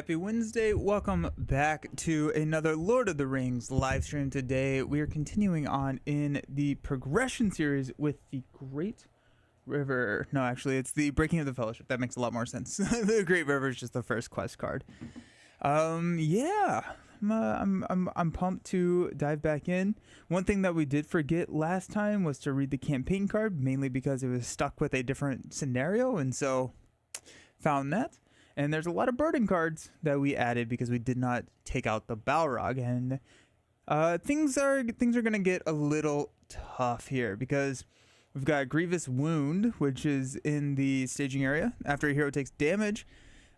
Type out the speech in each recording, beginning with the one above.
Happy Wednesday. Welcome back to another Lord of the Rings live stream. Today we are continuing on in the progression series with the Great River. No, actually it's the Breaking of the Fellowship. That makes a lot more sense. The Great River is just the first quest card. Yeah. I'm pumped to dive back in. One thing that we did forget last time was to read the campaign card, mainly because it was stuck with a different scenario, and so found that. And there's a lot of burden cards that we added because we did not take out the Balrog, and things are gonna get a little tough here because we've got Grievous Wound, which is in the staging area. After a hero takes damage,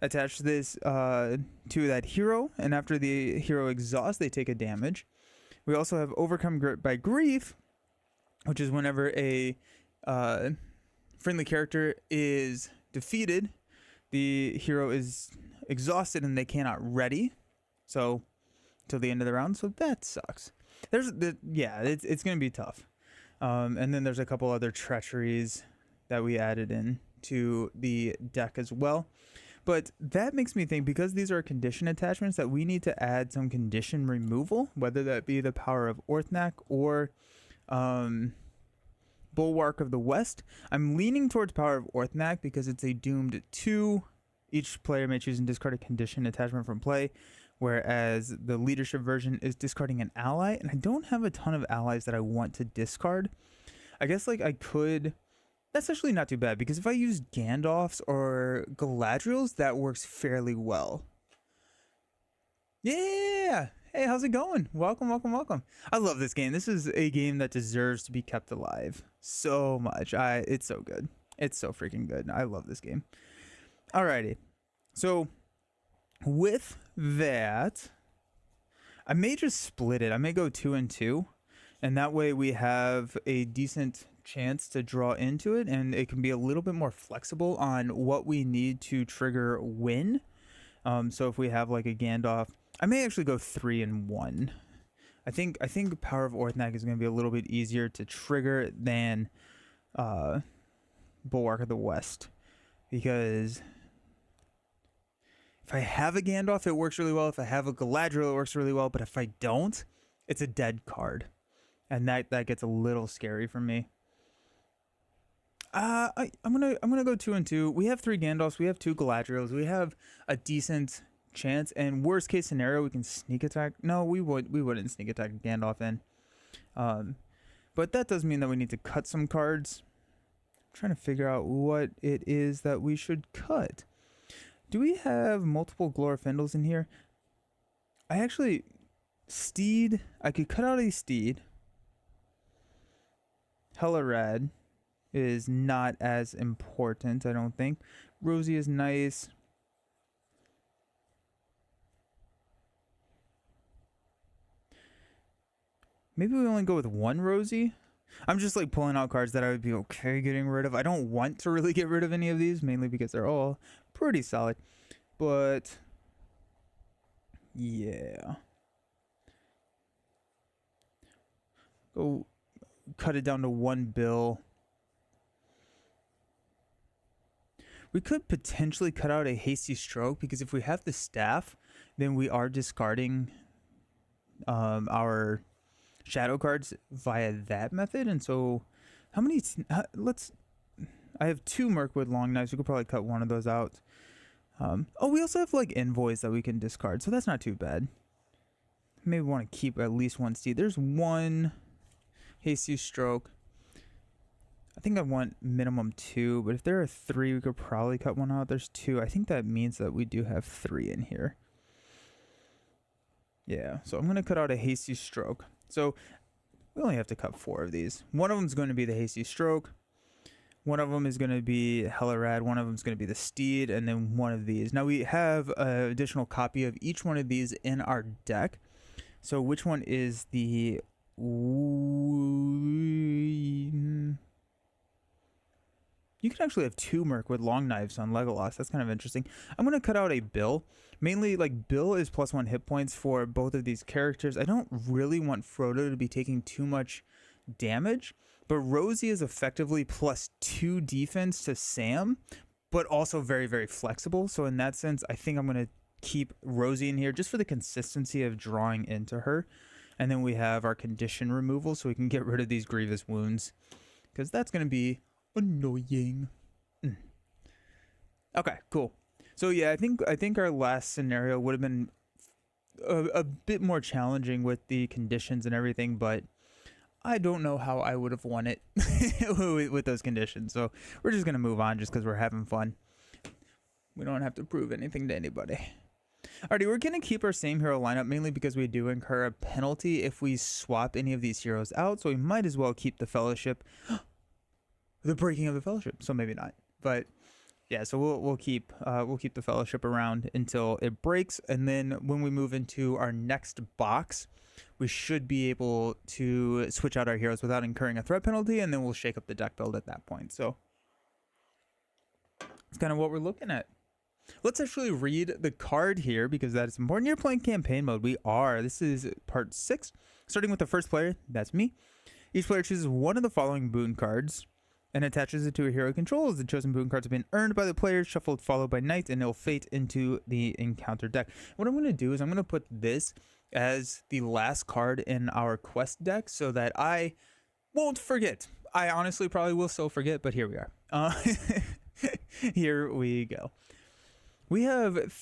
attach this to that hero, and after the hero exhausts, they take a damage. We also have Overcome by Grief, which is whenever a friendly character is defeated, the hero is exhausted and they cannot ready, so till the end of the round. So that sucks. It's gonna be tough. And then there's a couple other treacheries that we added in to the deck as well. But that makes me think, because these are condition attachments, that we need to add some condition removal, whether that be the Power of Orthanc or Bulwark of the West. I'm leaning towards Power of Orthanc because it's a doomed 2. Each player may choose and discard a condition attachment from play, whereas the leadership version is discarding an ally, and I don't have a ton of allies that I want to discard. I guess I could. That's actually not too bad, because if I use Gandalfs or Galadriels, that works fairly well. Yeah! Hey, how's it going? Welcome. I love this game. This is a game that deserves to be kept alive so much. It's so good. It's so freaking good. I love this game. Alrighty. So, with that, I may just split it. I may go 2 and 2, and that way we have a decent chance to draw into it, and it can be a little bit more flexible on what we need to trigger win. So if we have like a Gandalf, I may actually go 3 and 1. I think Power of Orthanc is going to be a little bit easier to trigger than Bulwark of the West, because if I have a Gandalf, it works really well. If I have a Galadriel, it works really well. But if I don't, it's a dead card, and that gets a little scary for me. I'm gonna go 2 and 2. We have 3 Gandalfs. We have 2 Galadriels. We have a decent chance, and worst case scenario, we can sneak attack. No, we wouldn't sneak attack Gandalf in. But that does mean that we need to cut some cards. I'm trying to figure out what it is that we should cut. Do we have multiple Glorfindels in here? Steed. I could cut out a Steed. Hellarad is not as important, I don't think. Rosie is nice. Maybe we only go with 1 Rosie. I'm just pulling out cards that I would be okay getting rid of. I don't want to really get rid of any of these, mainly because they're all pretty solid. But yeah. Go cut it down to 1 bill. We could potentially cut out a Hasty Stroke, because if we have the staff, then we are discarding our shadow cards via that method. And so how many I have 2 Mirkwood Long Knives. We could probably cut 1 of those out. We also have Envoys that we can discard, so that's not too bad. Maybe want to keep at least 1 Steed. There's 1 Hasty Stroke. I think I want minimum 2, but if there are 3, we could probably cut 1 out. There's 2. I think that means that we do have 3 in here. Yeah, so I'm going to cut out a Hasty Stroke. So we only have to cut 4 of these. One of them is going to be the Hasty Stroke. One of them is going to be Hellarad. One of them is going to be the Steed, and then 1 of these. Now we have an additional copy of each one of these in our deck. So which one is the... You can actually have 2 Mirkwood Long Knives on Legolas. That's kind of interesting. I'm going to cut out a Bill. Mainly, Bill is +1 hit points for both of these characters. I don't really want Frodo to be taking too much damage, but Rosie is effectively +2 defense to Sam, but also very, very flexible. So in that sense, I think I'm going to keep Rosie in here just for the consistency of drawing into her. And then we have our condition removal so we can get rid of these grievous wounds, because that's going to be annoying. Okay, cool. So yeah, I think our last scenario would have been a bit more challenging with the conditions and everything, but I don't know how I would have won it with those conditions. So we're just going to move on just because we're having fun. We don't have to prove anything to anybody. Alrighty, we're going to keep our same hero lineup mainly because we do incur a penalty if we swap any of these heroes out. So we might as well keep the Fellowship. The breaking of the Fellowship. So maybe not. But yeah, so we'll keep the Fellowship around until it breaks. And then when we move into our next box, we should be able to switch out our heroes without incurring a threat penalty. And then we'll shake up the deck build at that point. So it's kind of what we're looking at. Let's actually read the card here because that is important. You're playing campaign mode. We are. This is part 6. Starting with the first player. That's me. Each player chooses one of the following boon cards and attaches it to a hero controls. The chosen boon cards have been earned by the player, shuffled, followed by knight, and it'll fate into the encounter deck. What I'm going to do is I'm going to put this as the last card in our quest deck so that I won't forget. I honestly probably will still forget, but here we are. Here we go. We have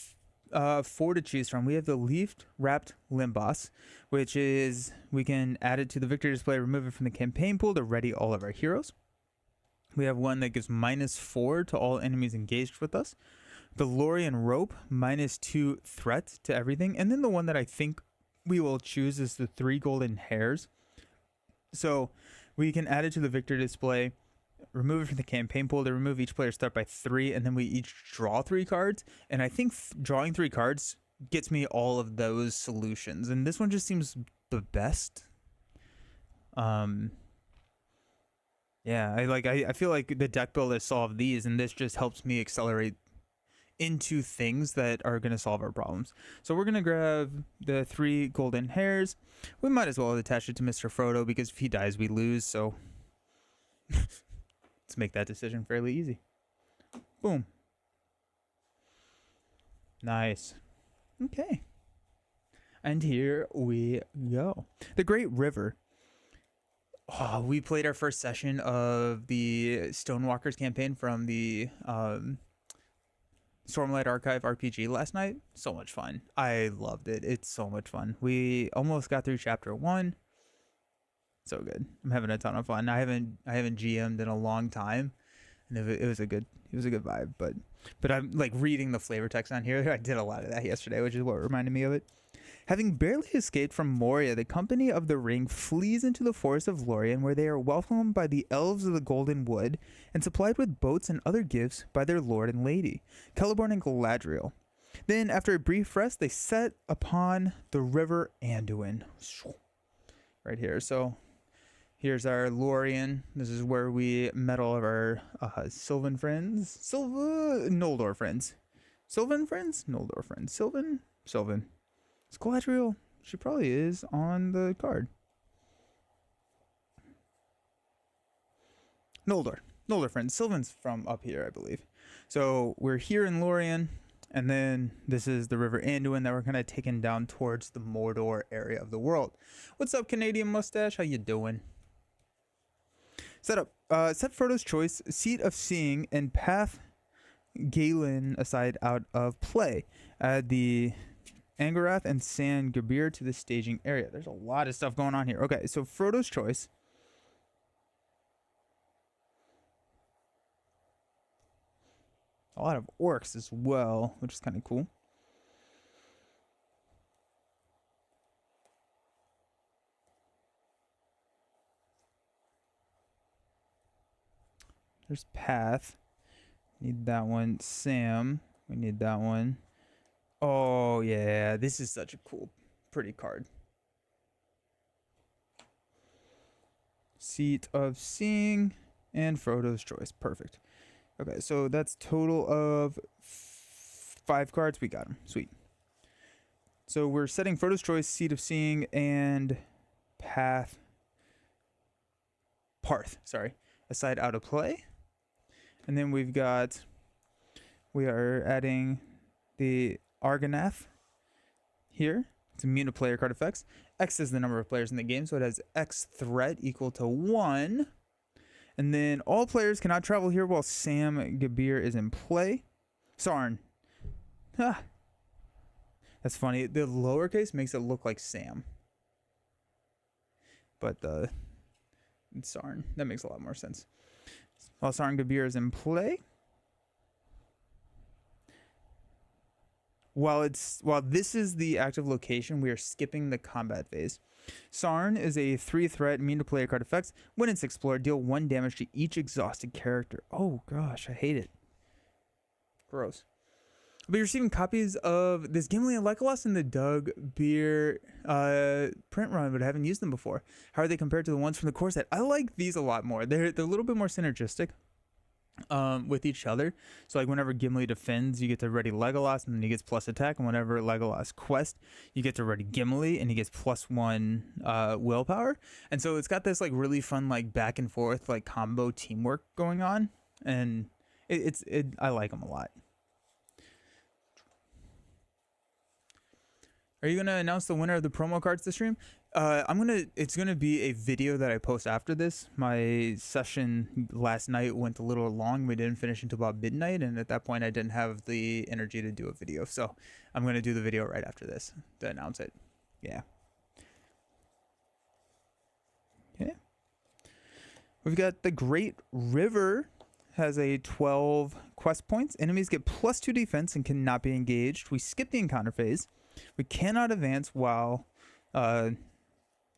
4 to choose from. We have the Leafed Wrapped Limbos, which is we can add it to the victory display, remove it from the campaign pool to ready all of our heroes. We have one that gives -4 to all enemies engaged with us. The Lorien Rope, -2 threat to everything. And then the one that I think we will choose is the 3 Golden Hairs. So we can add it to the victory display, remove it from the campaign pool to remove each player's start by 3, and then we each draw 3 cards. And I think drawing 3 cards gets me all of those solutions. And this one just seems the best. Yeah, I feel like the deck builder solved these, and this just helps me accelerate into things that are going to solve our problems. So we're going to grab the 3 Golden Hairs. We might as well attach it to Mr. Frodo because if he dies, we lose. So let's make that decision fairly easy. Boom. Nice. Okay. And here we go. The Great River. Oh, we played our first session of the Stonewalkers campaign from the Stormlight Archive RPG last night. So much fun. I loved it. It's so much fun. We almost got through chapter 1. So good. I'm having a ton of fun. I haven't GM'd in a long time, and it was a good vibe. But I'm like reading the flavor text on here. I did a lot of that yesterday, which is what reminded me of it. Having barely escaped from Moria, the Company of the Ring flees into the forest of Lorien, where they are welcomed by the elves of the Golden Wood and supplied with boats and other gifts by their lord and lady, Celeborn and Galadriel. Then, after a brief rest, they set upon the river Anduin. Right here. So, here's our Lorien. This is where we met all of our Sylvan friends. Noldor friends. Sylvan friends? Noldor friends. Sylvan. Is Galadriel? She probably is on the card. Noldor friends. Sylvan's from up here, I believe. So we're here in Lorien, and then this is the River Anduin that we're kind of taking down towards the Mordor area of the world. What's up, Canadian Mustache? How you doing? Set Frodo's Choice, Seat of Seeing, and Path Galen aside out of play. Add the Angarath and San Gabir to the staging area. There's a lot of stuff going on here. Okay, so Frodo's Choice. A lot of orcs as well, which is kind of cool. There's Path. Need that one. Sam. We need that one. Oh, yeah. This is such a cool, pretty card. Seat of Seeing and Frodo's Choice. Perfect. Okay, so that's total of 5 cards. We got them. Sweet. So we're setting Frodo's Choice, Seat of Seeing, and Parth, aside out of play. And then we are adding the Argonath here. It's immune to player card effects. X is the number of players in the game, so it has X threat equal to 1. And then all players cannot travel here while Sam Gabir is in play. Sarn. Ah. That's funny. The lowercase makes it look like Sam. But Sarn. That makes a lot more sense. While Sarn Gabir is in play. While this is the active location, we are skipping the combat phase. Sarn is a 3 threat, immune to player card effects. When it's explored, deal 1 damage to each exhausted character. Oh gosh, I hate it. Gross. I'll be receiving copies of this Gimli and Legolas in the Doug Beer print run, but I haven't used them before. How are they compared to the ones from the core set? I like these a lot more. They're a little bit more synergistic with each other. So like whenever Gimli defends, you get to ready Legolas and then he gets plus attack, and whenever Legolas quest, you get to ready Gimli and he gets +1 willpower. And so it's got this like really fun like back and forth like combo teamwork going on, and I like them a lot. Are you gonna announce the winner of the promo cards this stream? It's gonna be a video that I post after this. My session last night went a little long. We didn't finish until about midnight, and at that point I didn't have the energy to do a video. So I'm gonna do the video right after this to announce it. Yeah. Okay. We've got the Great River. Has a 12 quest points. Enemies get +2 defense and cannot be engaged. We skip the encounter phase. We cannot advance while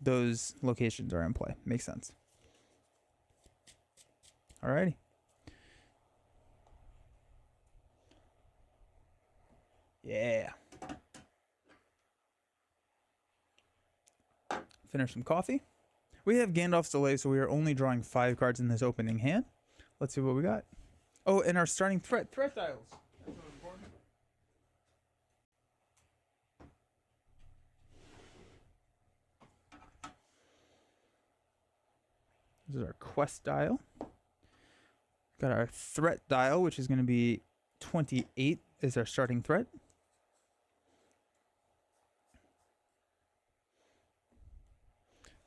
those locations are in play. Makes sense. Alrighty. Yeah. Finish some coffee. We have Gandalf's Delay, so we are only drawing 5 cards in this opening hand. Let's see what we got. Oh, and our starting threat dials. That's so important. This is our quest dial. Got our threat dial, which is going to be 28 is our starting threat.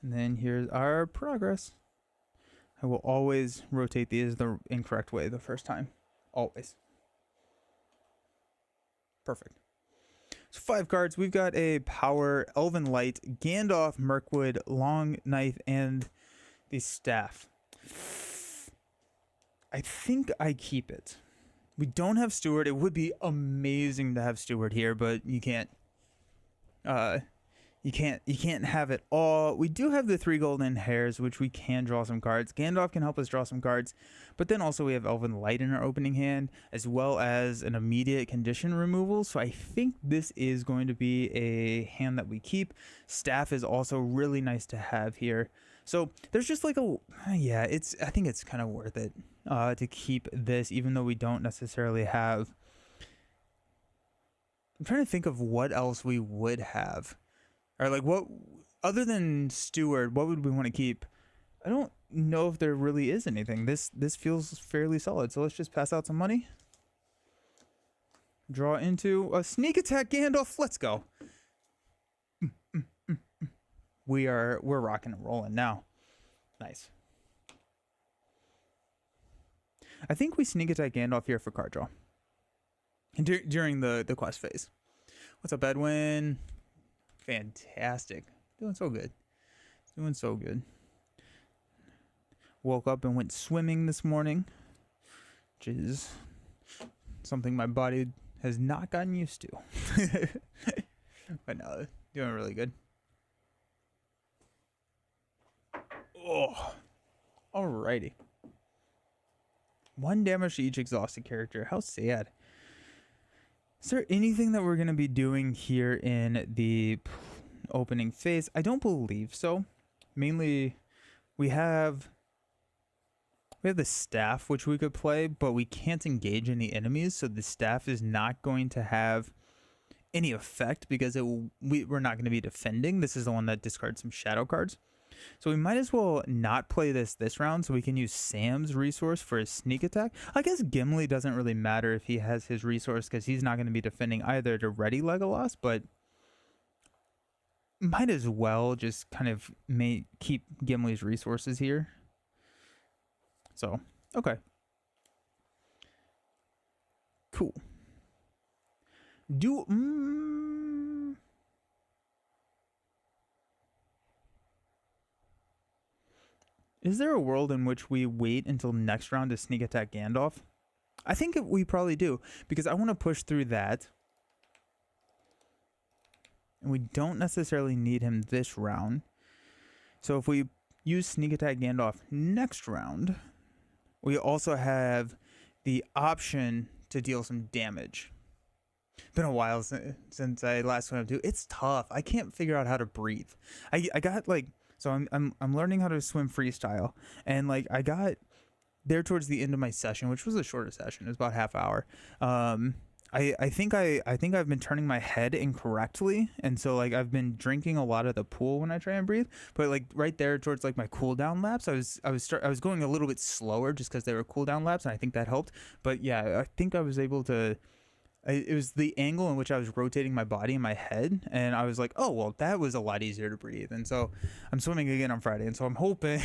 And then here's our progress. I will always rotate these the incorrect way the first time. Always. Perfect. So 5 cards. We've got a Power, Elven Light, Gandalf, Mirkwood, Long Knife, and the Staff. I think I keep it. We don't have Steward. It would be amazing to have Steward here, but you can't. You can't have it all. We do have the 3 golden hairs, which we can draw some cards. Gandalf can help us draw some cards, but then also we have Elven Light in our opening hand, as well as an immediate condition removal. So I think this is going to be a hand that we keep. Staff is also really nice to have here. So there's just like yeah, I think it's kind of worth it to keep this, even though we don't necessarily have. I'm trying to think of what else we would have. Or like what, other than Steward, what would we want to keep? I don't know if there really is anything. This feels fairly solid. So let's just pass out some money. Draw into a Sneak Attack Gandalf. Let's go. We're rocking and rolling now. Nice. I think we Sneak Attack Gandalf here for card draw. During the quest phase. What's up, Edwin? Fantastic. Doing so good. Doing so good. Woke up and went swimming this morning, which is something my body has not gotten used to. But no, doing really good. Oh, alrighty. 1 damage to each exhausted character. How sad. Is there anything that we're going to be doing here in the opening phase? I don't believe so. Mainly, we have the Staff, which we could play, but we can't engage any enemies, so the Staff is not going to have any effect because we're not going to be defending. This is the one that discards some shadow cards. So we might as well not play this round so we can use Sam's resource for his sneak attack. I guess Gimli doesn't really matter if he has his resource because he's not going to be defending either to ready Legolas, but might as well just kind of keep Gimli's resources here. So, okay. Cool. Is there a world in which we wait until next round to sneak attack Gandalf? I think we probably do, because I want to push through that. And we don't necessarily need him this round. So if we use sneak attack Gandalf next round, we also have the option to deal some damage. Been a while since I last went up to. It's tough. I can't figure out how to breathe. I got like, so I'm learning how to swim freestyle, and like I got there towards the end of my session, which was a shorter session. It was about half hour. I think I've been turning my head incorrectly, and so like I've been drinking a lot of the pool when I try and breathe. But like right there towards like my cooldown laps, I was going a little bit slower just because they were cooldown laps, and I think that helped. But yeah, I think I was able to. It was the angle in which I was rotating my body and my head, and I was like, oh well, that was a lot easier to breathe. And so I'm swimming again on Friday, and so I'm hoping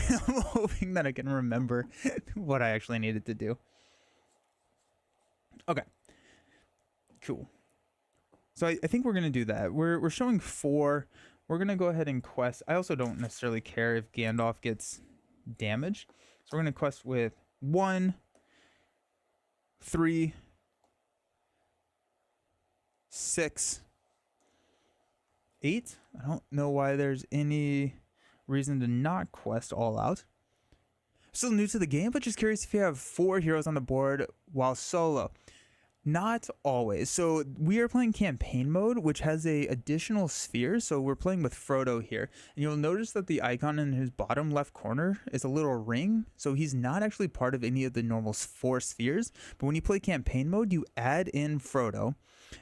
that I can remember what I actually needed to do. Okay. Cool. So I think we're going to do that. We're showing 4. We're going to go ahead and quest. I also don't necessarily care if Gandalf gets damaged. So we're going to quest with 1, 3, 6, 8. I don't know why there's any reason to not quest all out. Still new to the game, but just curious if you have 4 heroes on the board while solo. Not always. So we are playing campaign mode, which has a additional sphere. So we're playing with Frodo here, and you'll notice that the icon in his bottom left corner is a little ring. So he's not actually part of any of the normal 4 spheres, but when you play campaign mode, you add in Frodo,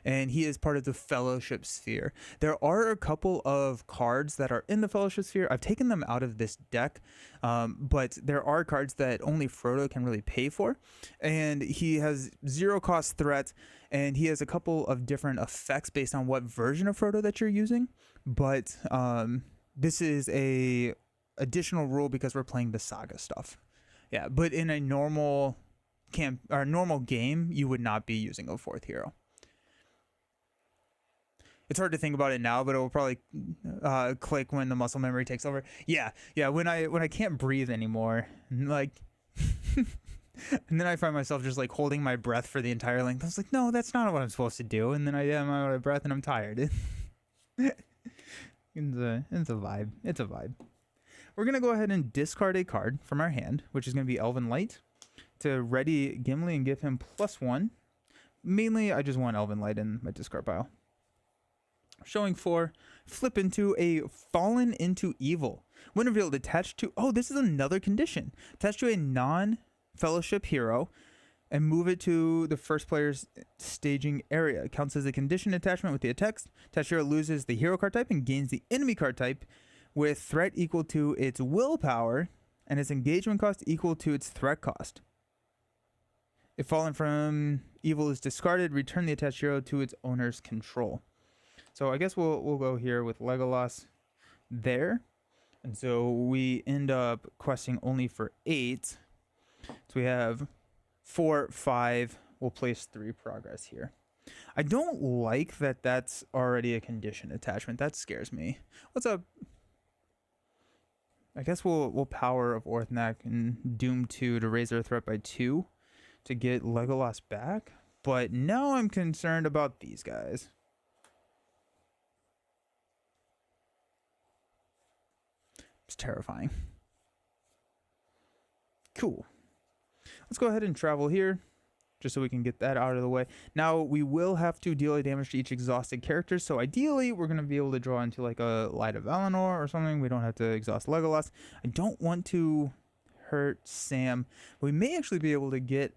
and he is part of the Fellowship sphere. There are a couple of cards that are in the Fellowship sphere. I've taken them out of this deck, but there are cards that only Frodo can really pay for, and he has 0 cost threat, and he has a couple of different effects based on what version of Frodo that you're using. But this is a additional rule because we're playing the saga stuff. Yeah, but in a normal game, you would not be using a 4th hero. It's hard to think about it now, but it will probably click when the muscle memory takes over. Yeah. When I can't breathe anymore, like, and then I find myself just like holding my breath for the entire length. I was like, no, that's not what I'm supposed to do. And then I am out of breath and I'm tired. It's a vibe. It's a vibe. We're gonna go ahead and discard a card from our hand, which is gonna be Elven Light, to ready Gimli and give him +1. Mainly, I just want Elven Light in my discard pile. Showing 4, flip into a Fallen into Evil. When revealed, attached to... Oh, this is another condition. Attached to a non-Fellowship hero and move it to the first player's staging area. It counts as a condition attachment with the text. Attached hero loses the hero card type and gains the enemy card type with threat equal to its willpower and its engagement cost equal to its threat cost. If Fallen from Evil is discarded, return the attached hero to its owner's control. So I guess we'll go here with Legolas there. And so we end up questing only for 8. So we have 4, 5. We'll place 3 progress here. I don't like that that's already a condition attachment. That scares me. What's up? I guess we'll Power of Orthanc and Doom 2 to raise our threat by 2 to get Legolas back. But now I'm concerned about these guys. It's terrifying. Cool. Let's go ahead and travel here, just so we can get that out of the way. Now, we will have to deal a damage to each exhausted character, so ideally, we're going to be able to draw into like a Light of Valinor or something. We don't have to exhaust Legolas. I don't want to hurt Sam. We may actually be able to get...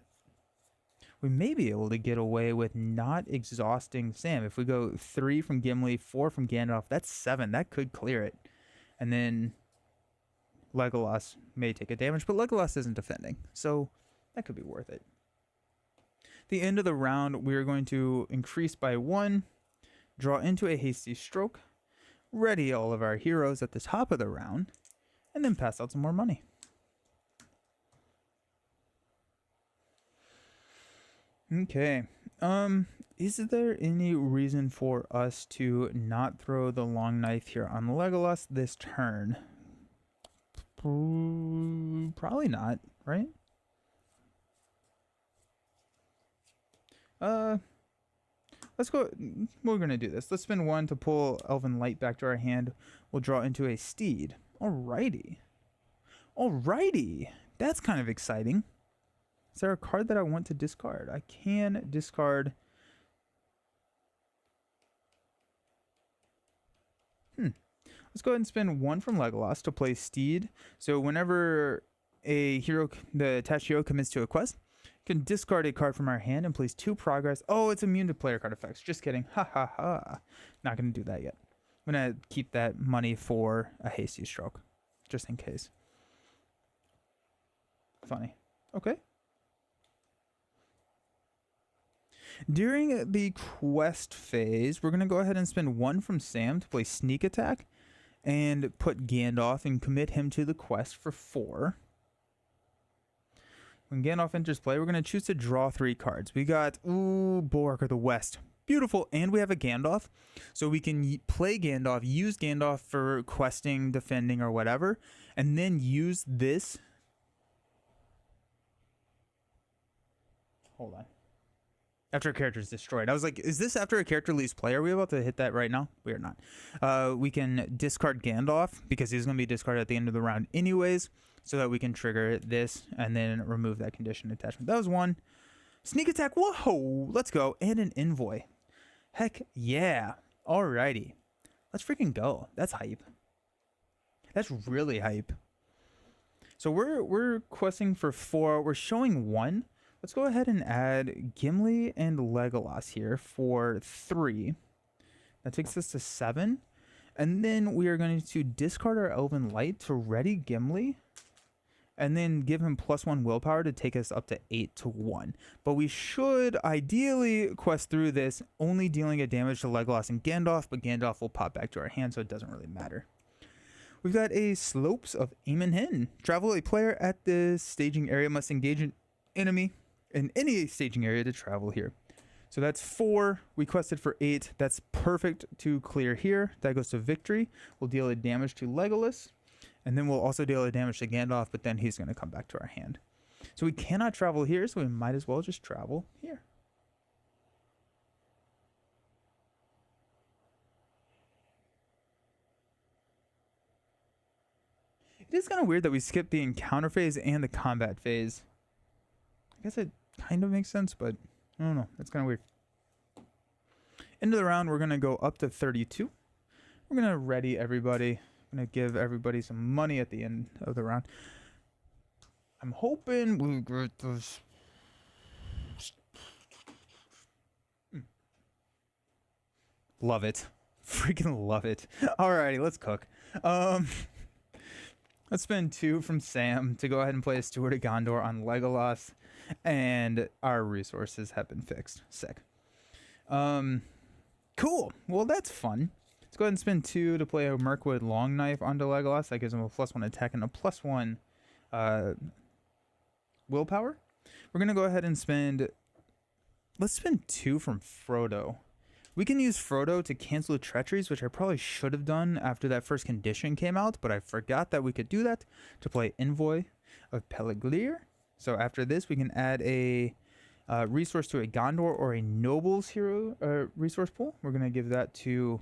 We may be able to get away with not exhausting Sam. If we go 3 from Gimli, 4 from Gandalf, that's 7. That could clear it. And then... Legolas may take a damage, but Legolas isn't defending, so that could be worth it. The end of the round, we are going to increase by 1, draw into a hasty stroke, ready all of our heroes at the top of the round, and then pass out some more money. Okay. Is there any reason for us to not throw the long knife here on Legolas this turn? Probably not, right? Let's go. We're gonna do this. Let's spend 1 to pull Elven Light back to our hand. We'll draw into a steed. Alrighty. That's kind of exciting. Is there a card that I want to discard? I can discard. Let's go ahead and spend 1 from Legolas to play Steed. So whenever a hero, the attached hero, commits to a quest, can discard a card from our hand and place 2 progress. Oh, it's immune to player card effects. Just kidding. Ha ha ha. Not going to do that yet. I'm going to keep that money for a hasty stroke, just in case. Funny. Okay. During the quest phase, we're going to go ahead and spend 1 from Sam to play Sneak Attack and put Gandalf and commit him to the quest for 4. When Gandalf enters play, we're going to choose to draw 3 cards. We got, Bulwark of the West. Beautiful. And we have a Gandalf. So we can play Gandalf, use Gandalf for questing, defending, or whatever, and then use this. Hold on. After a character is destroyed. I was like, is this after a character leaves play? Are we about to hit that right now? We are not. We can discard Gandalf because he's going to be discarded at the end of the round anyways, so that we can trigger this and then remove that condition attachment. That was 1. Sneak Attack. Whoa. Let's go. And an Envoy. Heck yeah. Alrighty. Let's freaking go. That's hype. That's really hype. So we're questing for 4. We're showing 1. Let's go ahead and add Gimli and Legolas here for 3. That takes us to 7. And then we are going to discard our Elven Light to ready Gimli. And then give him +1 willpower to take us up to 8 to 1. But we should ideally quest through this, only dealing a damage to Legolas and Gandalf. But Gandalf will pop back to our hand, so it doesn't really matter. We've got a Slopes of Aemon Hin. Travel a player at the staging area must engage an enemy in any staging area to travel here. So that's 4. We quested for 8. That's perfect to clear here. That goes to victory. We'll deal a damage to Legolas. And then we'll also deal a damage to Gandalf, but then he's going to come back to our hand. So we cannot travel here, so we might as well just travel here. It is kind of weird that we skipped the encounter phase and the combat phase. I guess it kind of makes sense, but I don't know. That's kind of weird. End of the round, we're going to go up to 32. We're going to ready everybody. I'm going to give everybody some money at the end of the round. I'm hoping we get this. Love it. Freaking love it. Alrighty, let's cook. Let's spend 2 from Sam to go ahead and play a Steward of Gondor on Legolas. And our resources have been fixed. Sick. Cool. Well, that's fun. Let's go ahead and spend 2 to play a Mirkwood Long Knife onto Legolas. That gives him a +1 attack and a +1 willpower. We're going to go ahead and spend... Let's spend 2 from Frodo. We can use Frodo to cancel treacheries, which I probably should have done after that first condition came out, but I forgot that we could do that to play Envoy of Peliglir. So after this, we can add a resource to a Gondor or a Nobles hero resource pool. We're going to give that to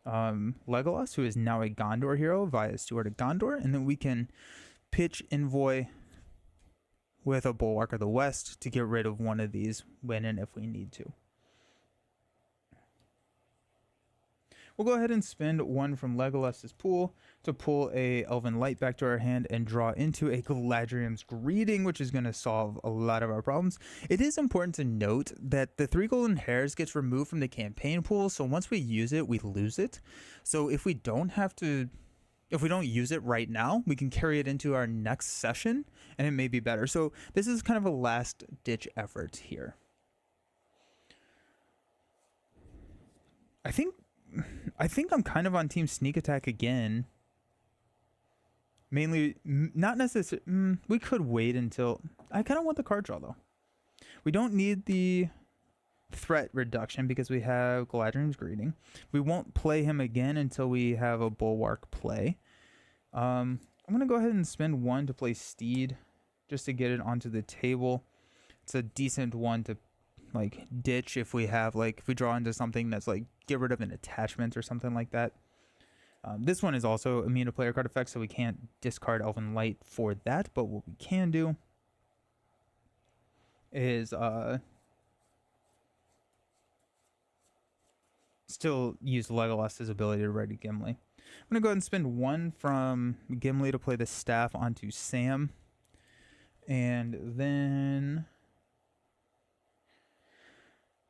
Legolas, who is now a Gondor hero via Steward of Gondor. And then we can pitch Envoy with a Bulwark of the West to get rid of one of these when and if we need to. We'll go ahead and spend 1 from Legolas's pool to pull a Elven Light back to our hand and draw into a Galadriel's Greeting, which is going to solve a lot of our problems. It is important to note that the 3 golden hairs gets removed from the campaign pool, so once we use it, we lose it. So if we don't have to if we don't use it right now, we can carry it into our next session and it may be better. So this is kind of a last ditch effort here. I think I'm kind of on team sneak attack again. Mainly, not necessarily, we could wait until, I kind of want the card draw though. We don't need the threat reduction because we have Galadriel's Greeting. We won't play him again until we have a Bulwark play. I'm going to go ahead and spend 1 to play Steed just to get it onto the table. It's a decent one to like ditch if we have like, if we draw into something that's like get rid of an attachment or something like that. This one is also immune to player card effects, so we can't discard Elven Light for that, but what we can do is still use Legolas's ability to ready Gimli. I'm going to go ahead and spend 1 from Gimli to play the staff onto Sam. And then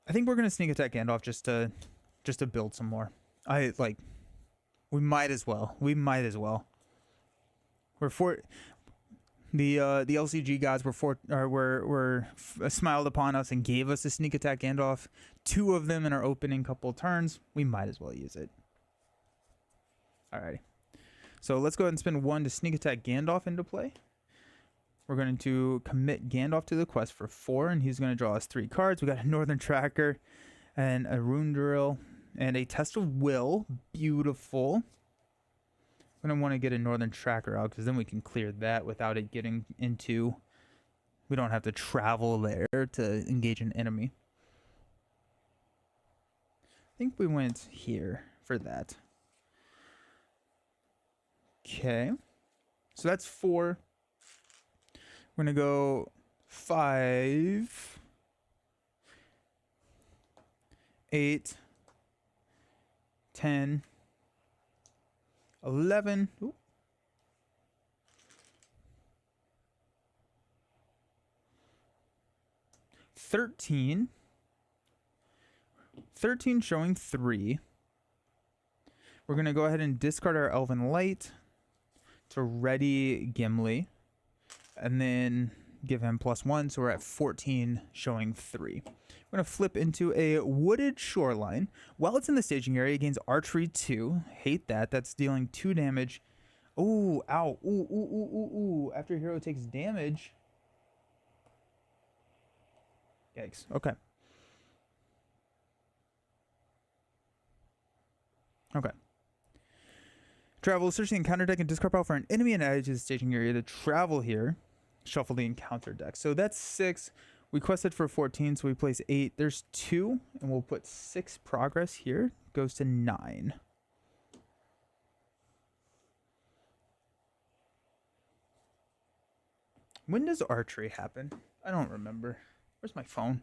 I think we're going to sneak attack Gandalf just to build some more. We might as well. The LCG gods were smiled upon us and gave us a sneak attack Gandalf. 2 of them in our opening couple turns. We might as well use it. Alrighty. So let's go ahead and spend 1 to sneak attack Gandalf into play. We're going to commit Gandalf to the quest for 4, and he's going to draw us 3 cards. We got a Northern Tracker and a Rune Drill and a Test of Will. Beautiful. I'm going to want to get a Northern Tracker out because then we can clear that without it getting into... We don't have to travel there to engage an enemy. I think we went here for that. Okay. So that's 4. We're going to go 5, 8, 10, 11, 13, 13 showing 3. We're going to go ahead and discard our Elven Light to ready Gimli, and then give him +1, so we're at 14 showing 3. We're going to flip into a Wooded Shoreline. While it's in the staging area, it gains Archery 2. Hate that. That's dealing 2 damage. Ooh, ow. Ooh. After hero takes damage. Yikes. Okay. Travel, search the encounter deck and discard power for an enemy and add it to the staging area. To travel here, shuffle the encounter deck. So that's 6. We quested for 14, so we place 8. There's 2, and we'll put 6 progress here. Goes to 9. When does archery happen? I don't remember. Where's my phone?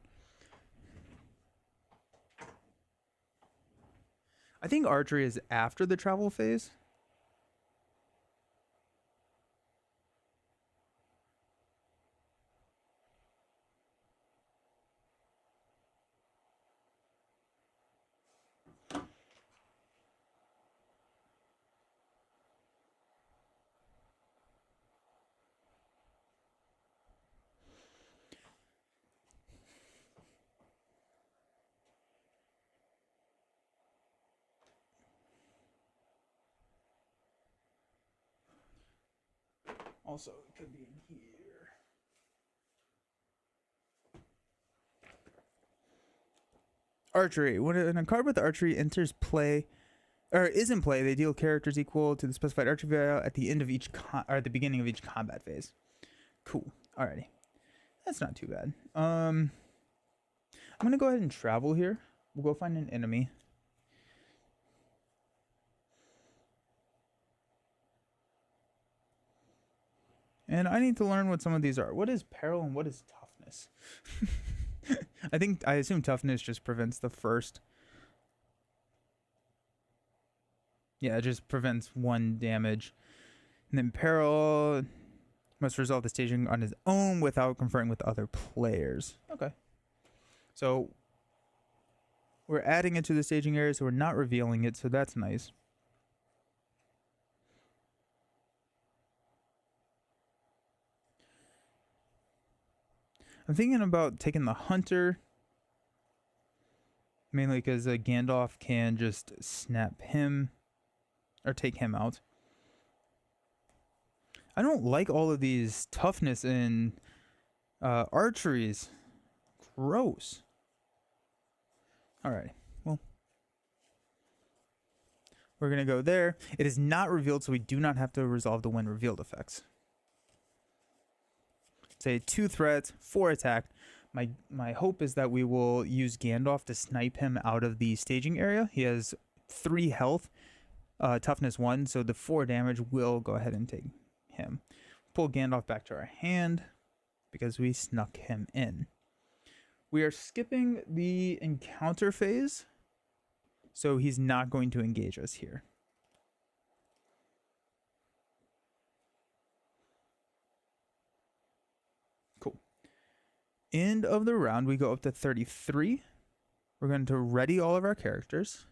I think archery is after the travel phase. Also, it could be in here. Archery. When a card with archery enters play, or is in play, they deal characters equal to the specified archery value at the end of each or at the beginning of each combat phase. Cool. Alrighty. That's not too bad. I'm gonna go ahead and travel here. We'll go find an enemy. And I need to learn what some of these are. What is peril and what is toughness? I assume toughness just prevents the first. Yeah, it just prevents 1 damage. And then peril must resolve the staging on his own without conferring with other players. Okay. So we're adding it to the staging area, so we're not revealing it, so that's nice. I'm thinking about taking the hunter, mainly because Gandalf can just snap him or take him out. I don't like all of these toughness and archeries. Gross. Alright, well, we're going to go there. It is not revealed, so we do not have to resolve the when revealed effects. Say 2 threats, 4 attack. My hope is that we will use Gandalf to snipe him out of the staging area. He has 3 health, toughness 1, so the 4 damage will go ahead and take him. Pull Gandalf back to our hand because we snuck him in. We are skipping the encounter phase, so he's not going to engage us here. Cool. End of the round, we go up to 33. We're going to ready all of our characters.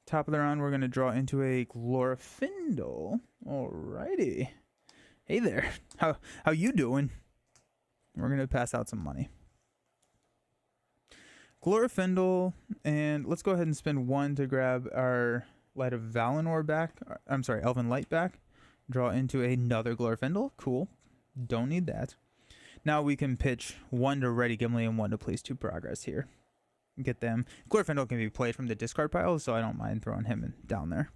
Top of the round, we're going to draw into a Glorfindel. Alrighty. Hey there. How you doing? We're going to pass out some money. Glorfindel, and let's go ahead and spend 1 to grab our Light of Valinor back. I'm sorry, Elven Light back. Draw into another Glorfindel. Cool. Don't need that. Now we can pitch 1 to ready Gimli and 1 to place 2 progress here. Get them. Glorfindel can be played from the discard pile, so I don't mind throwing him down there.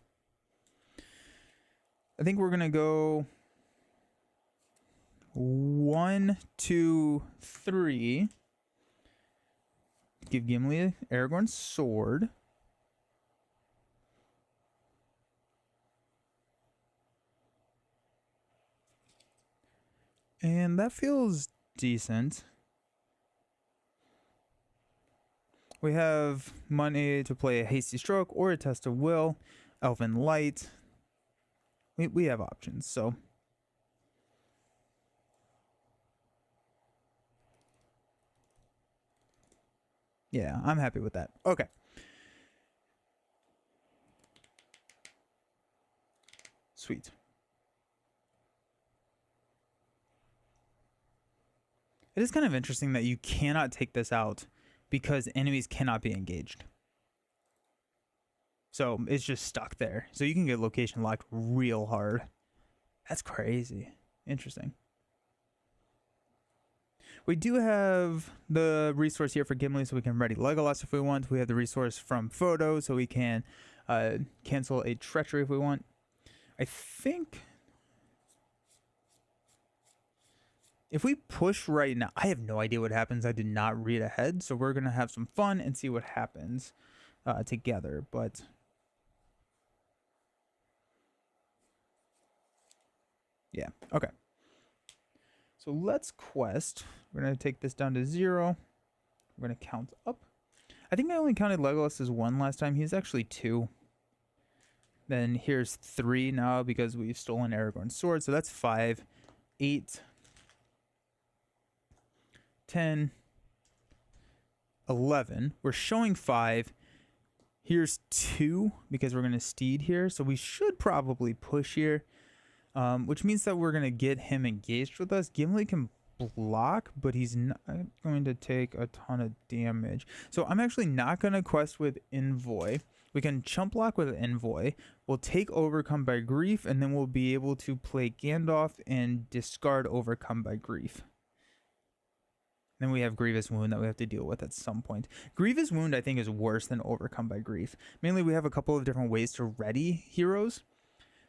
I think we're going to go 1, 2, 3. Give Gimli Aragorn's sword. And that feels decent. We have money to play a Hasty Stroke or a Test of Will, Elven Light. We have options, so. Yeah, I'm happy with that. Okay. Sweet. It is kind of interesting that you cannot take this out because enemies cannot be engaged. So it's just stuck there. So you can get location locked real hard. That's crazy. Interesting. We do have the resource here for Gimli, so we can ready Legolas if we want. We have the resource from Frodo, so we can cancel a treachery if we want. I think if we push right now, I have no idea what happens. I did not read ahead, so we're going to have some fun and see what happens together. But yeah, okay. So let's quest. We're going to take this down to 0. We're going to count up. I think I only counted Legolas as 1 last time. He's actually 2. Then here's 3 now because we've stolen Aragorn's sword. So that's 5, 8, 10, 11. We're showing 5. Here's 2 because we're going to steed here. So we should probably push here, which means that we're going to get him engaged with us. Gimli can block, but he's not going to take a ton of damage. So I'm actually not going to quest with Envoy. We can chump block with Envoy. We'll take Overcome by Grief, and then we'll be able to play Gandalf and discard Overcome by Grief. Then we have Grievous Wound that we have to deal with at some point. Grievous Wound, I think, is worse than Overcome by Grief. Mainly, we have a couple of different ways to ready heroes.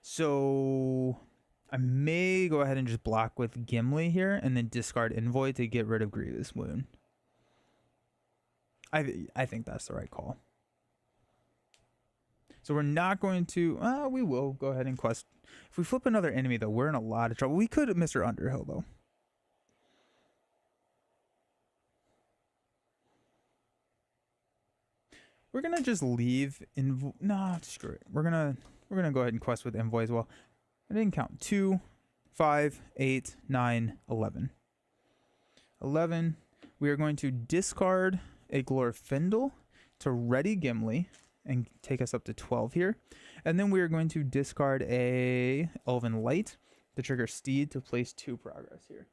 So I may go ahead and just block with Gimli here and then discard Envoy to get rid of Grievous Wound. I think that's the right call. So we're not going to... we will go ahead and quest. If we flip another enemy, though, we're in a lot of trouble. We could have Mr. Underhill, though. We're going to just leave Envoy... Nah, screw it. We're gonna go ahead and quest with Envoy as well. I didn't count. 2, 5, 8, 9, 11. 11. We are going to discard a Glorfindel to ready Gimli and take us up to 12 here. And then we are going to discard a Elven Light to trigger Steed to place 2 progress here.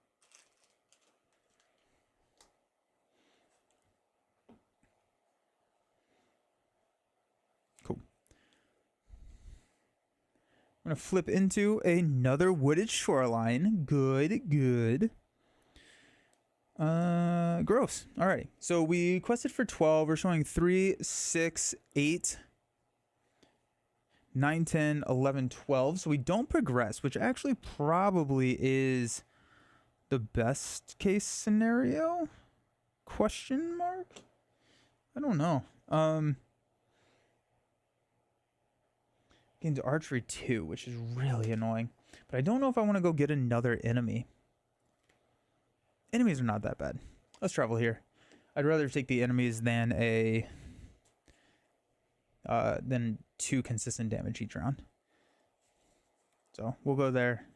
Cool. I'm going to flip into another wooded shoreline. Good, good. Gross. Alrighty. So we quested for 12. We're showing 3, 6, 8, 9, 10, 11, 12. So we don't progress, which actually probably is the best case scenario? Question mark? I don't know. Gains archery 2, which is really annoying. But I don't know if I want to go get another enemy. Enemies are not that bad. Let's travel here. I'd rather take the enemies than than 2 consistent damage each round. So we'll go there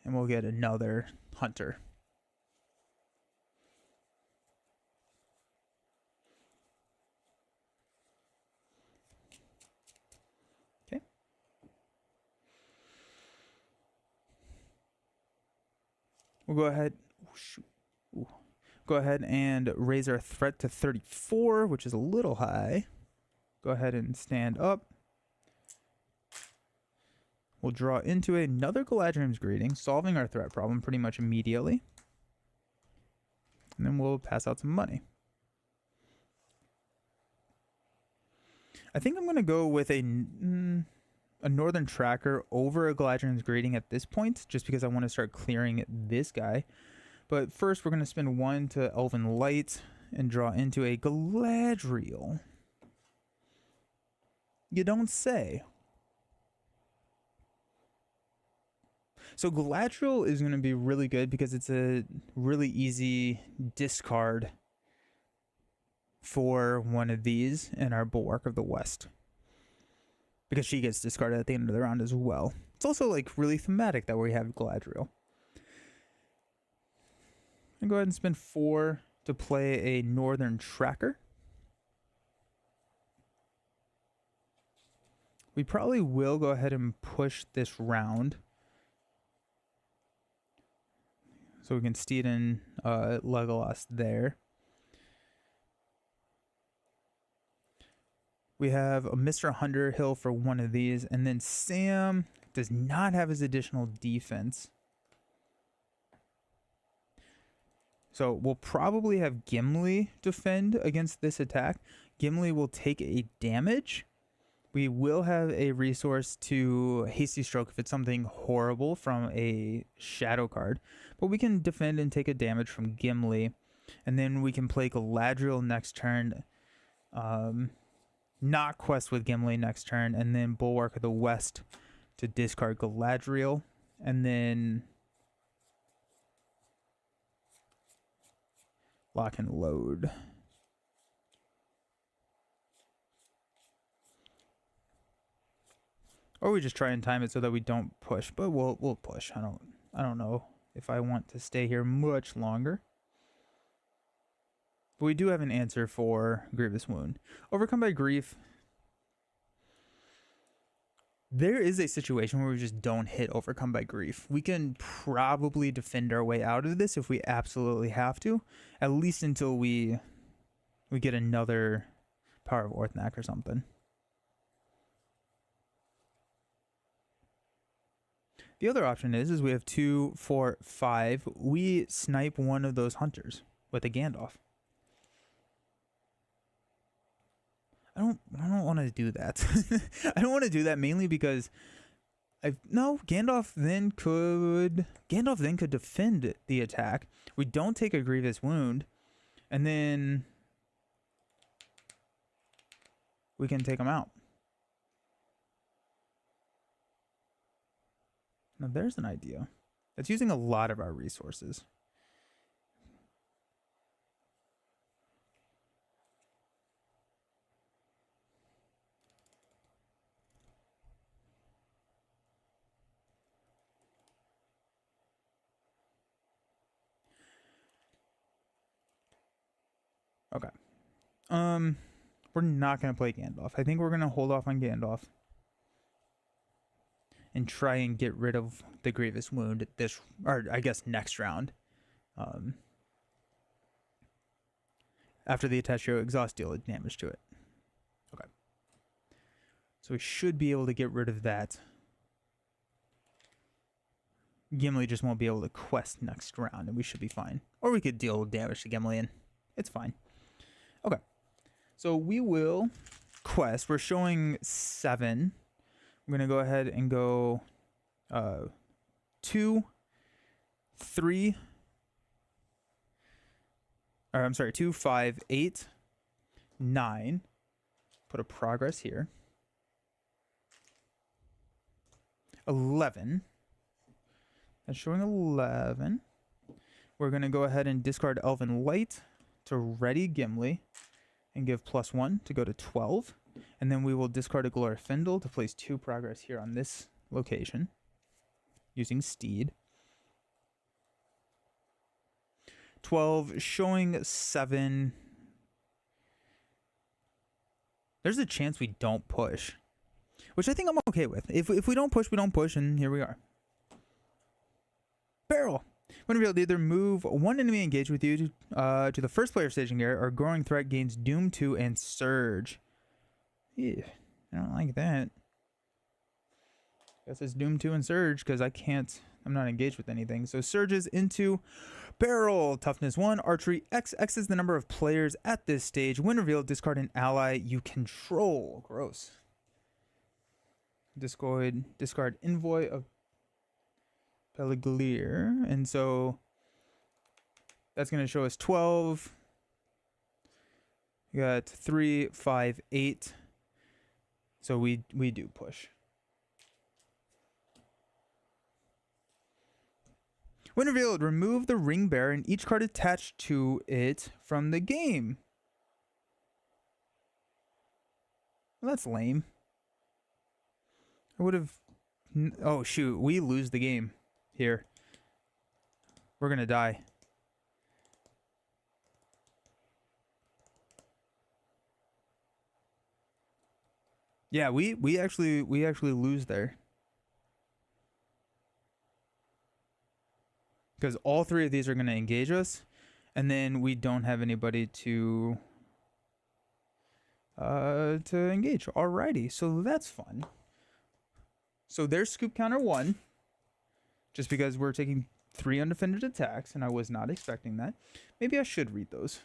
and we'll get another hunter. Okay. We'll go ahead. Ooh. Go ahead and raise our threat to 34, which is a little high. Go ahead and stand up. We'll draw into another Galadriel's Greeting, solving our threat problem pretty much immediately. And then we'll pass out some money. I think I'm going to go with a Northern Tracker over a Galadriel's Greeting at this point, just because I want to start clearing this guy. But first, we're going to spend 1 to Elven Light and draw into a Galadriel. You don't say. So Galadriel is going to be really good because it's a really easy discard for one of these in our Bulwark of the West. Because she gets discarded at the end of the round as well. It's also like really thematic that we have Galadriel. I'm going to go ahead and spend 4 to play a Northern Tracker. We probably will go ahead and push this round. So we can Steed in Legolas there. We have a Mr. Underhill for one of these. And then Sam does not have his additional defense. So we'll probably have Gimli defend against this attack. Gimli will take a damage. We will have a resource to Hasty Stroke if it's something horrible from a shadow card. But we can defend and take a damage from Gimli. And then we can play Galadriel next turn. Not quest with Gimli next turn. And then Bulwark of the West to discard Galadriel. And then lock and load. Or we just try and time it so that we don't push, but we'll push. I don't know if I want to stay here much longer. But we do have an answer for Grievous Wound. Overcome by Grief. There is a situation where we just don't hit Overcome by Grief. We can probably defend our way out of this if we absolutely have to, at least until we get another Power of Orthanc or something. The other option is we have 2, 4, 5. We snipe one of those hunters with a Gandalf. I don't want to do that. I don't want to do that mainly because Gandalf then could defend the attack. We don't take a Grievous Wound, and then we can take him out. Now there's an idea. That's using a lot of our resources. Okay. We're not going to play Gandalf. I think we're going to hold off on Gandalf. and try and get rid of the Grievous Wound this, or I guess next round. After the Attachio Exhaust, deal damage to it. Okay. So we should be able to get rid of that. Gimli just won't be able to quest next round, and we should be fine. Or we could deal damage to Gimli, and it's fine. Okay. So we will quest. We're showing 7. We're going to go ahead and go 2, 3... Or I'm sorry, 2, 5, 8, 9. Put a progress here. 11. That's showing 11. We're going to go ahead and discard Elven Light to ready Gimli and give +1 to go to 12. And then we will discard a Glorfindel to place 2 progress here on this location using Steed. 12, showing 7. There's a chance we don't push, which I think I'm okay with. If we don't push, we don't push, and here we are. Barrel. When revealed, either move one enemy engaged with you to the first player staging area, or growing threat gains Doom 2 and Surge. Yeah, I don't like that. Guess it's Doom 2 and Surge because I'm not engaged with anything. So surges into Barrel. Toughness 1, Archery X. X is the number of players at this stage. When revealed, discard an ally you control. Gross. Discard Envoy of Peliglir. And so that's going to show us 12. We got 3, 5, 8. So we do push. When revealed, remove the ring bearer and each card attached to it from the game. Well, that's lame. I would have... Oh, shoot. We lose the game here. We're going to die. Yeah, we actually lose there. Because all 3 of these are going to engage us, and then we don't have anybody to engage. Alrighty, so that's fun. So there's scoop counter 1, just because we're taking 3 undefended attacks, and I was not expecting that. Maybe I should read those.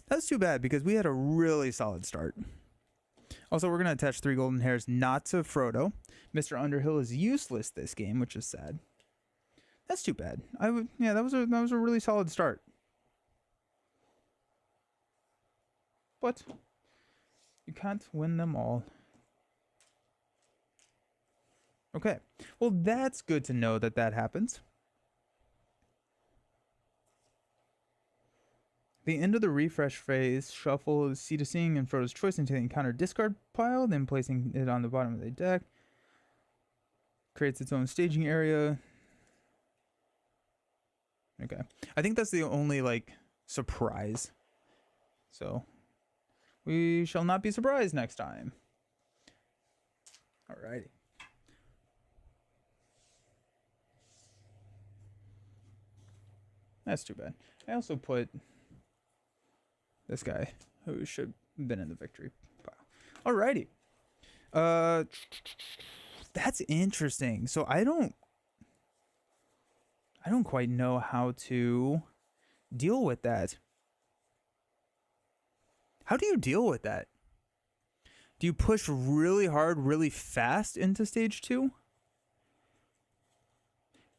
That's too bad, because we had a really solid start. Also, we're going to attach 3 golden hairs, not to Frodo. Mr. Underhill is useless this game, which is sad. That's too bad. Yeah, that was a really solid start. But you can't win them all. Okay. Well, that's good to know that happens. The end of the refresh phase, shuffle Seed of Seeing and Frodo's Choice into the encounter discard pile, then placing it on the bottom of the deck. Creates its own staging area. Okay. I think that's the only, like, surprise. So, we shall not be surprised next time. Alrighty. That's too bad. I also put this guy, who should have been in the victory pile. Alrighty. That's interesting. So I don't quite know how to deal with that. How do you deal with that? Do you push really hard, really fast into stage 2?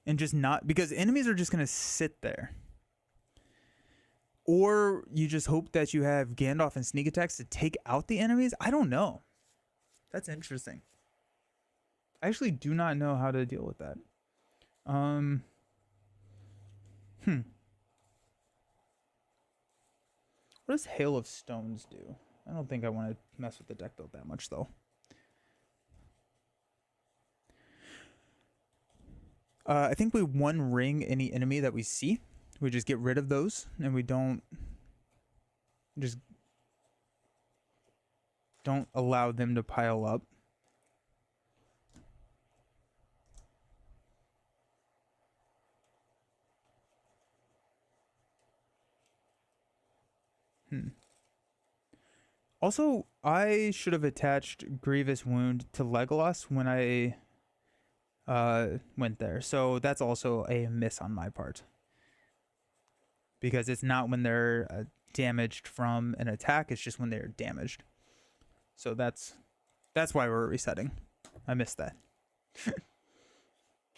And just not... Because enemies are just going to sit there. Or you just hope that you have Gandalf and sneak attacks to take out the enemies? I don't know. That's interesting. I actually do not know how to deal with that. What does Hail of Stones do? I don't think I want to mess with the deck build that much, though. I think we one ring any enemy that we see. We just get rid of those, and we don't allow them to pile up. Also, I should have attached Grievous Wound to Legolas when I went there. So that's also a miss on my part. Because it's not when they're damaged from an attack, it's just when they're damaged. So that's why we're resetting. I missed that.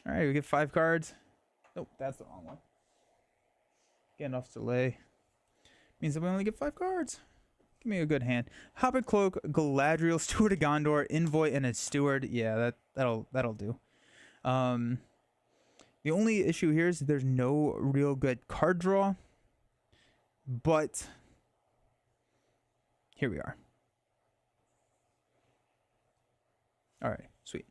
All right, we get 5 cards. Nope, that's the wrong one. Gandalf's Delay means that we only get 5 cards. Give me a good hand. Hobbit Cloak, Galadriel, Steward of Gondor, Envoy, and a Steward. Yeah, that'll do. The only issue here is there's no real good card draw. But here we are. All right, sweet.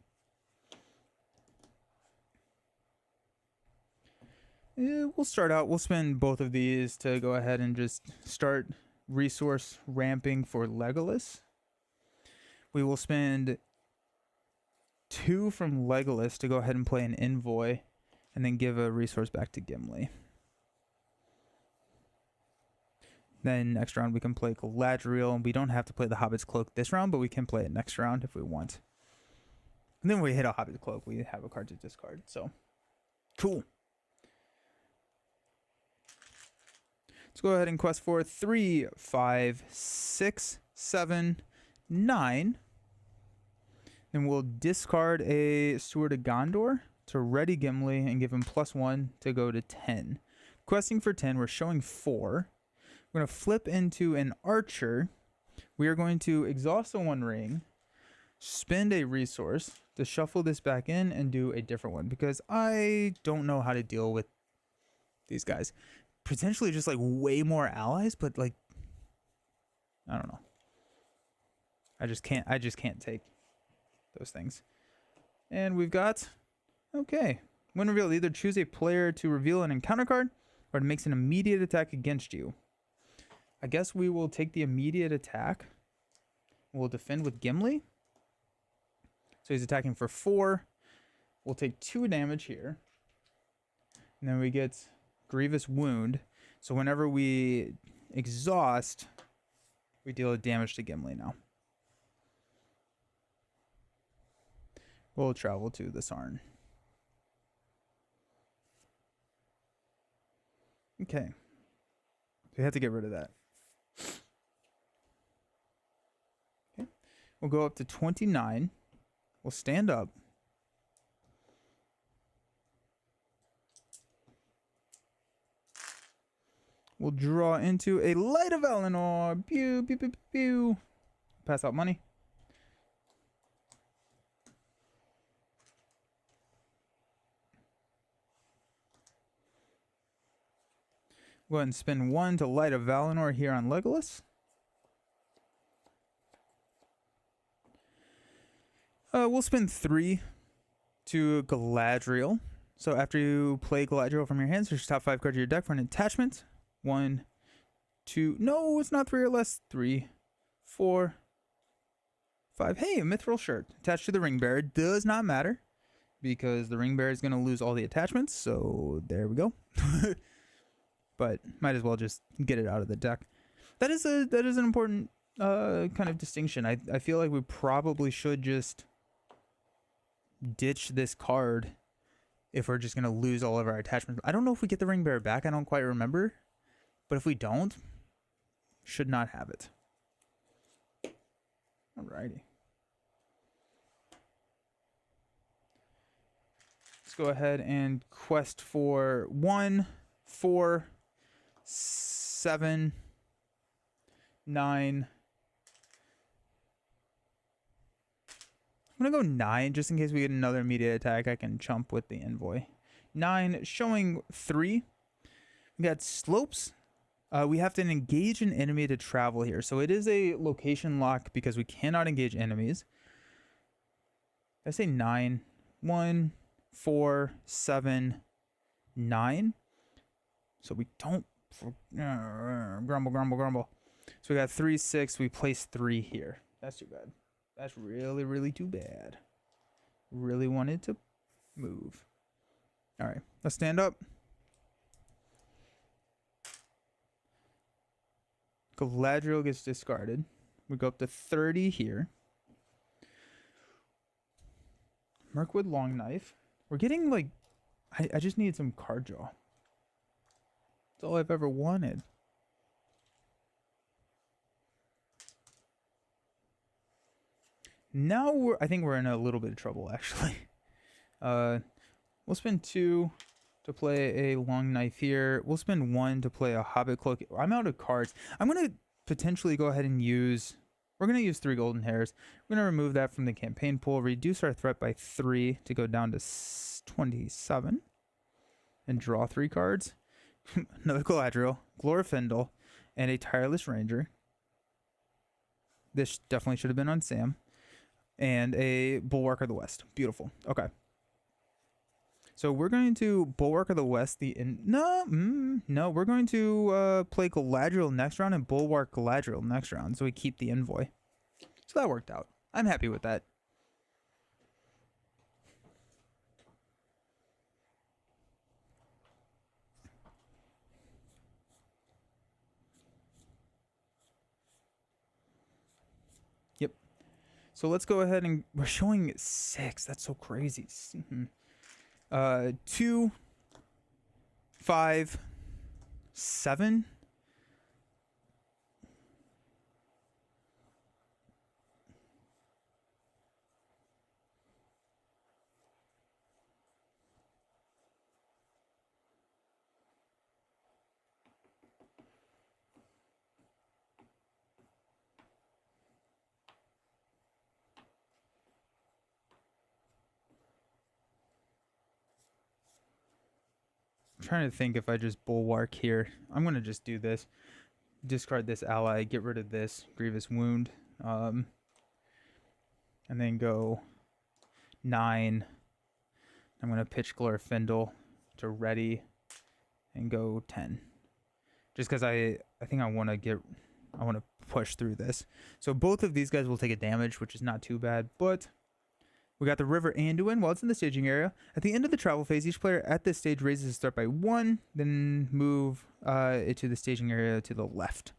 We'll start out. We'll spend both of these to go ahead and just start resource ramping for Legolas. We will spend 2 from Legolas to go ahead and play an Envoy, and then give a resource back to Gimli. Then next round we can play Galadriel. We don't have to play the Hobbit's Cloak this round, but we can play it next round if we want. And then when we hit a Hobbit's Cloak, we have a card to discard. So, cool. Let's go ahead and quest for 3, 5, 6, 7, 9. Then we'll discard a Steward of Gondor to ready Gimli and give him +1 to go to 10. Questing for 10, we're showing 4. We're going to flip into an Archer. We are going to exhaust the One Ring, spend a resource to shuffle this back in and do a different one because I don't know how to deal with these guys. Potentially just like way more allies, but like, I don't know. I just can't take those things. And we've got, okay. When revealed, either choose a player to reveal an encounter card or it makes an immediate attack against you. I guess we will take the immediate attack. We'll defend with Gimli. So he's attacking for 4. We'll take 2 damage here. And then we get Grievous Wound. So whenever we exhaust, we deal damage to Gimli now. We'll travel to the Sarn. Okay. We have to get rid of that. Okay. We'll go up to 29. We'll stand up. We'll draw into a Light of Valinor. Pew, pew, pew, pew. Pass out money. Go ahead and spend 1 to Light of Valinor here on Legolas. We'll spend 3 to Galadriel. So after you play Galadriel from your hands, search top 5 cards of your deck for an attachment. 1, 2, no, it's not 3 or less. 3, 4, 5. Hey, a Mithril shirt attached to the Ring Bearer. Does not matter because the Ring Bearer is going to lose all the attachments. So there we go. But might as well just get it out of the deck. That is an important kind of distinction. I feel like we probably should just ditch this card if we're just going to lose all of our attachments. I don't know if we get the Ring Bearer back. I don't quite remember. But if we don't, should not have it. Alrighty. Let's go ahead and quest for 1, 4, 7, 9. I'm going to go 9 just in case we get another immediate attack. I can chump with the Envoy. 9, showing 3. We got Slopes. We have to engage an enemy to travel here. So it is a location lock because we cannot engage enemies. I say 9. 1, 4, 7, 9. So we don't... grumble, grumble, grumble. So we got 3, 6. We place 3 here. That's too bad. That's really, really too bad. Really wanted to move. All right. Let's stand up. Galadriel gets discarded. We go up to 30 here. Mirkwood Long Knife. We're getting like... I just need some card draw. That's all I've ever wanted. Now I think we're in a little bit of trouble, actually. We'll spend 2 to play a Long Knife here. We'll spend 1 to play a Hobbit Cloak. I'm out of cards. I'm going to potentially go ahead and use... We're going to use 3 Golden Hairs. We're going to remove that from the campaign pool, reduce our threat by 3 to go down to 27, and draw 3 cards. Another Galadriel, Glorfindel, and a Tireless Ranger. This definitely should have been on Sam. And a Bulwark of the West. Beautiful. Okay. So we're going to Bulwark of the West. No, we're going to play Galadriel next round and Bulwark Galadriel next round, so we keep the envoy. So that worked out. I'm happy with that. Yep. So let's go ahead and we're showing 6. That's so crazy. 2, 5, 7. Trying to think if I just Bulwark here. I'm going to just do this. Discard this ally, get rid of this Grievous Wound. And then go 9. I'm going to pitch Glorfindel to ready and go 10. Just because I think I want to push through this. So both of these guys will take a damage, which is not too bad, but we got the River Anduin while it's in the staging area. At the end of the travel phase, each player at this stage raises his threat by 1, then move it to the staging area to the left.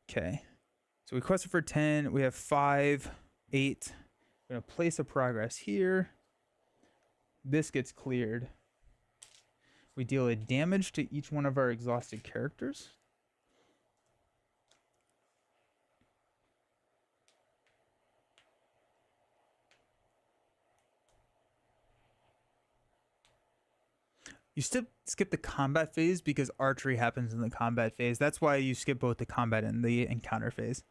Okay. So we quested for 10. We have 5, 8. We're going to place a progress here. This gets cleared. We deal a damage to each one of our exhausted characters. You skip the combat phase because archery happens in the combat phase. That's why you skip both the combat and the encounter phase.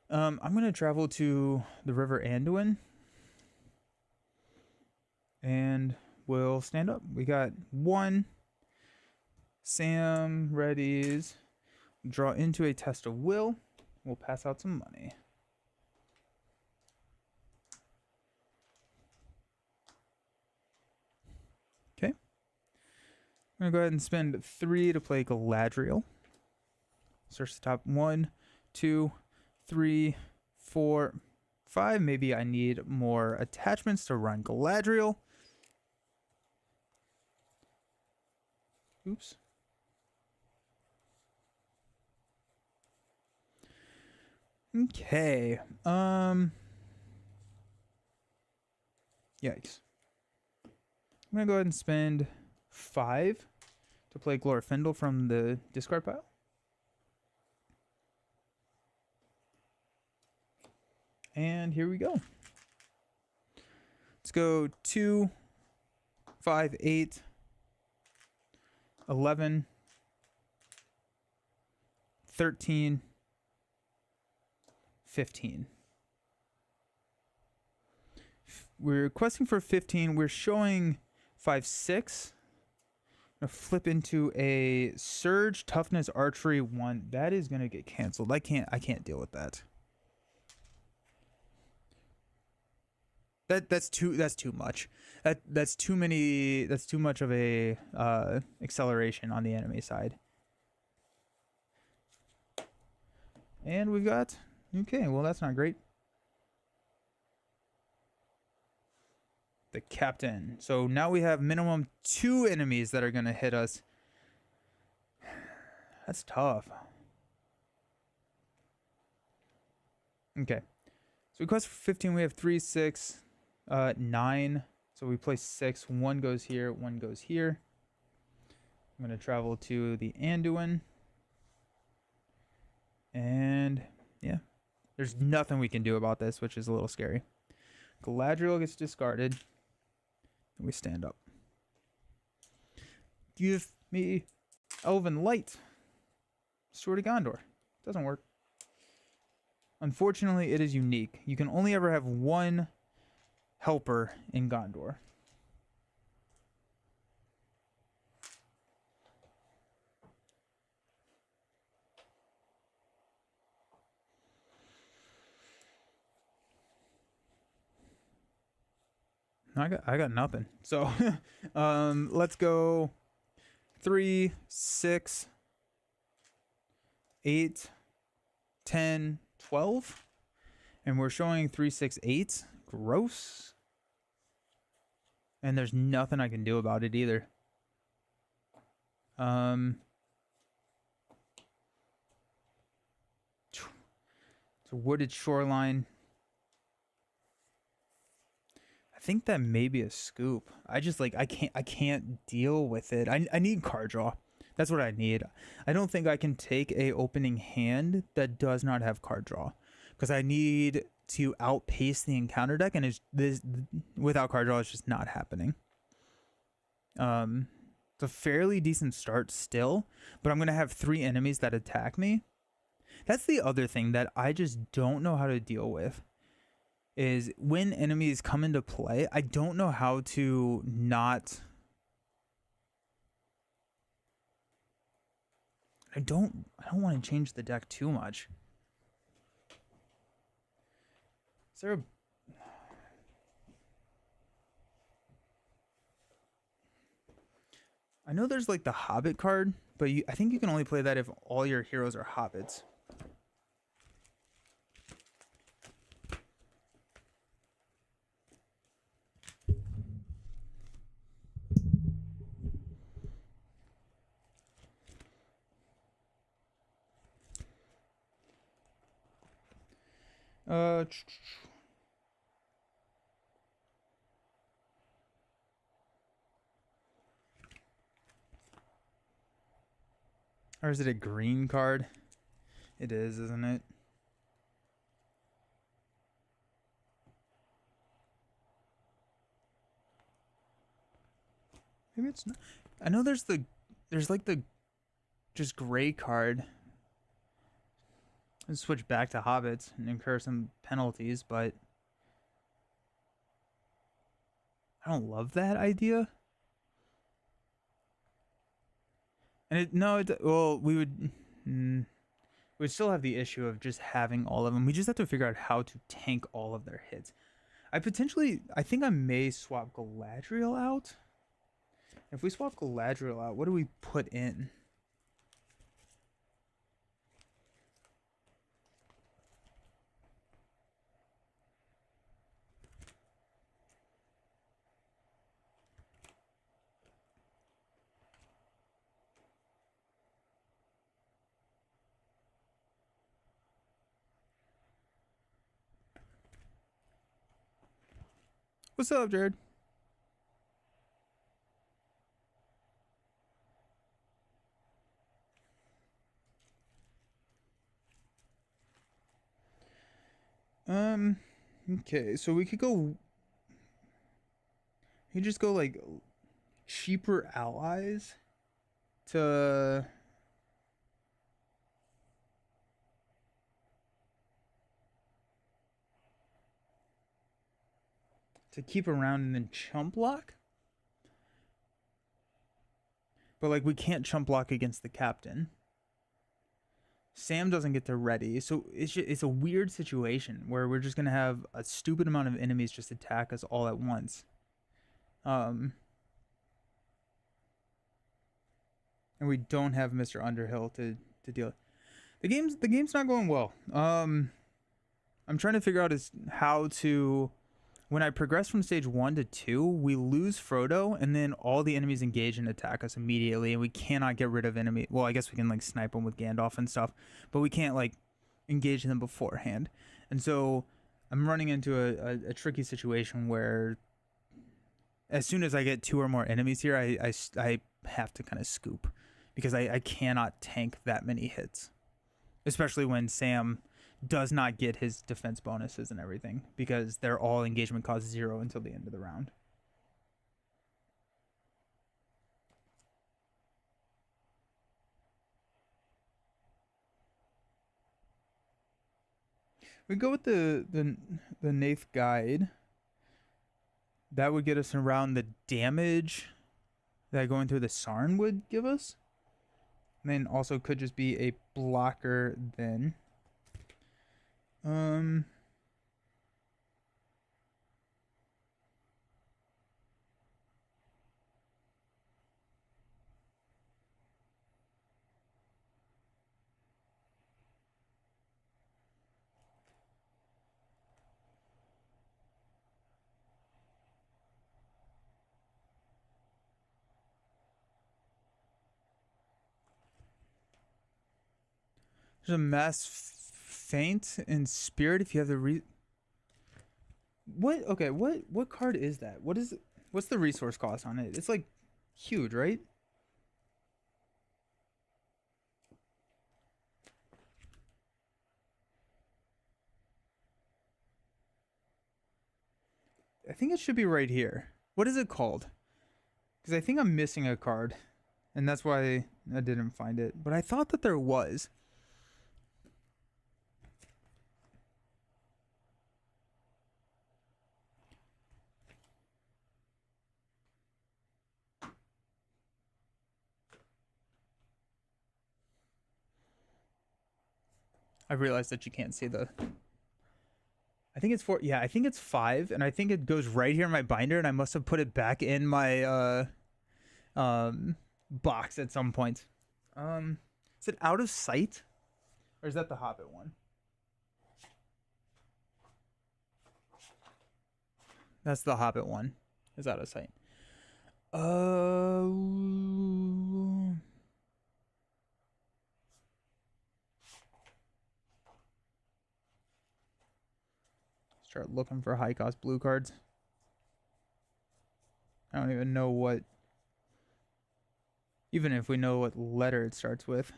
I'm going to travel to the River Anduin. And we'll stand up. We got 1. Sam readies. Draw into a test of will. We'll pass out some money. Okay. I'm going to go ahead and spend 3 to play Galadriel. Search the top 1, 2, 3, 4, 5. Maybe I need more attachments to run Galadriel. Oops. Okay. Yikes. I'm gonna go ahead and spend 5 to play Glorfindel from the discard pile. And here we go. Let's go 2, 5, 8, 11, 13, 15. We're questing for 15. We're showing 5, 6. I'm gonna flip into a Surge Toughness Archery 1. That is gonna get canceled. I can't deal with that. That's too much. That's too many. That's too much of a acceleration on the enemy side. And we've got, okay, well that's not great. The captain. So now we have minimum 2 enemies that are gonna hit us. That's tough. Okay. So we quest for 15. We have 3, 6, 9. So we place 6. 1 goes here. 1 goes here. I'm going to travel to the Anduin. And yeah, there's nothing we can do about this, which is a little scary. Galadriel gets discarded. And we stand up. Give me Elven Light. Sword of Gondor. Doesn't work. Unfortunately, it is unique. You can only ever have one helper in Gondor. I got nothing. So let's go 3, 6, 8, 10, 12. And we're showing 3, 6, 8. Gross. And there's nothing I can do about it either. It's a wooded shoreline. I think that may be a scoop. I just like I can't deal with it. I need card draw. That's what I need. I don't think I can take a opening hand that does not have card draw, because I need to outpace the encounter deck, and this without card draw it's just not happening. It's a fairly decent start still, but I'm gonna have 3 enemies that attack me. That's the other thing that I just don't know how to deal with. Is when enemies come into play, I don't know how to not. I don't want to change the deck too much. Is there a... I know there's like the Hobbit card, but I think you can only play that if all your heroes are hobbits. Or is it a green card? It is, isn't it? Maybe it's not. I know there's like the just gray card. Let's switch back to hobbits and incur some penalties, but I don't love that idea. And we'd still have the issue of just having all of them. We just have to figure out how to tank all of their hits. I think I may swap Galadriel out. If we swap Galadriel out, what do we put in? What's up, Jared? Okay, so we could just go like cheaper allies to keep around and then chump block. But like we can't chump block against the captain. Sam doesn't get to ready, so it's a weird situation where we're just gonna have a stupid amount of enemies just attack us all at once. And we don't have Mr. Underhill to deal. The game's not going well. I'm trying to figure out how to. When I progress from stage 1 to 2, we lose Frodo, and then all the enemies engage and attack us immediately, and we cannot get rid of enemy. Well, I guess we can like snipe them with Gandalf and stuff, but we can't like engage them beforehand. And so I'm running into a tricky situation where as soon as I get 2 or more enemies here, I have to kind of scoop because I cannot tank that many hits, especially when Sam does not get his defense bonuses and everything because they're all engagement cost 0 until the end of the round. We go with the Nath Guide. That would get us around the damage that going through the Sarn would give us. And then also could just be a blocker then. There's a mass feint in spirit if you have the what? Okay, what card is that? What's the resource cost on it? It's like huge, right? I think it should be right here. What is it called? Because I think I'm missing a card, and that's why I didn't find it. But I thought that there was. I realized that you can't see the. I think it's 4. Yeah, I think it's 5, and I think it goes right here in my binder, and I must have put it back in my box at some point. Is it Out of Sight, or is that the Hobbit one? That's the Hobbit one. Is Out of Sight. Start looking for high cost blue cards. I don't even know what. Even if we know what letter it starts with.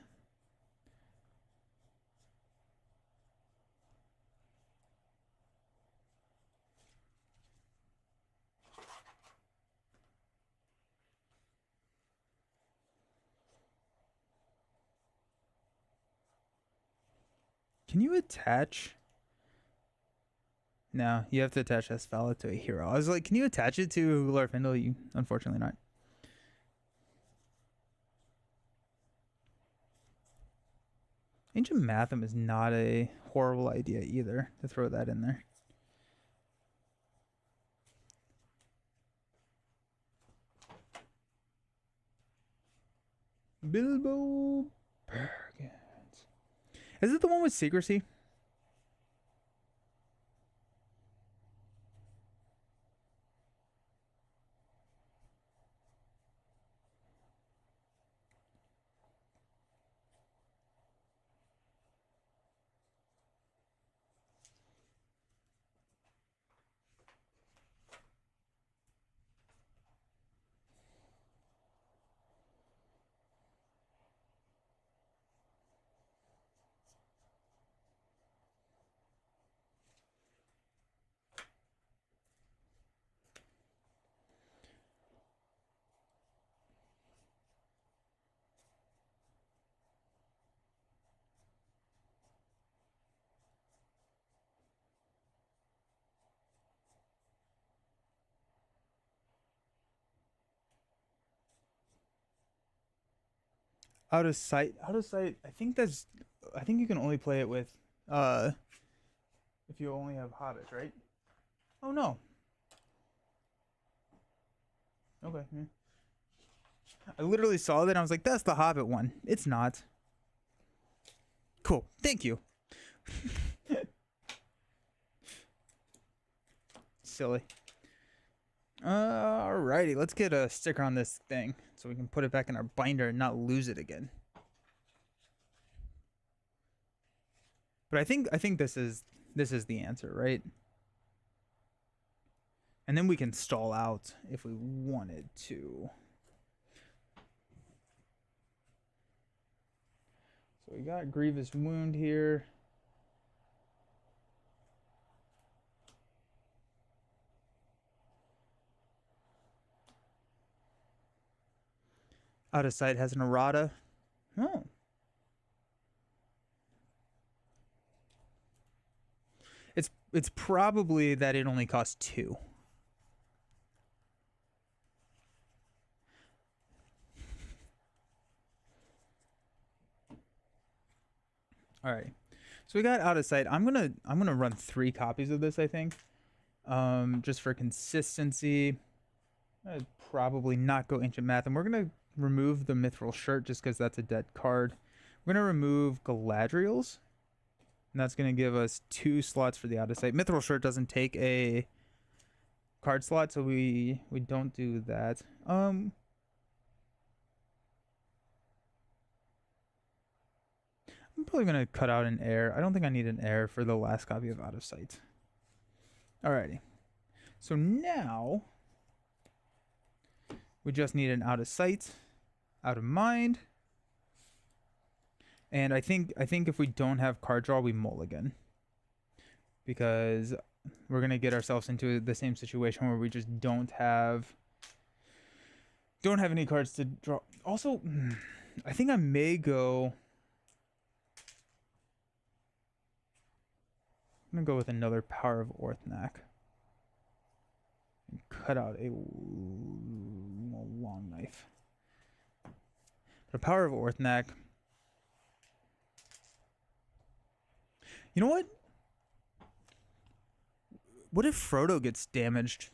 Can you attach? No, you have to attach Asphala to a hero. I was like, can you attach it to Glorfindel? You unfortunately not. Ancient Matham is not a horrible idea either to throw that in there. Bilbo Baggins. Is it the one with secrecy? Out of sight. Out of sight. I think you can only play it with if you only have hobbits, right? Oh no. Okay. Yeah. I literally saw that and I was like, that's the Hobbit one. It's not. Cool. Thank you. Silly. Alrighty, let's get a sticker on this thing so we can put it back in our binder and not lose it again. But I think this is This is the answer, right? And then we can stall out if we wanted to. So we got Grievous Wound here. Out of Sight has an errata. Oh. It's probably that it only costs 2. All right. So we got Out of Sight. I'm gonna run 3 copies of this, I think. Just for consistency. I'd probably not go Ancient Math, and we're gonna remove the Mithril Shirt just because that's a dead card. We're gonna remove Galadriel's, and that's gonna give us 2 slots for the Out of Sight. Mithril Shirt doesn't take a card slot, so we don't do that. I'm probably gonna cut out an Air. I don't think I need an Air for the last copy of Out of Sight. Alrighty. So now we just need an Out of Sight, Out of Mind. And I think if we don't have card draw, we mulligan. Because we're going to get ourselves into the same situation where we just don't have any cards to draw. Also, I think I may go... I'm going to go with another Power of Orthanc. And cut out a long knife. But a Power of Orthanc... You know what? What if Frodo gets damaged?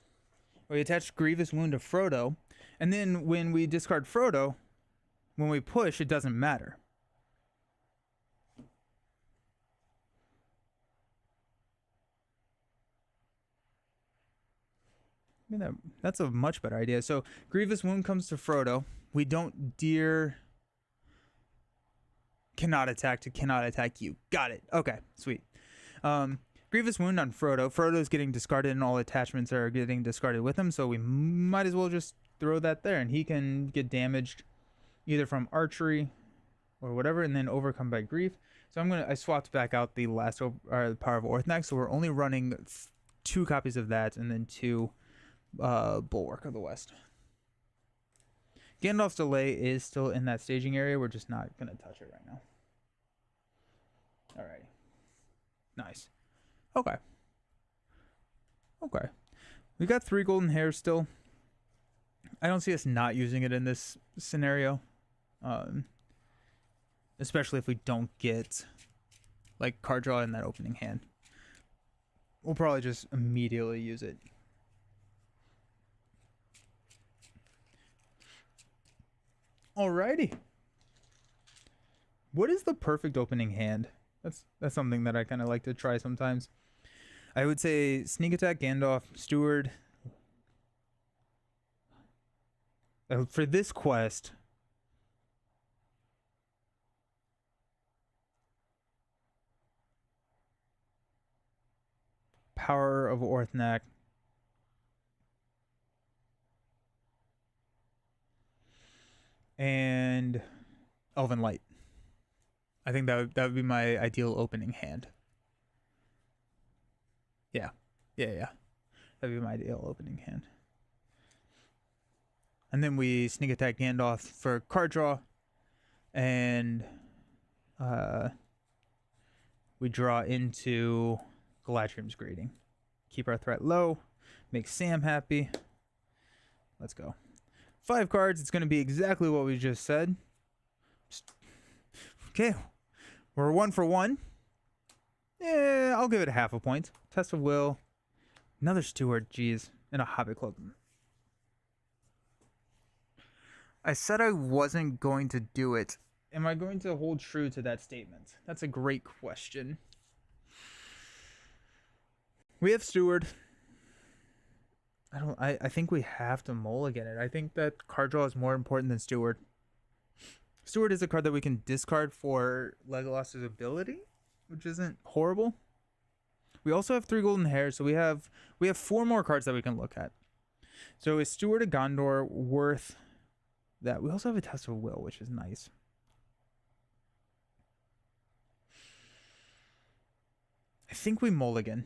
We attach Grievous Wound to Frodo, and then when we discard Frodo, when we push, it doesn't matter. I mean, that's a much better idea. So Grievous Wound comes to Frodo. We don't Deer... Cannot attack to cannot attack you. Got it. Okay, sweet. Grievous Wound on Frodo. Frodo's getting discarded and all attachments are getting discarded with him, so we might as well just throw that there, and he can get damaged either from archery or whatever, and then overcome by grief. So I swapped back out the last Power of Orthanc, so we're only running 2 copies of that, and then 2 Bulwark of the West. Gandalf's Delay is still in that staging area. We're just not going to touch it right now. Alrighty. Nice. Okay. Okay. We got 3 golden hairs still. I don't see us not using it in this scenario. Especially if we don't get like card draw in that opening hand. We'll probably just immediately use it. Alrighty. What is the perfect opening hand? That's something that I kind of like to try sometimes. I would say Sneak Attack, Gandalf, Steward. For this quest, Power of Orthanc. And Elven Light. I think that would be my ideal opening hand. Yeah. That'd be my ideal opening hand. And then we Sneak Attack Gandalf for card draw. And we draw into Galadriel's Greeting. Keep our threat low. Make Sam happy. Let's go. 5 cards. It's going to be exactly what we just said. Okay. We're 1 for 1. Yeah, I'll give it a half a point. Test of Will. Another Steward. Jeez. And a Hobbit Club. I said I wasn't going to do it. Am I going to hold true to that statement? That's a great question. We have Steward. I think we have to mulligan it. I think that card draw is more important than Steward. Steward is a card that we can discard for Legolas's ability, which isn't horrible. We also have 3 golden hairs, so we have 4 more cards that we can look at. So is Steward of Gondor worth that? We also have a Test of Will, which is nice. I think we mulligan.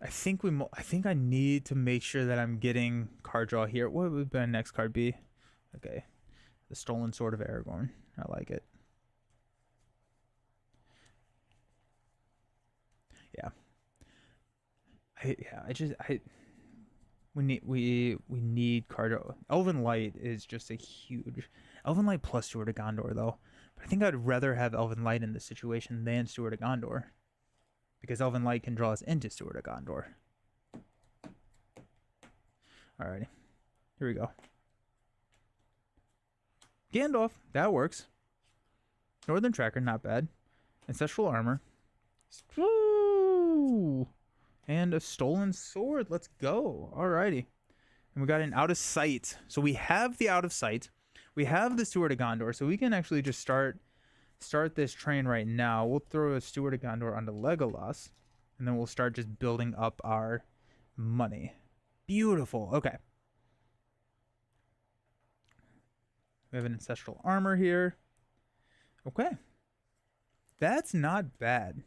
I think I need to make sure that I'm getting card draw here. What would my next card be? Okay. The Stolen Sword of Aragorn. I like it. Yeah. We need card draw. Elven Light is just a huge Elven Light plus Steward of Gondor though. But I think I'd rather have Elven Light in this situation than Steward of Gondor. Because Elven Light can draw us into Steward of Gondor. Alrighty. Here we go. Gandalf. That works. Northern Tracker. Not bad. Ancestral Armor. Woo! And a Stolen Sword. Let's go. Alrighty. And we got an Out of Sight. So we have the Out of Sight. We have the Steward of Gondor. So we can actually just start this train right now. We'll throw a Steward of Gondor onto Legolas, and then we'll start just building up our money. Beautiful. Okay. We have an Ancestral Armor here. Okay. That's not bad.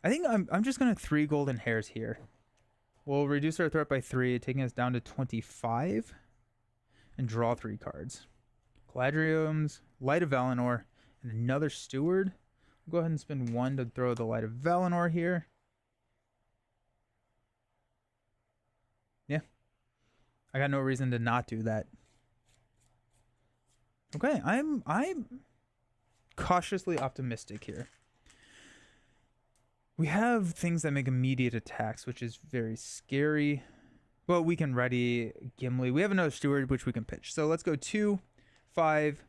I think I'm just going to 3 golden hairs here. We'll reduce our threat by 3, taking us down to 25, and draw 3 cards. Galadriel's Light of Valinor, and another Steward. We'll go ahead and spend 1 to throw the Light of Valinor here. Yeah. I got no reason to not do that. Okay, I'm cautiously optimistic here. We have things that make immediate attacks, which is very scary. But we can ready Gimli. We have another Steward, which we can pitch. So let's go 2, 5,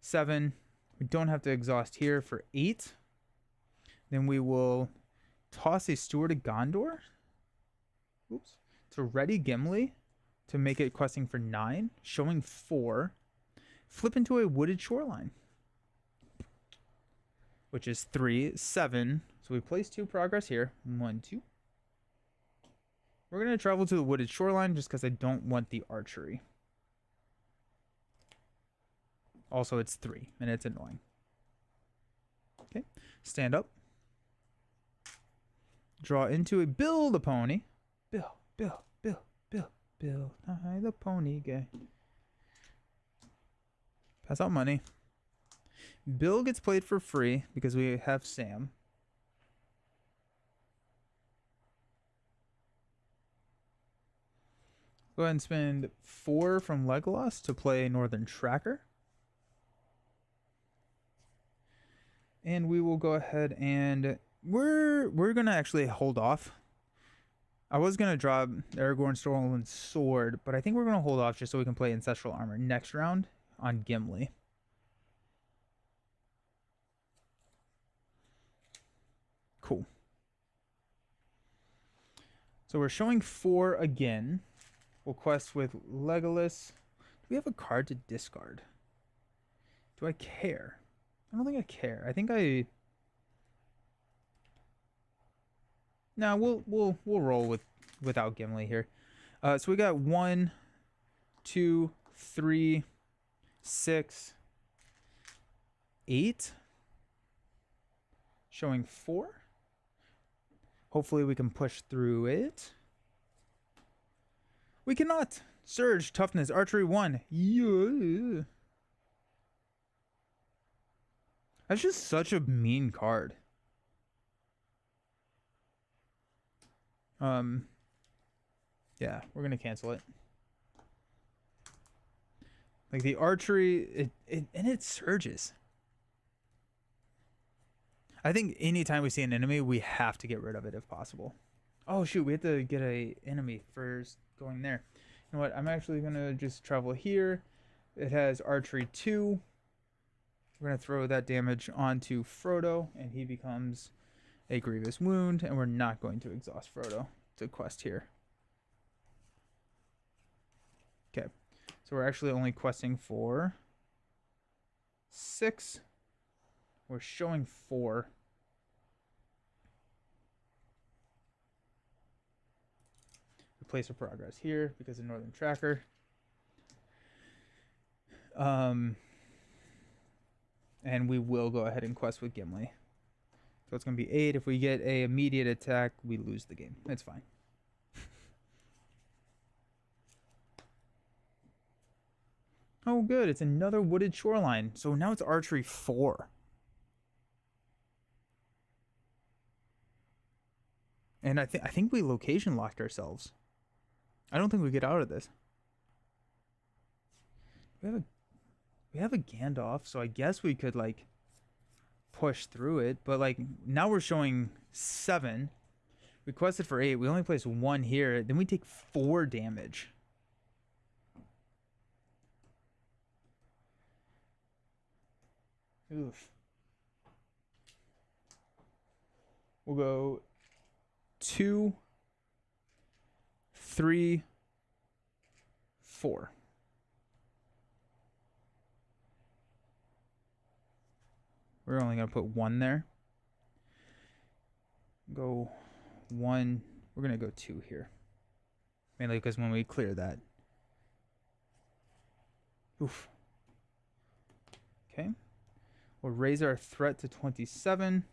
7. We don't have to exhaust here for 8. Then we will toss a Steward of Gondor. Oops. To ready Gimli to make it questing for 9. Showing 4. Flip into a Wooded Shoreline, which is 3, 7. So we place 2 progress here. 1, 2. We're going to travel to the Wooded Shoreline just because I don't want the archery. Also, it's 3, and it's annoying. Okay, stand up. Draw into a Build a Pony. Bill. I the pony guy. Pass out money. Bill gets played for free because we have Sam. Go ahead and spend 4 from Legolas to play Northern Tracker. And we will go ahead and we're gonna actually hold off. I was gonna drop Aragorn Stolen Sword, but I think we're gonna hold off just so we can play Ancestral Armor next round on Gimli. Cool. So we're showing 4 again. We'll quest with Legolas. Do we have a card to discard? Do I care? I don't think I care. I think I... No, we'll roll without Gimli here. So we got 1, 2, 3, 6, 8. Showing 4. Hopefully we can push through it. We cannot. Surge, Toughness, Archery 1. Yeah. That's just such a mean card. Yeah, we're gonna cancel it. Like the archery, it surges. I think anytime we see an enemy, we have to get rid of it if possible. Oh shoot, we have to get a enemy first going there. You know what? I'm actually gonna just travel here. It has archery 2. We're gonna throw that damage onto Frodo, and he becomes a grievous wound, and we're not going to exhaust Frodo to quest here. Okay, so we're actually only questing for 6. We're showing 4. place of progress here because of Northern Tracker. And we will go ahead and quest with Gimli. So it's going to be 8. If we get a immediate attack, we lose the game. It's fine. Oh, good. It's another wooded shoreline. So now it's archery 4. And I think we location locked ourselves. I don't think we get out of this. We have a Gandalf, so I guess we could like push through it, but like now we're showing 7. We quested for 8. We only place 1 here. Then we take 4 damage. Oof. We'll go 2, 3, 4. We're only going to put 1 there. Go 1. We're going to go 2 here. Mainly because when we clear that. Oof. Okay. We'll raise our threat to 27.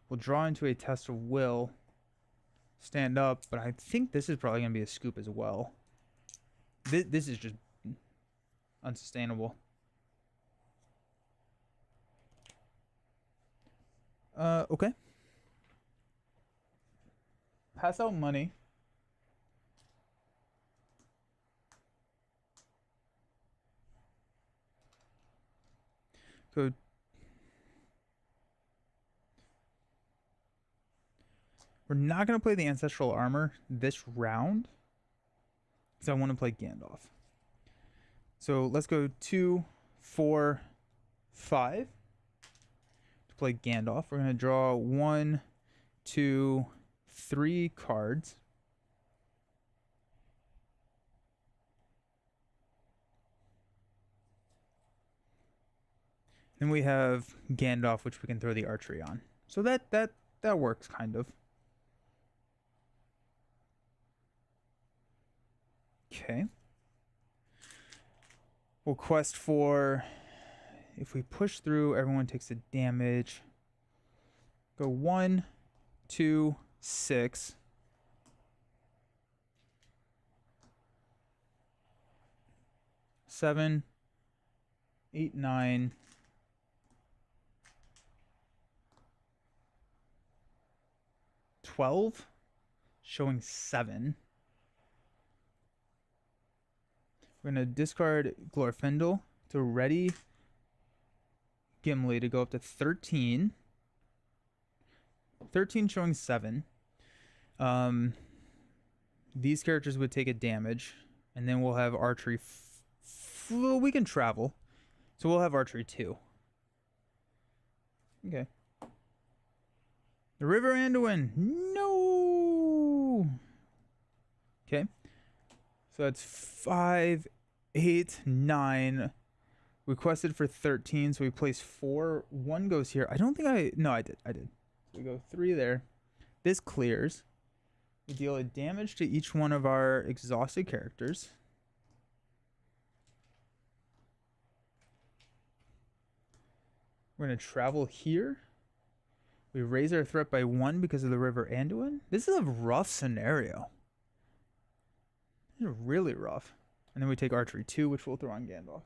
We'll draw into a test of will. Stand up, but I think this is probably going to be a scoop as well. This is just unsustainable. Okay. Pass out money. Go. We're not going to play the Ancestral Armor this round because I want to play Gandalf. So let's go 2, 4, 5 to play Gandalf. We're going to draw 1, 2, 3 cards. Then we have Gandalf, which we can throw the archery on. So that works kind of. Okay. We'll quest for, if we push through, everyone takes the damage. Go 1, 2, 6. Seven, 8, 9. 12, showing 7. We're going to discard Glorfindel to ready Gimli to go up to 13. 13 showing 7. These characters would take a damage, and then we'll have archery. We can travel, so we'll have archery 2. Okay. The River Anduin. No. Okay. So that's 5, 8, 9. Requested for 13, so we place 4. 1 goes here. I don't think I... No, I did. So we go 3 there. This clears. We deal a damage to each one of our exhausted characters. We're going to travel here. We raise our threat by 1 because of the River Anduin. This is a rough scenario. This is really rough. And then we take archery 2, which we'll throw on Gandalf.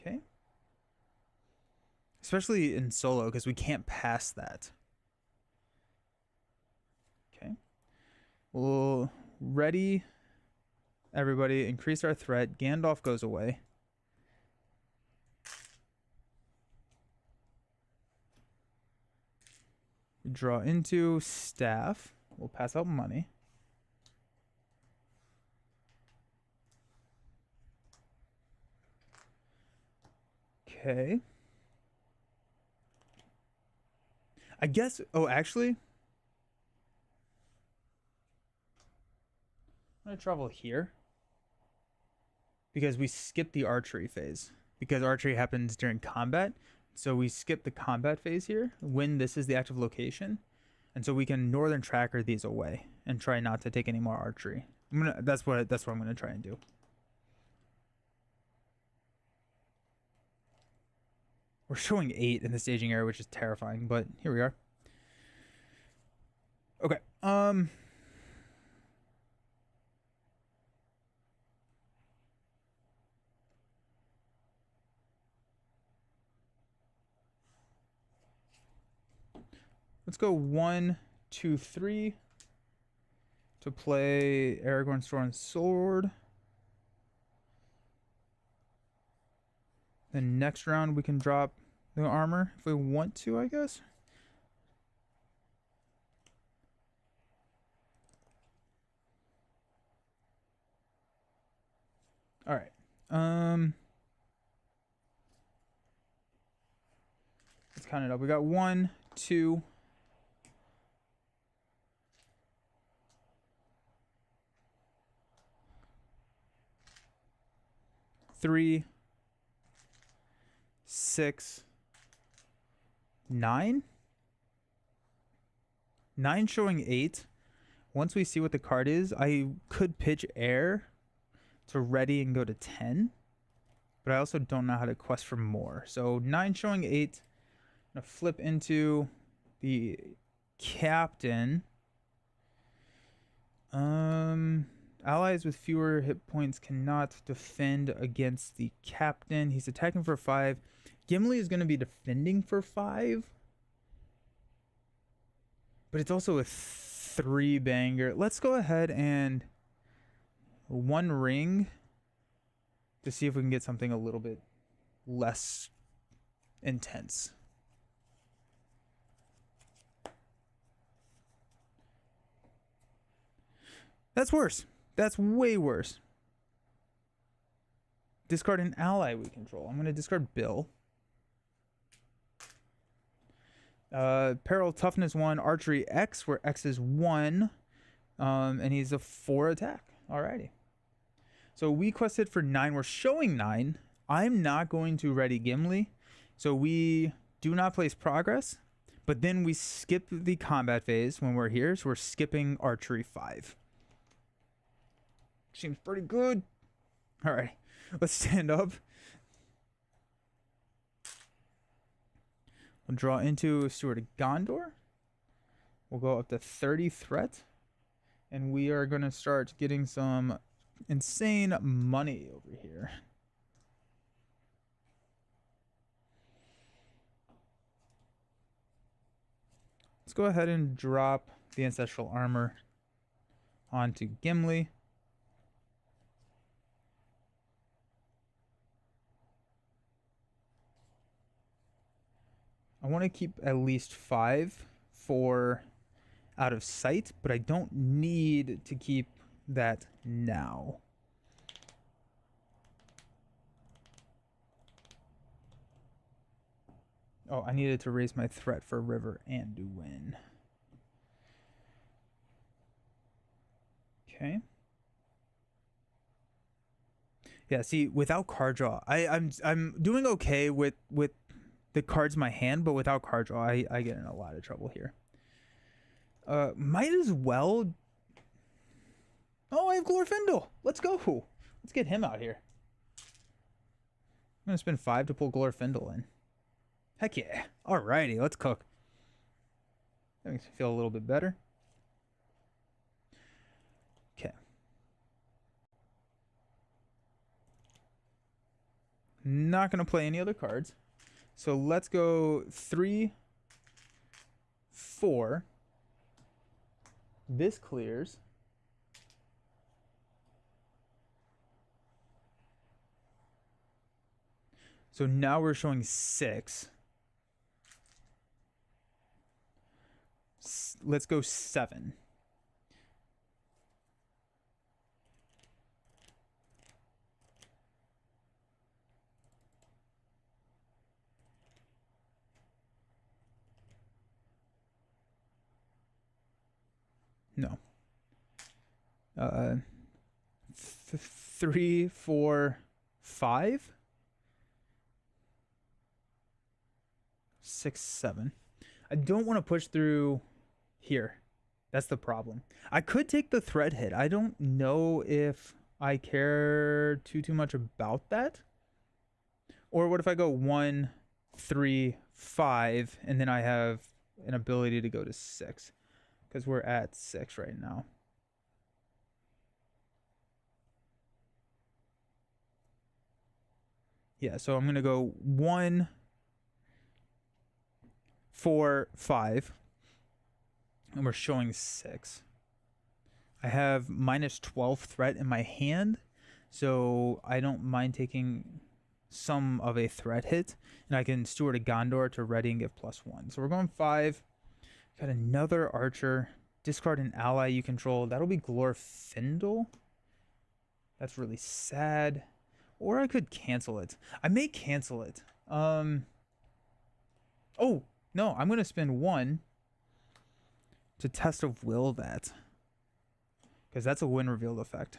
Okay. Especially in solo, because we can't pass that. Okay. We'll ready everybody, increase our threat. Gandalf goes away. We draw into staff. We'll pass out money. Okay. I guess, oh, actually, I'm going to travel here because we skipped the archery phase because archery happens during combat. So we skip the combat phase here when this is the active location. and so we can northern tracker these away and try not to take any more archery. That's what I'm gonna try and do. We're showing 8 in the staging area, which is terrifying, but here we are. Okay. Let's go 1, 2, 3 to play Aragorn Thorin's Sword. Then next round we can drop the armor if we want to, I guess. All right. Let's count it up. We got 1, 2, 3, 6, 9. 9 showing 8. Once we see what the card is, I could pitch air to ready and go to 10. But I also don't know how to quest for more. So 9 showing 8. I'm gonna flip into the captain. Allies with fewer hit points cannot defend against the captain. He's attacking for 5. Gimli is going to be defending for 5. But it's also a 3 banger. Let's go ahead and 1 ring to see if we can get something a little bit less intense. That's worse. That's way worse. Discard an ally we control. I'm going to discard Bill. Peril Toughness 1, Archery X, where X is 1. And he's a 4 attack. Alrighty. So we quested for 9. We're showing 9. I'm not going to ready Gimli. So we do not place progress. But then we skip the combat phase when we're here. So we're skipping Archery 5. Seems pretty good. All right, let's stand up. We'll draw into Steward of Gondor. We'll go up to 30 threat. And we are going to start getting some insane money over here. Let's go ahead and drop the Ancestral Armor onto Gimli. I want to keep at least 5 for out of sight, but I don't need to keep that now. Oh, I needed to raise my threat for River Anduin. Okay. Yeah, see, without card draw, I'm doing okay with the cards in my hand, but without card draw, I get in a lot of trouble here. Might as well. Oh, I have Glorfindel. Let's go. Let's get him out here. I'm gonna spend 5 to pull Glorfindel in. Heck yeah. Alrighty, let's cook. That makes me feel a little bit better. Okay. Not gonna play any other cards. So let's go 3, 4. This clears. So now we're showing 6. Let's go 7. No. 3, 4, 5. 6, 7. I don't want to push through here. That's the problem. I could take the threat hit. I don't know if I care too much about that. Or what if I go 1, 3, 5, and then I have an ability to go to 6? Because we're at 6 right now. Yeah, so I'm going to go 1, 4, 5. And we're showing 6. I have minus 12 threat in my hand, so I don't mind taking some of a threat hit, and I can Steward a Gondor to ready and give +1. So we're going 5. Got another archer. Discard an ally you control. That'll be Glorfindel. That's really sad. Or I could cancel it. I may cancel it. Oh, no, I'm going to spend 1 to Test of Will that. Because that's a win revealed effect.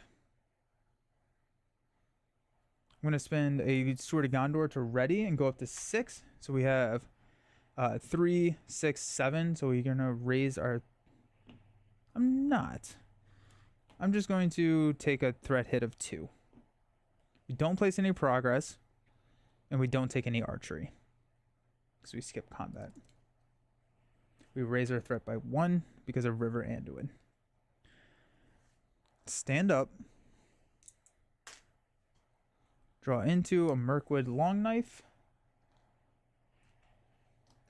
I'm going to spend a Sword of Gondor to ready and go up to 6. So we have 3, 6, 7. So we're going to raise our... I'm not. I'm just going to take a threat hit of 2. We don't place any progress. And we don't take any archery. Because we skip combat. We raise our threat by 1 because of River Anduin. Stand up. Draw into a Mirkwood Long Knife.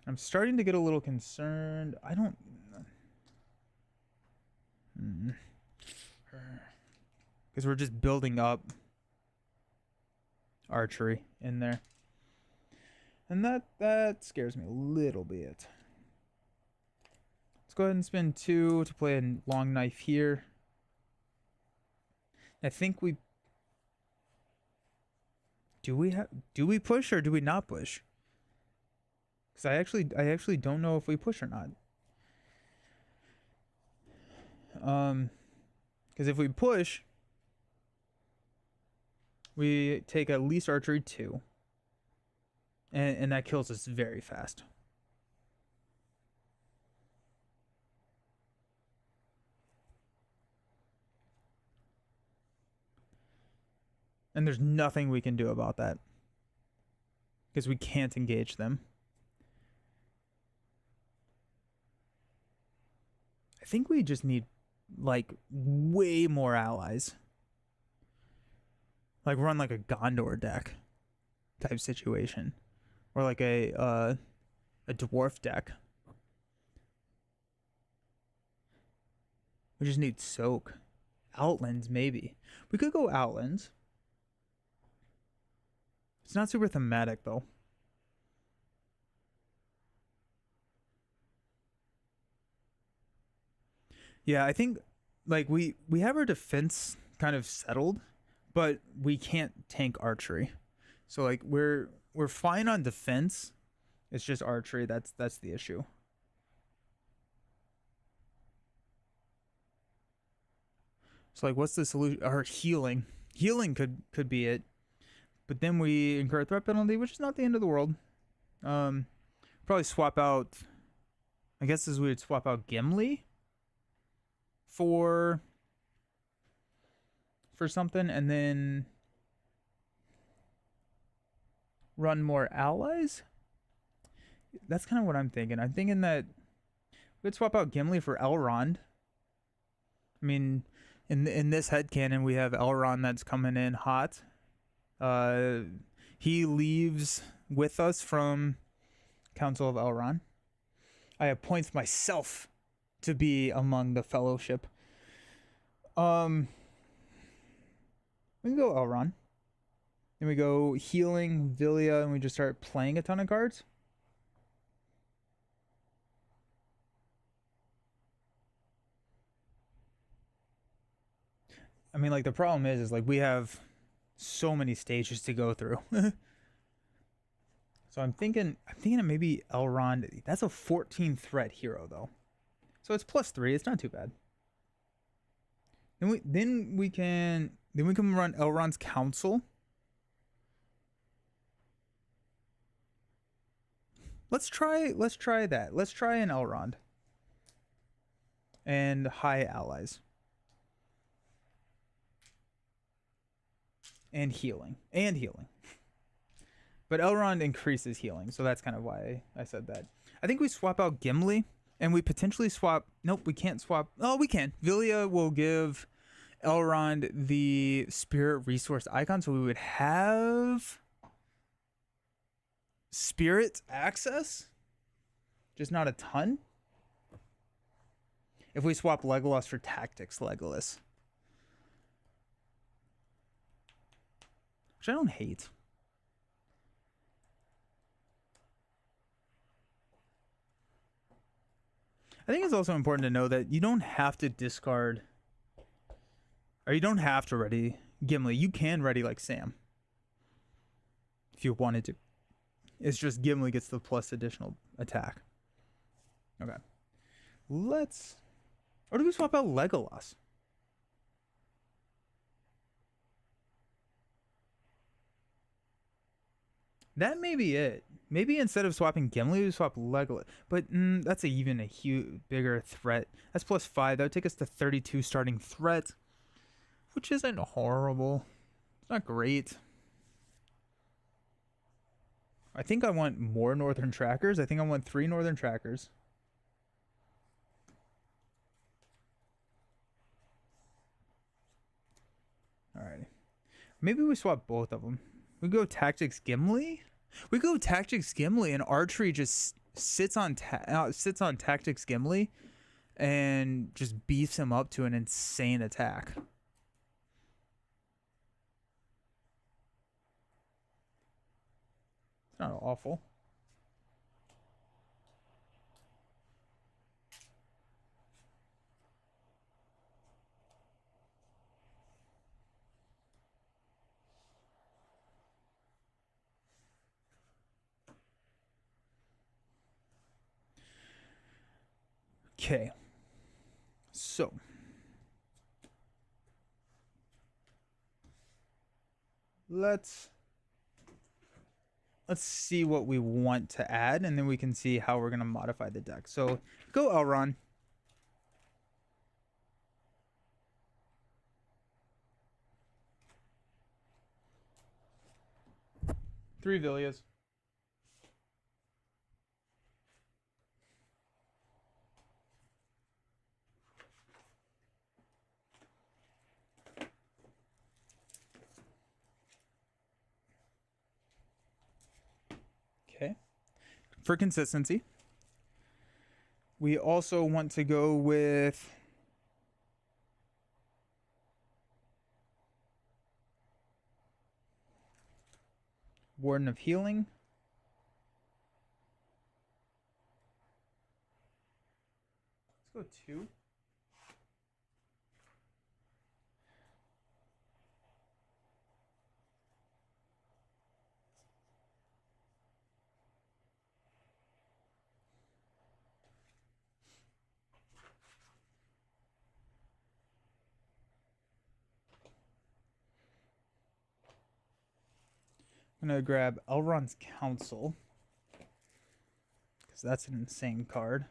I'm starting to get a little concerned. I don't... Because we're just building up archery in there. And that scares me a little bit. Let's go ahead and spend 2 to play a Long Knife here. I think we... Do we push or do we not push? Because I actually don't know if we push or not. Because if we push, we take at least archery 2. And that kills us very fast. And there's nothing we can do about that. Because we can't engage them. I think we just need, like, way more allies. Like, run like a Gondor deck type situation. Or like a dwarf deck. We just need Soak. Outlands, maybe. We could go Outlands. It's not super thematic, though. Yeah, I think, like, we have our defense kind of settled, but we can't tank archery. So, like, we're fine on defense. It's just archery that's the issue. So, like, what's the solution? Or healing. Healing could be it. But then we incur a threat penalty, which is not the end of the world. Probably swap out... I guess we would swap out Gimli for something, and then run more allies. That's kind of what I'm thinking. I'm thinking that we'd swap out Gimli for Elrond. I mean, in this headcanon, we have Elrond that's coming in hot. He leaves with us from Council of Elrond. I appoint myself to be among the fellowship. We can go Elrond. Then we go healing Villia, and we just start playing a ton of cards. I mean, like, the problem is like we have so many stages to go through. So I'm thinking of maybe Elrond. That's a 14 threat hero though. So it's +3. It's not too bad. Then we can run Elrond's Council. Let's try that. Let's try an Elrond. and high allies. And healing. And healing. But Elrond increases healing, so that's kind of why I said that. I think we swap out Gimli, and we potentially swap... Nope, we can't swap... Oh, we can. Vilya will give Elrond the spirit resource icon, so we would have spirit access, just not a ton. If we swap Legolas for Tactics Legolas, which I don't hate. I think it's also important to know that you don't have to discard, or you don't have to ready Gimli. You can ready like Sam if you wanted to. It's just Gimli gets the plus additional attack. Okay. Let's... Or do we swap out Legolas? That may be it. Maybe instead of swapping Gimli, we swap Legolas. But that's even a huge, bigger threat. That's +5. That would take us to 32 starting threat, which isn't horrible. It's not great. I think I want more Northern Trackers. I think I want 3 Northern Trackers. Alrighty. Maybe we swap both of them. We go Tactics Gimli? We go Tactics Gimli and archery just sits on Tactics Gimli and just beefs him up to an insane attack. It's not awful. Okay, so let's see what we want to add, and then we can see how we're going to modify the deck. So go Elrond. Three Vilyas. Okay. For consistency, we also want to go with Warden of Healing. Let's go 2. I'm going to grab Elrond's Council, because that's an insane card.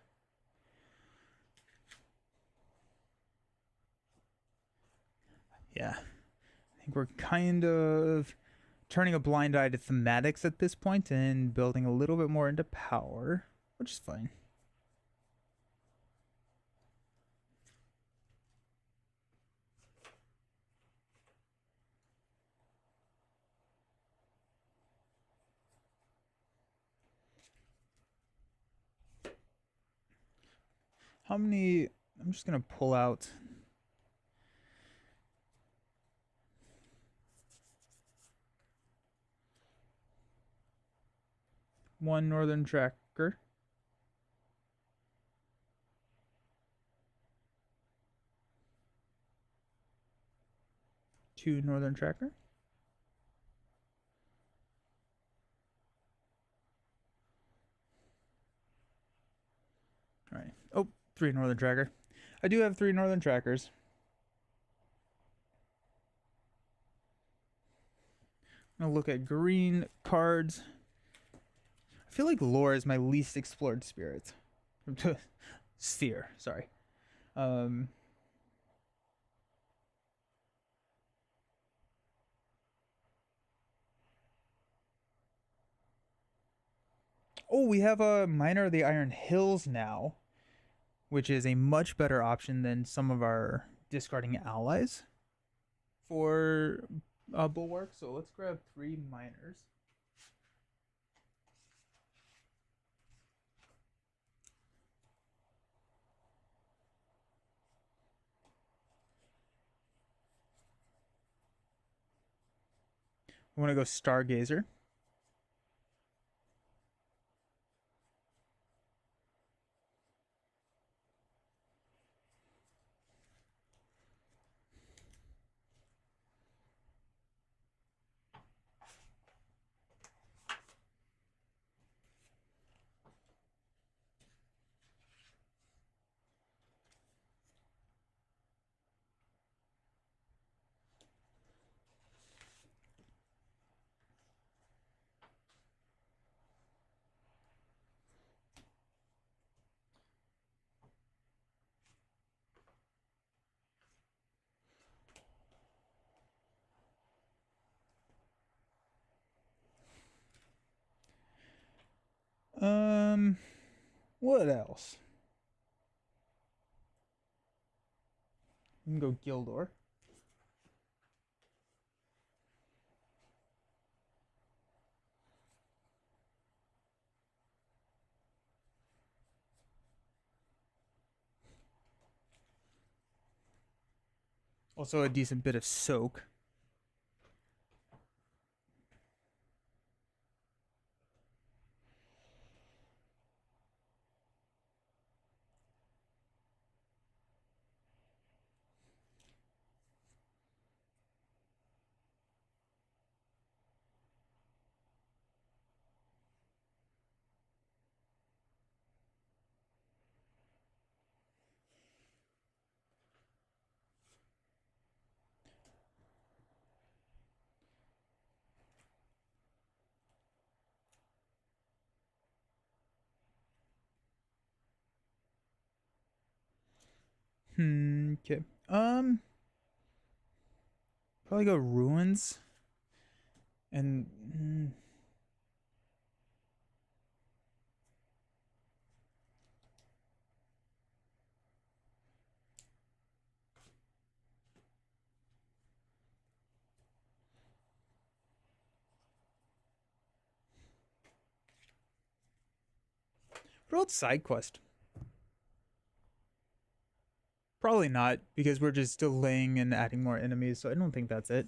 Yeah. I think we're kind of turning a blind eye to thematics at this point and building a little bit more into power, which is fine. How many... I'm just going to pull out... one Northern Tracker. Two Northern Tracker. All right. Oh, 3 Northern Tracker. I do have 3 Northern Trackers. I'm gonna look at green cards. I feel like lore is my least explored spirit. Sphere, sorry. Um, oh, we have a Miner of the Iron Hills now, which is a much better option than some of our discarding allies for Bulwark. So let's grab 3 miners. I want to go Stargazer. What else? We can go Gildor. Also a decent bit of soak. Okay. Probably go Ruins. And what about side quest? Probably not, because we're just delaying and adding more enemies, so I don't think that's it.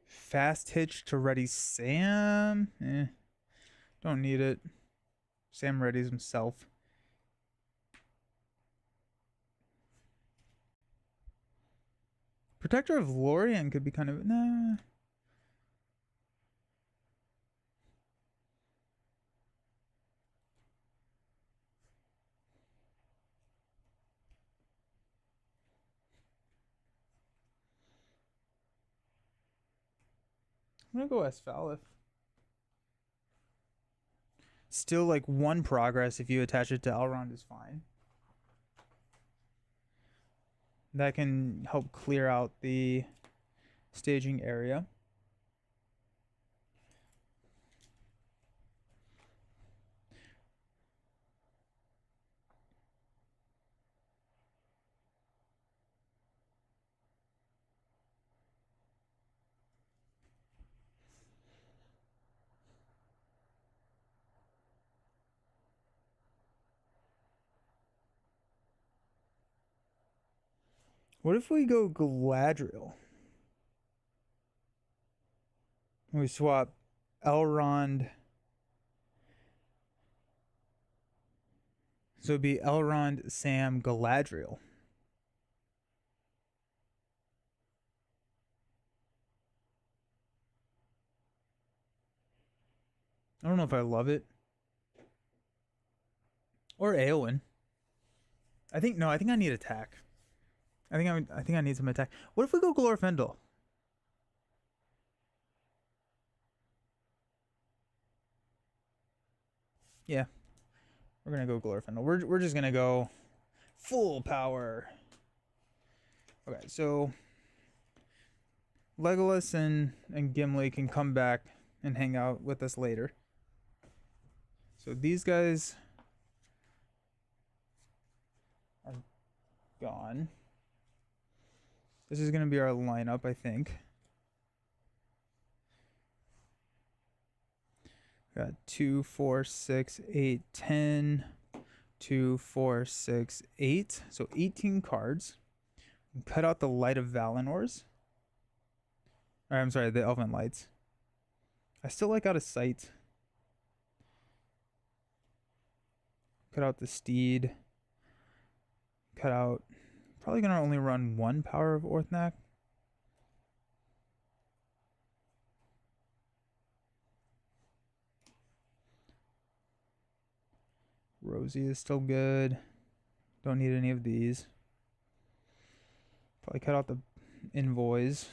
Fast hitch to ready Sam. Don't need it. Sam readies himself. Protector of Lorien could be kind of nah. I'm gonna go Asphalith. Still, like 1 progress if you attach it to Elrond is fine. That can help clear out the staging area. What if we go Galadriel? We swap Elrond. So it'd be Elrond, Sam, Galadriel. I don't know if I love it. Or Eowyn. I think I need attack. I think I need some attack. What if we go Glorfindel? Yeah, we're gonna go Glorfindel. We're just gonna go full power. Okay, so Legolas and Gimli can come back and hang out with us later. So these guys are gone. This is gonna be our lineup, I think. Got 2, 4, 6, 8, 10. 2, 4, 6, 8. So 18 cards. Cut out the Light of Valinors. Or, I'm sorry, the Elven Lights. I still like Out of Sight. Cut out the Steed. Cut out... Probably going to only run one Power of Orthanc. Rosie is still good. Don't need any of these. Probably cut out the Envoys.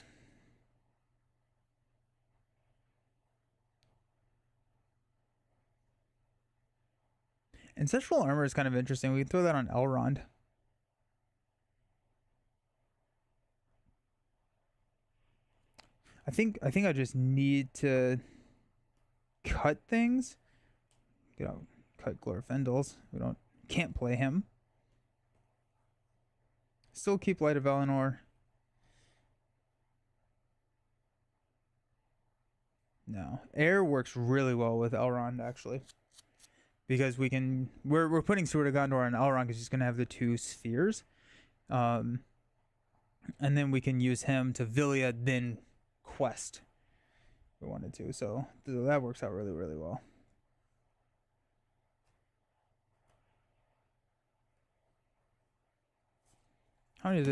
Ancestral Armor is kind of interesting. We can throw that on Elrond. I think I just need to cut things. You know, cut Glorfindels. Can't play him. Still keep Light of Valinor. No. Air works really well with Elrond, actually. Because we're putting Sword of Gondor on Elrond because he's gonna have the 2 spheres. And then we can use him to Villia, then Quest. If we wanted to. So that works out really, really well. How many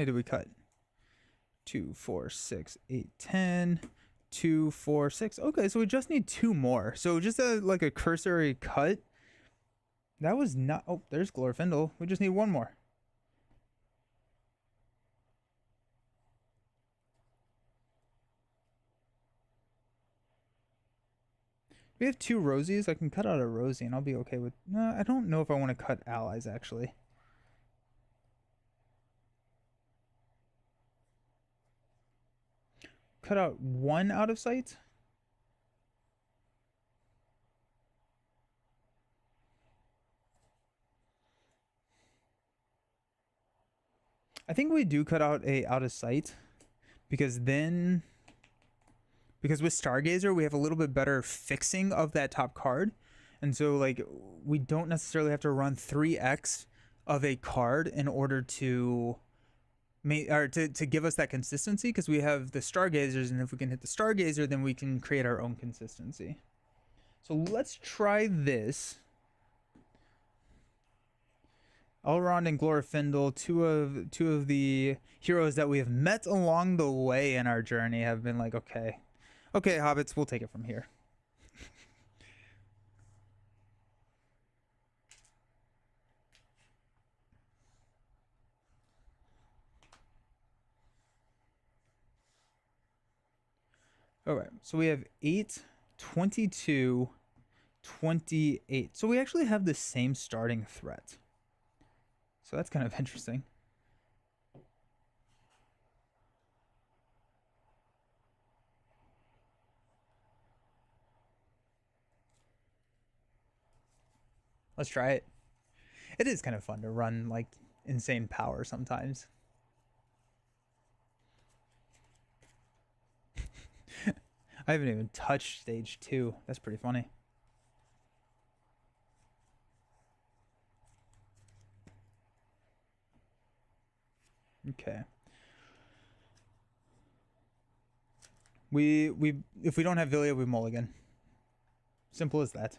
did we cut? 2, 4, 6, 8, 10. 2, 4, 6. Okay, so we just need 2 more. So just like a cursory cut. That was not... Oh, there's Glorfindel. We just need 1 more. We have 2 Rosies. I can cut out a Rosie and I'll be okay with... No, I don't know if I want to cut allies, actually. Cut out 1 Out of Sight. I think we do cut out a Out of Sight because then... Because with Stargazer, we have a little bit better fixing of that top card. And so, like, we don't necessarily have to run 3x of a card in order to to give us that consistency, because we have the Stargazers, and if we can hit the Stargazer, then we can create our own consistency. So let's try this. Elrond and Glorfindel, two of the heroes that we have met along the way in our journey, have been like, okay, hobbits, we'll take it from here. Alright, so we have 8, 22, 28. So we actually have the same starting threat. So that's kind of interesting. Let's try it. It is kind of fun to run like insane power sometimes. I haven't even touched stage 2. That's pretty funny. Okay. If we don't have Villia, we mulligan. Simple as that.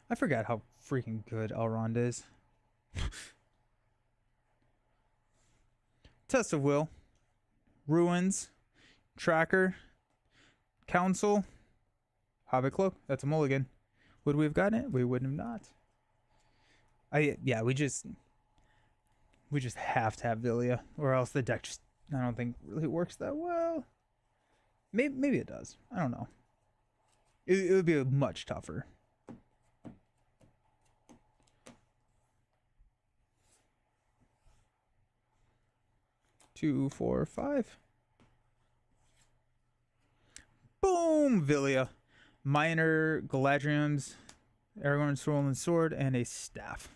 I forgot how freaking good Elrond is. Test of Will. Ruins. Tracker. Council. Hobbit Cloak. That's a mulligan. Would we have gotten it? We wouldn't have not. Yeah, we just have to have Villia, or else the deck just, I don't think, really works that well. Maybe it does. I don't know. It would be much tougher. Two, four, five. Boom! Villia. Minor, Galadrium's, Aragorn's Swollen Sword, and a staff.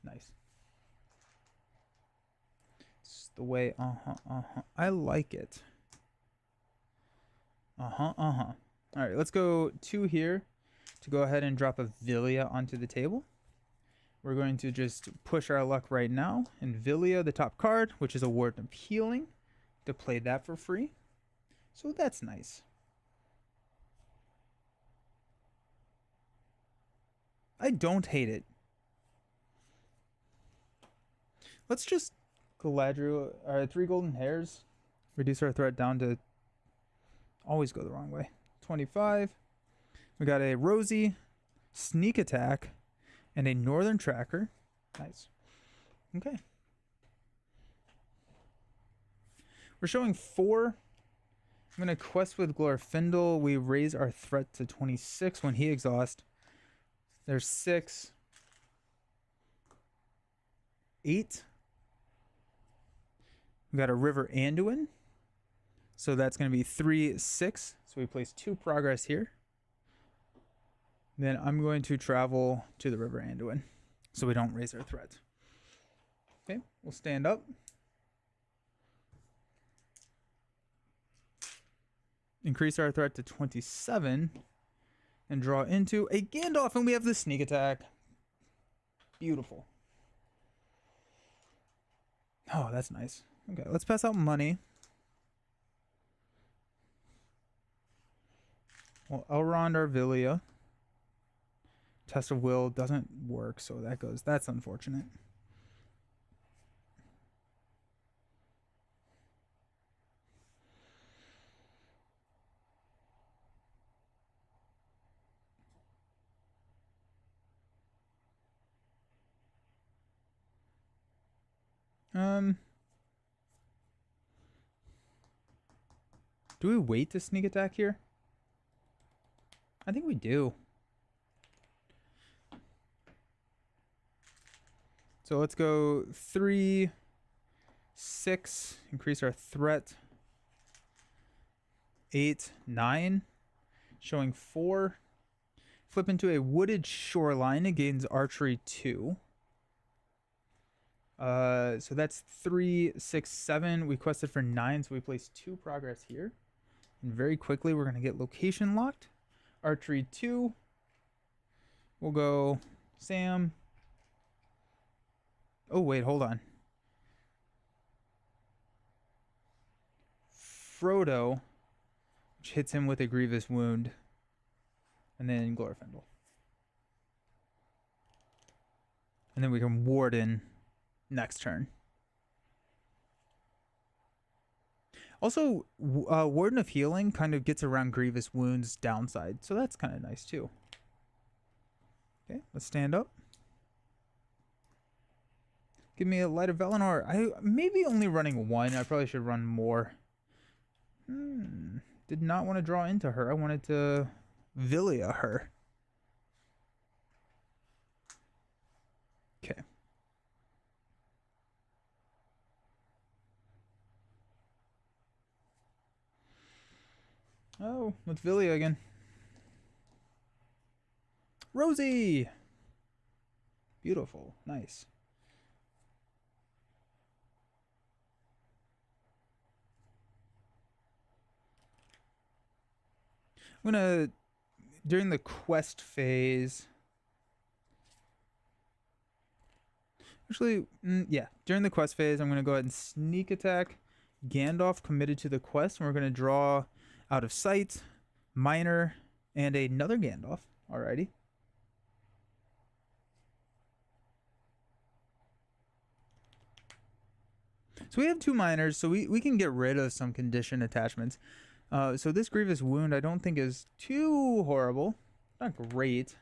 Nice. It's the way, I like it. Alright, let's go 2 here to go ahead and drop a Villia onto the table. We're going to just push our luck right now. And Villia, the top card, which is a Warden of Healing, to play that for free. So that's nice. I don't hate it. Let's just Galadriel, 3 golden hairs. Reduce our threat down to, always go the wrong way, 25. We got a Rosie, Sneak Attack, and a Northern Tracker. Nice. Okay. We're showing 4. I'm going to quest with Glorfindel. We raise our threat to 26 when he exhausts. There's 6. 8. We got a River Anduin. So that's going to be 3, 6. So we place 2 progress here. Then I'm going to travel to the River Anduin so we don't raise our threat. Okay, we'll stand up. Increase our threat to 27 and draw into a Gandalf, and we have the Sneak Attack. Beautiful. Oh, that's nice. Okay, let's pass out money. Well, Elrond or Villia. Test of Will doesn't work, so that goes. That's unfortunate. Do we wait to sneak attack here? I think we do. So let's go 3, 6, increase our threat. 8, 9, showing 4. Flip into a wooded shoreline. It gains archery 2. So that's 3, 6, 7. We quested for 9, so we place 2 progress here. And very quickly, we're going to get location locked. Archery 2. We'll go Sam. Oh, wait, hold on. Frodo, which hits him with a grievous wound. And then Glorfindel. And then we can Warden next turn. Also, Warden of Healing kind of gets around Grievous Wounds downside, so that's kind of nice too. Okay, let's stand up. Give me a Light of Valinor. I maybe only running 1. I probably should run more. Did not want to draw into her. I wanted to Villia her. Okay. Oh, with Villia again. Rosie! Beautiful. Nice. I'm gonna, during the quest phase, actually, yeah, during the quest phase, I'm gonna go ahead and sneak attack Gandalf committed to the quest, and we're gonna draw Out of Sight, Minor, and another Gandalf. Alrighty. So we have 2 minors, so we can get rid of some condition attachments. So this Grievous Wound I don't think is too horrible. Not great.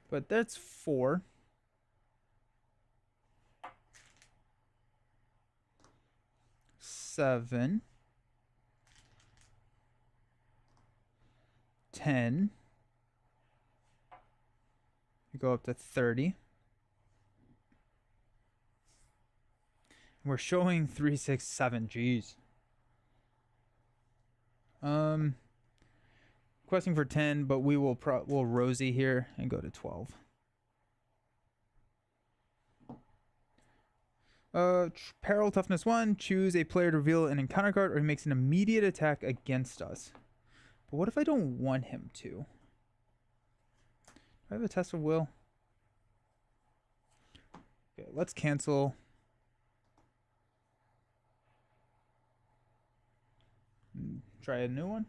But that's 4. Seven. 10. You go up to 30. We're showing 3, 6, 7. Jeez. Questing for 10, but we'll Rosie here and go to 12. Peril toughness 1. Choose a player to reveal an encounter card, or he makes an immediate attack against us. But what if I don't want him to? Do I have a test of will? Okay, let's cancel. Try a new one.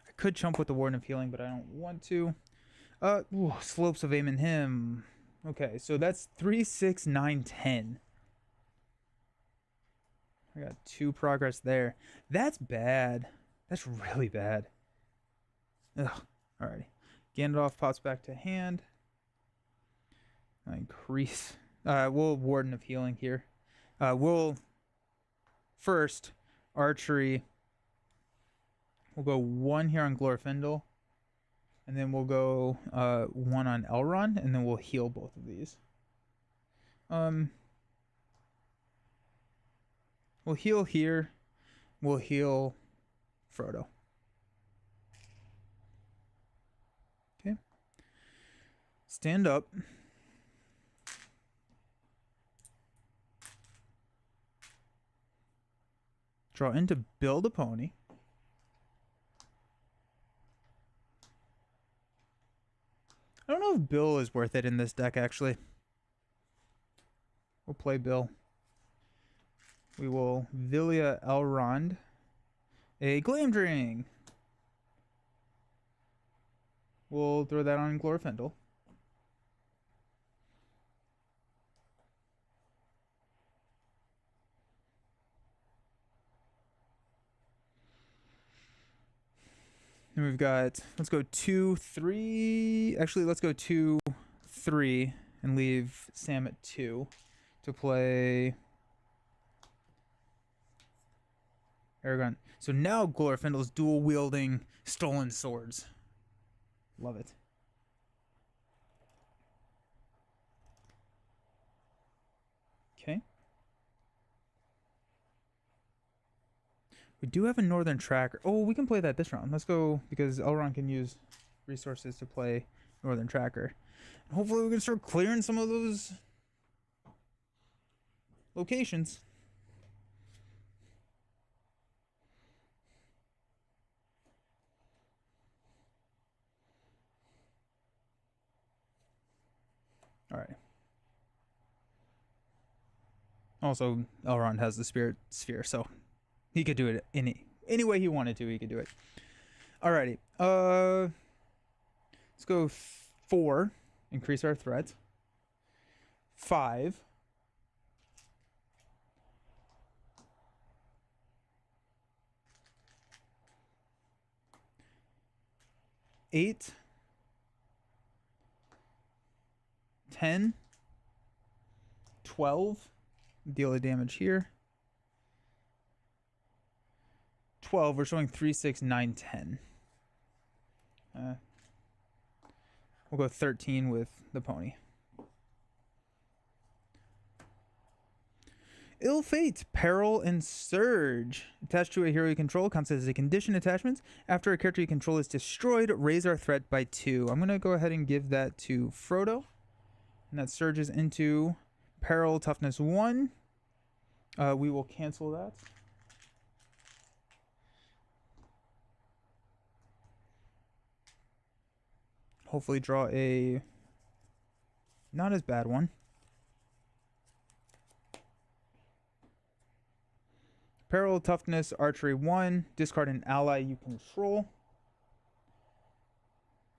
I could chump with the Warden of Healing, but I don't want to. Slopes of Aim and Him. Okay, so that's 3, 6, 9, 10. I got 2 progress there. That's bad. That's really bad. Ugh. Alrighty. Gandalf pops back to hand. I increase. We'll Warden of Healing here. We'll first archery. We'll go 1 here on Glorfindel. And then we'll go 1 on Elrond, and then we'll heal both of these. We'll heal here. We'll heal Frodo. Okay. Stand up. Draw in to build a pony. I don't know if Bill is worth it in this deck, actually. We'll play Bill. We will Villia Elrond. A Glamdring. We'll throw that on Glorfindel. And we've got, let's go 2, 3. Actually, let's go 2, 3 and leave Sam at 2 to play Aragorn. So now Glorfindel's dual wielding stolen swords. Love it. Okay. We do have a Northern Tracker. Oh, we can play that this round. Let's go, because Elrond can use resources to play Northern Tracker. Hopefully we can start clearing some of those locations. All right. Also, Elrond has the Spirit Sphere, so he could do it any way he wanted to. He could do it. Alrighty. Let's go 4. Increase our threat. 5. 8. 10. 12. Deal the damage here. 12. We're showing 3, 6, 9, 10. We'll go 13 with the pony. Ill Fate, Peril, and Surge. Attached to a hero you control, counts as a condition attachment. After a character you control is destroyed, raise our threat by 2. I'm going to go ahead and give that to Frodo. And that surges into Peril, Toughness 1. We will cancel that. Hopefully draw a not as bad one. Peril, Toughness, Archery 1. Discard an ally you control.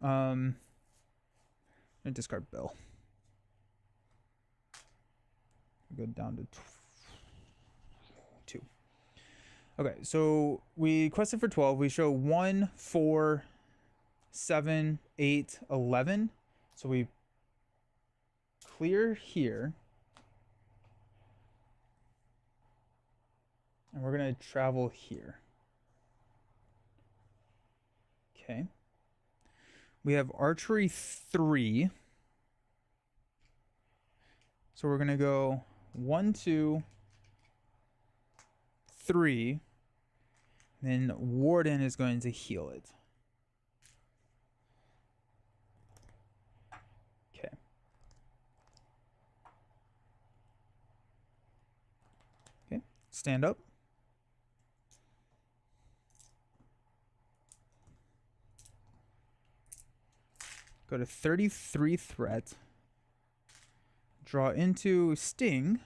And discard Bill. Go down to 2. Okay, so we quested for 12. We show 1, 4, 7, 8, 11. So we clear here. And we're going to travel here. Okay. We have archery 3. So we're going to go 1, 2, 3. Then Warden is going to heal it. Okay. Okay. Stand up. Go to 33 threat. Draw into Sting.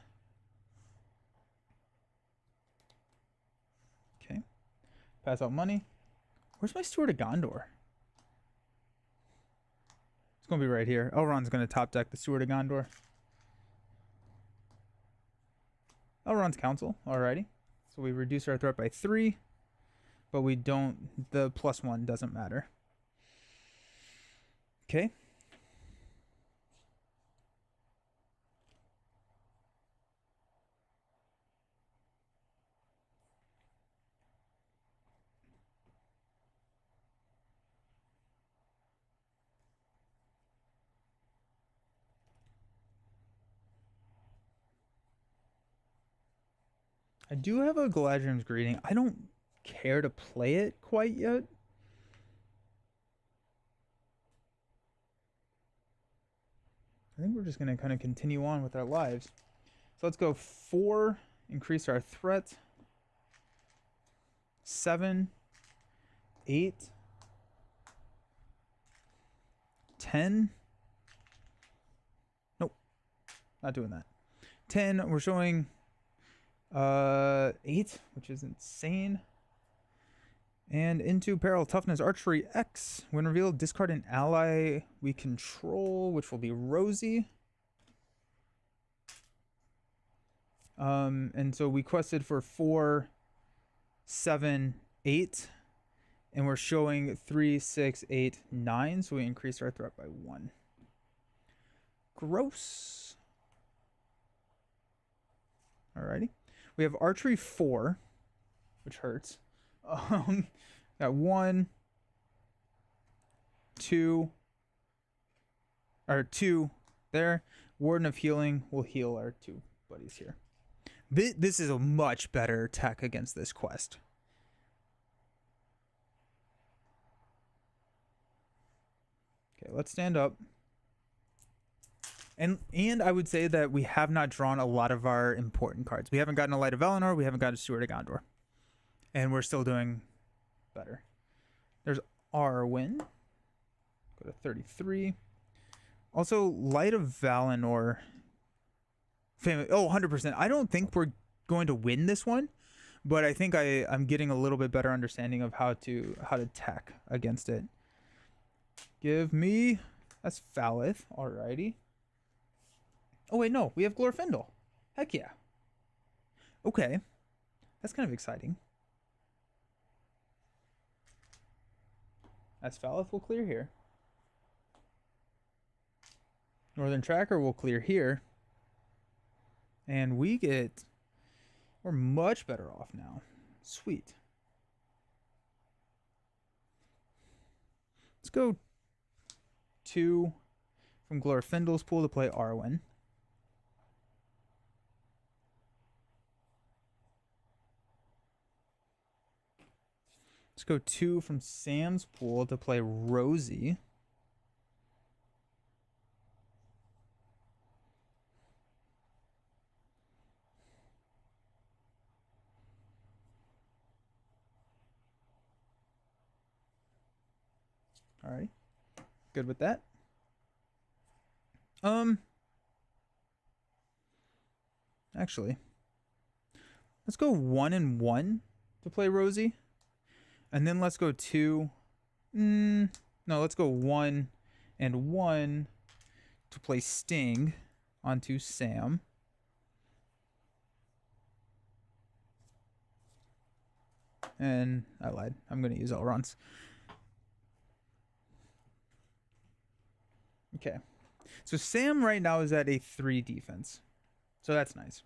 Okay. Pass out money. Where's my Steward of Gondor? It's going to be right here. Elrond's going to top deck the Steward of Gondor. Elrond's Council. Alrighty. So we reduce our threat by 3. But we don't... The +1 doesn't matter. Okay. I do have a Galadriel's Greeting. I don't care to play it quite yet. I think we're just going to kind of continue on with our lives. So let's go 4, increase our threat. 7, 8, 10. Nope, not doing that. 10, we're showing 8, which is insane. And into peril, toughness, archery X. When revealed, discard an ally we control, which will be Rosie. And so we quested for 4, 7, 8, and we're showing 3, 6, 8, 9. So we increased our threat by 1. Gross. Alrighty. We have archery 4, which hurts. Got 1, 2, or 2 there. Warden of Healing will heal our 2 buddies here. This is a much better tech against this quest. Okay, let's stand up. And I would say that we have not drawn a lot of our important cards. We haven't gotten a Light of Valinor. We haven't got a Steward of Gondor. And we're still doing better. There's Arwen. Go to 33. Also, Light of Valinor. Oh, 100%. I don't think we're going to win this one, but I think I'm getting a little bit better understanding of how to tech against it. Give me... That's Falith. Alrighty. Oh, wait, no. We have Glorfindel. Heck yeah. Okay. That's kind of exciting. Asfalith will clear here. Northern Tracker will clear here. And we're much better off now. Sweet. Let's go 2 from Glorfindel's pool to play Arwen. Let's go 2 from Sam's pool to play Rosie. All right. Good with that. Actually, let's go 1 and 1 to play Rosie. And then let's go 2. No, let's go 1 and 1 to play Sting onto Sam. And I lied. I'm going to use Elrond's. Okay. So Sam right now is at a 3 defense. So that's nice.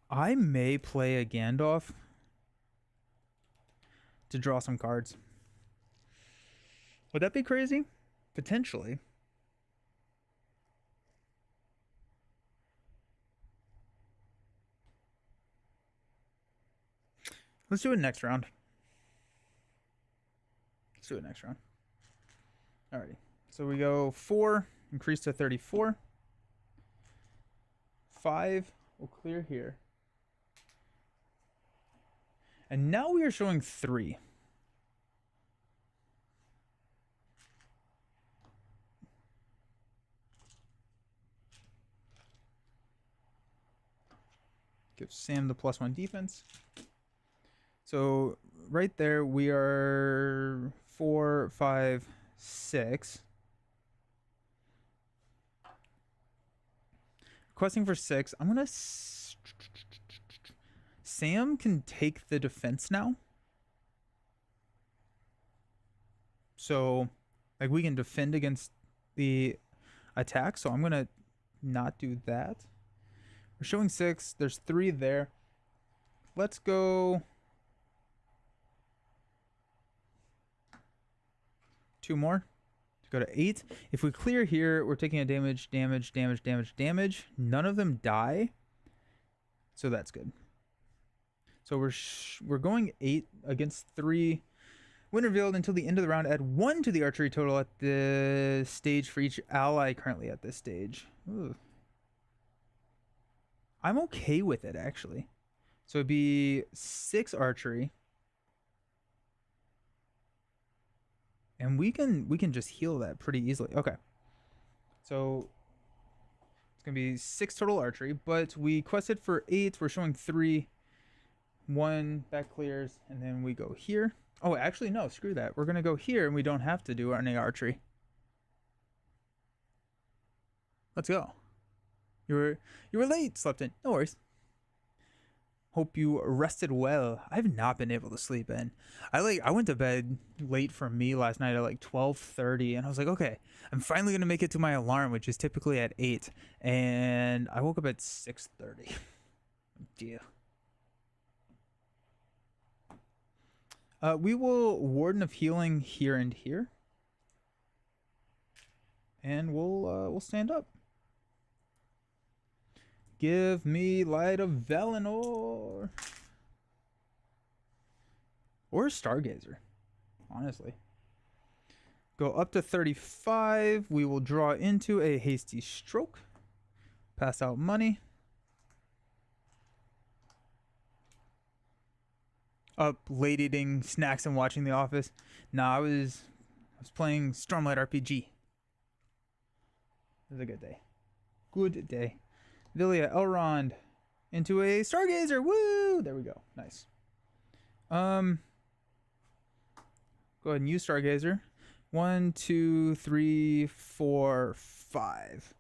I may play a Gandalf to draw some cards. Would that be crazy? Potentially. Let's do it next round. Let's do it next round. Alrighty. So we go 4, increase to 34. 5, we'll clear here. And now we are showing 3. Give Sam the +1 defense. So right there we are 4, 5, 6. Requesting for 6. I'm gonna. Sam can take the defense now. So, like, we can defend against the attack. So I'm gonna not do that. We're showing 6. There's 3 there. Let's go 2 more to go to 8. If we clear here, we're taking a damage. None of them die, so that's good. So we're going 8 against 3. When revealed until the end of the round, add 1 to the archery total at the stage for each ally currently at this stage. Ooh. I'm okay with it, actually. So it'd be 6 archery. And we can just heal that pretty easily. Okay. So it's going to be 6 total archery, but we quested for 8. We're showing 3. 1, that clears, and then we go here. Oh, actually, no, screw that. We're going to go here, and we don't have to do any archery. Let's go. You were late, slept in. No worries. Hope you rested well. I've not been able to sleep in. I went to bed late for me last night at like 12:30, and I was like, okay, I'm finally gonna make it to my alarm, which is typically at 8, and I woke up at 6:30. Dear. We will Warden of Healing here and here, and we'll stand up. Give me Light of Valinor. Or Stargazer, honestly. Go up to 35. We will draw into a Hasty Stroke. Pass out money. Up late eating snacks and watching The Office. Nah, I was playing Stormlight RPG. It was a good day. Good day. Villia, Elrond, into a Stargazer. Woo! There we go. Nice. Go ahead and use Stargazer. 1, 2, 3, 4, 5.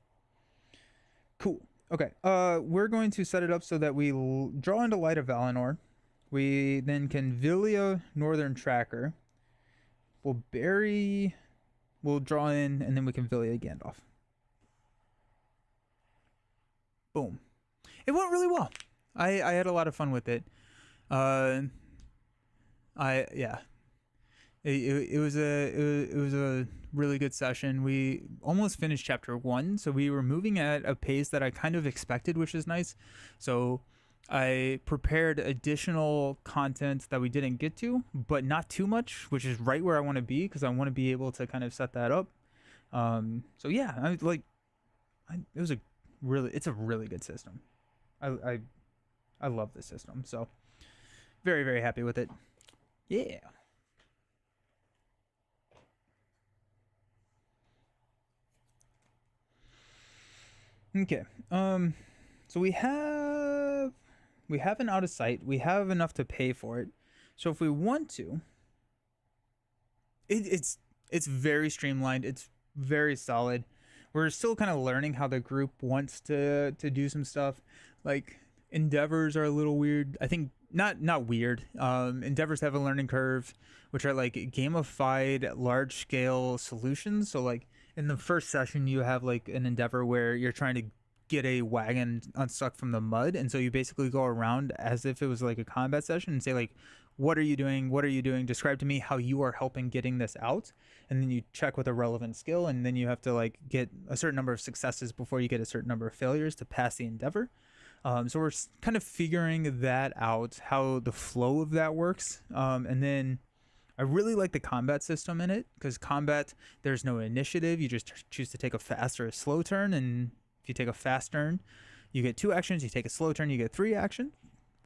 Cool. Okay. We're going to set it up so that we draw into Light of Valinor. We then can Villia Northern Tracker. We'll draw in, and then we can Villia Gandalf. Boom. It went really well. I had a lot of fun with it. Yeah. It was a really good session. We almost finished chapter 1, so we were moving at a pace that I kind of expected, which is nice. So I prepared additional content that we didn't get to, but not too much, which is right where I want to be, because I want to be able to kind of set that up. So yeah, it's a really good system. I love this system, so very, very happy with it. Yeah. Okay. So we have an out of sight. We have enough to pay for it. So if we want to, it's very streamlined. It's very solid. We're still kind of learning how the group wants to do some stuff. Like, Endeavors are a little weird. I think not weird. Endeavors have a learning curve, which are like gamified large scale solutions. So like in the first session, you have like an endeavor where you're trying to get a wagon unstuck from the mud, and so you basically go around as if it was like a combat session and say like, what are you doing, what are you doing, describe to me how you are helping getting this out, and then you check with a relevant skill, and then you have to like get a certain number of successes before you get a certain number of failures to pass the endeavor. So we're kind of figuring that out, how the flow of that works. And then I really like the combat system in it, because combat, there's no initiative. You just choose to take a fast or a slow turn. And if you take a fast turn, you get 2 actions. You take a slow turn, you get 3 actions.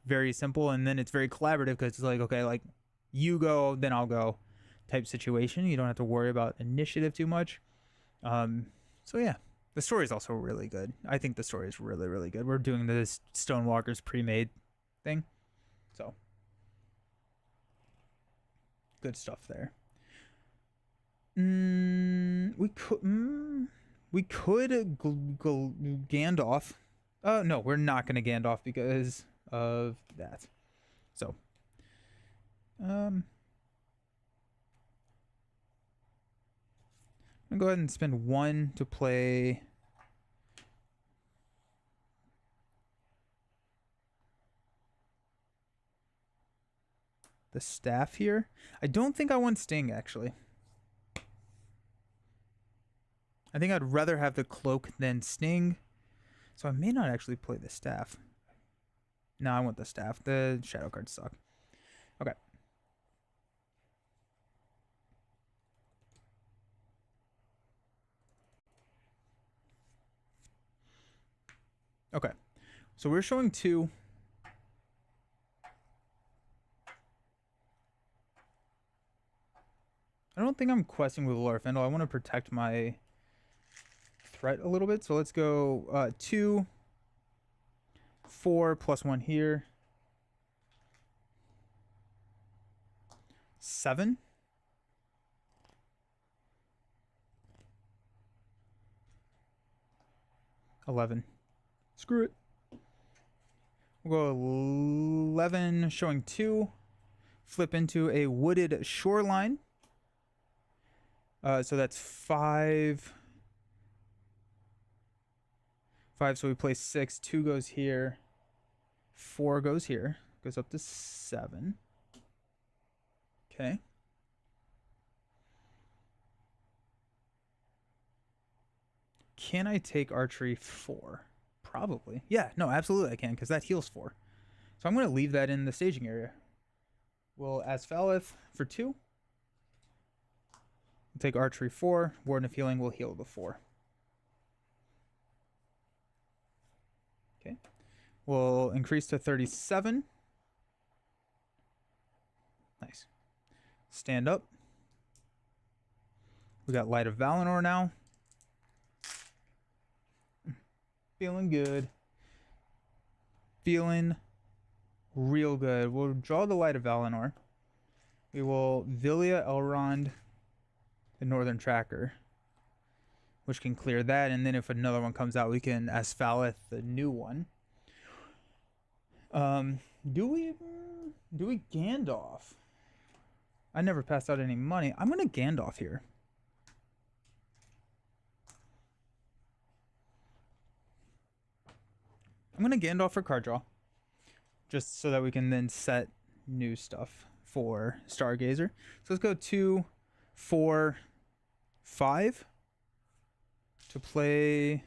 Very simple. And then it's very collaborative, because it's like, okay, like you go, then I'll go type situation. You don't have to worry about initiative too much. So yeah. The story is also really good. I think the story is really, really good. We're doing this Stonewalker's pre-made thing. So, good stuff there. We could go Gandalf. No, we're not going to Gandalf because of that. So, I'm going to go ahead and spend 1 to play the staff here. I don't think I want Sting, actually. I think I'd rather have the cloak than Sting. So I may not actually play the staff. No, I want the staff. The shadow cards suck. Okay. Okay. So we're showing 2. I don't think I'm questing with Glorfindel. I want to protect my threat a little bit. So let's go 2, 4 plus 1 here. 7. $11. Screw it. We'll go 11, showing 2. Flip into a wooded shoreline. So that's 5. 5, so we play 6. 2 goes here. 4 goes here. Goes up to 7. Okay. Can I take archery 4? Probably. Yeah, no, absolutely I can, because that heals 4. So I'm going to leave that in the staging area. We'll Asfaleth for 2. We'll take archery 4. Warden of Healing will heal the 4. Okay. We'll increase to 37. Nice. Stand up. We got Light of Valinor now. Feeling good. Feeling real good. We'll draw the Light of Valinor. We will Villia Elrond, the Northern Tracker, which can clear that. And then if another one comes out, we can Asfaleth, the new one. Do we Gandalf? I never passed out any money. I'm going to Gandalf here. I'm going to Gandalf for card draw, just so that we can then set new stuff for Stargazer. So let's go 2, 4, 5 to play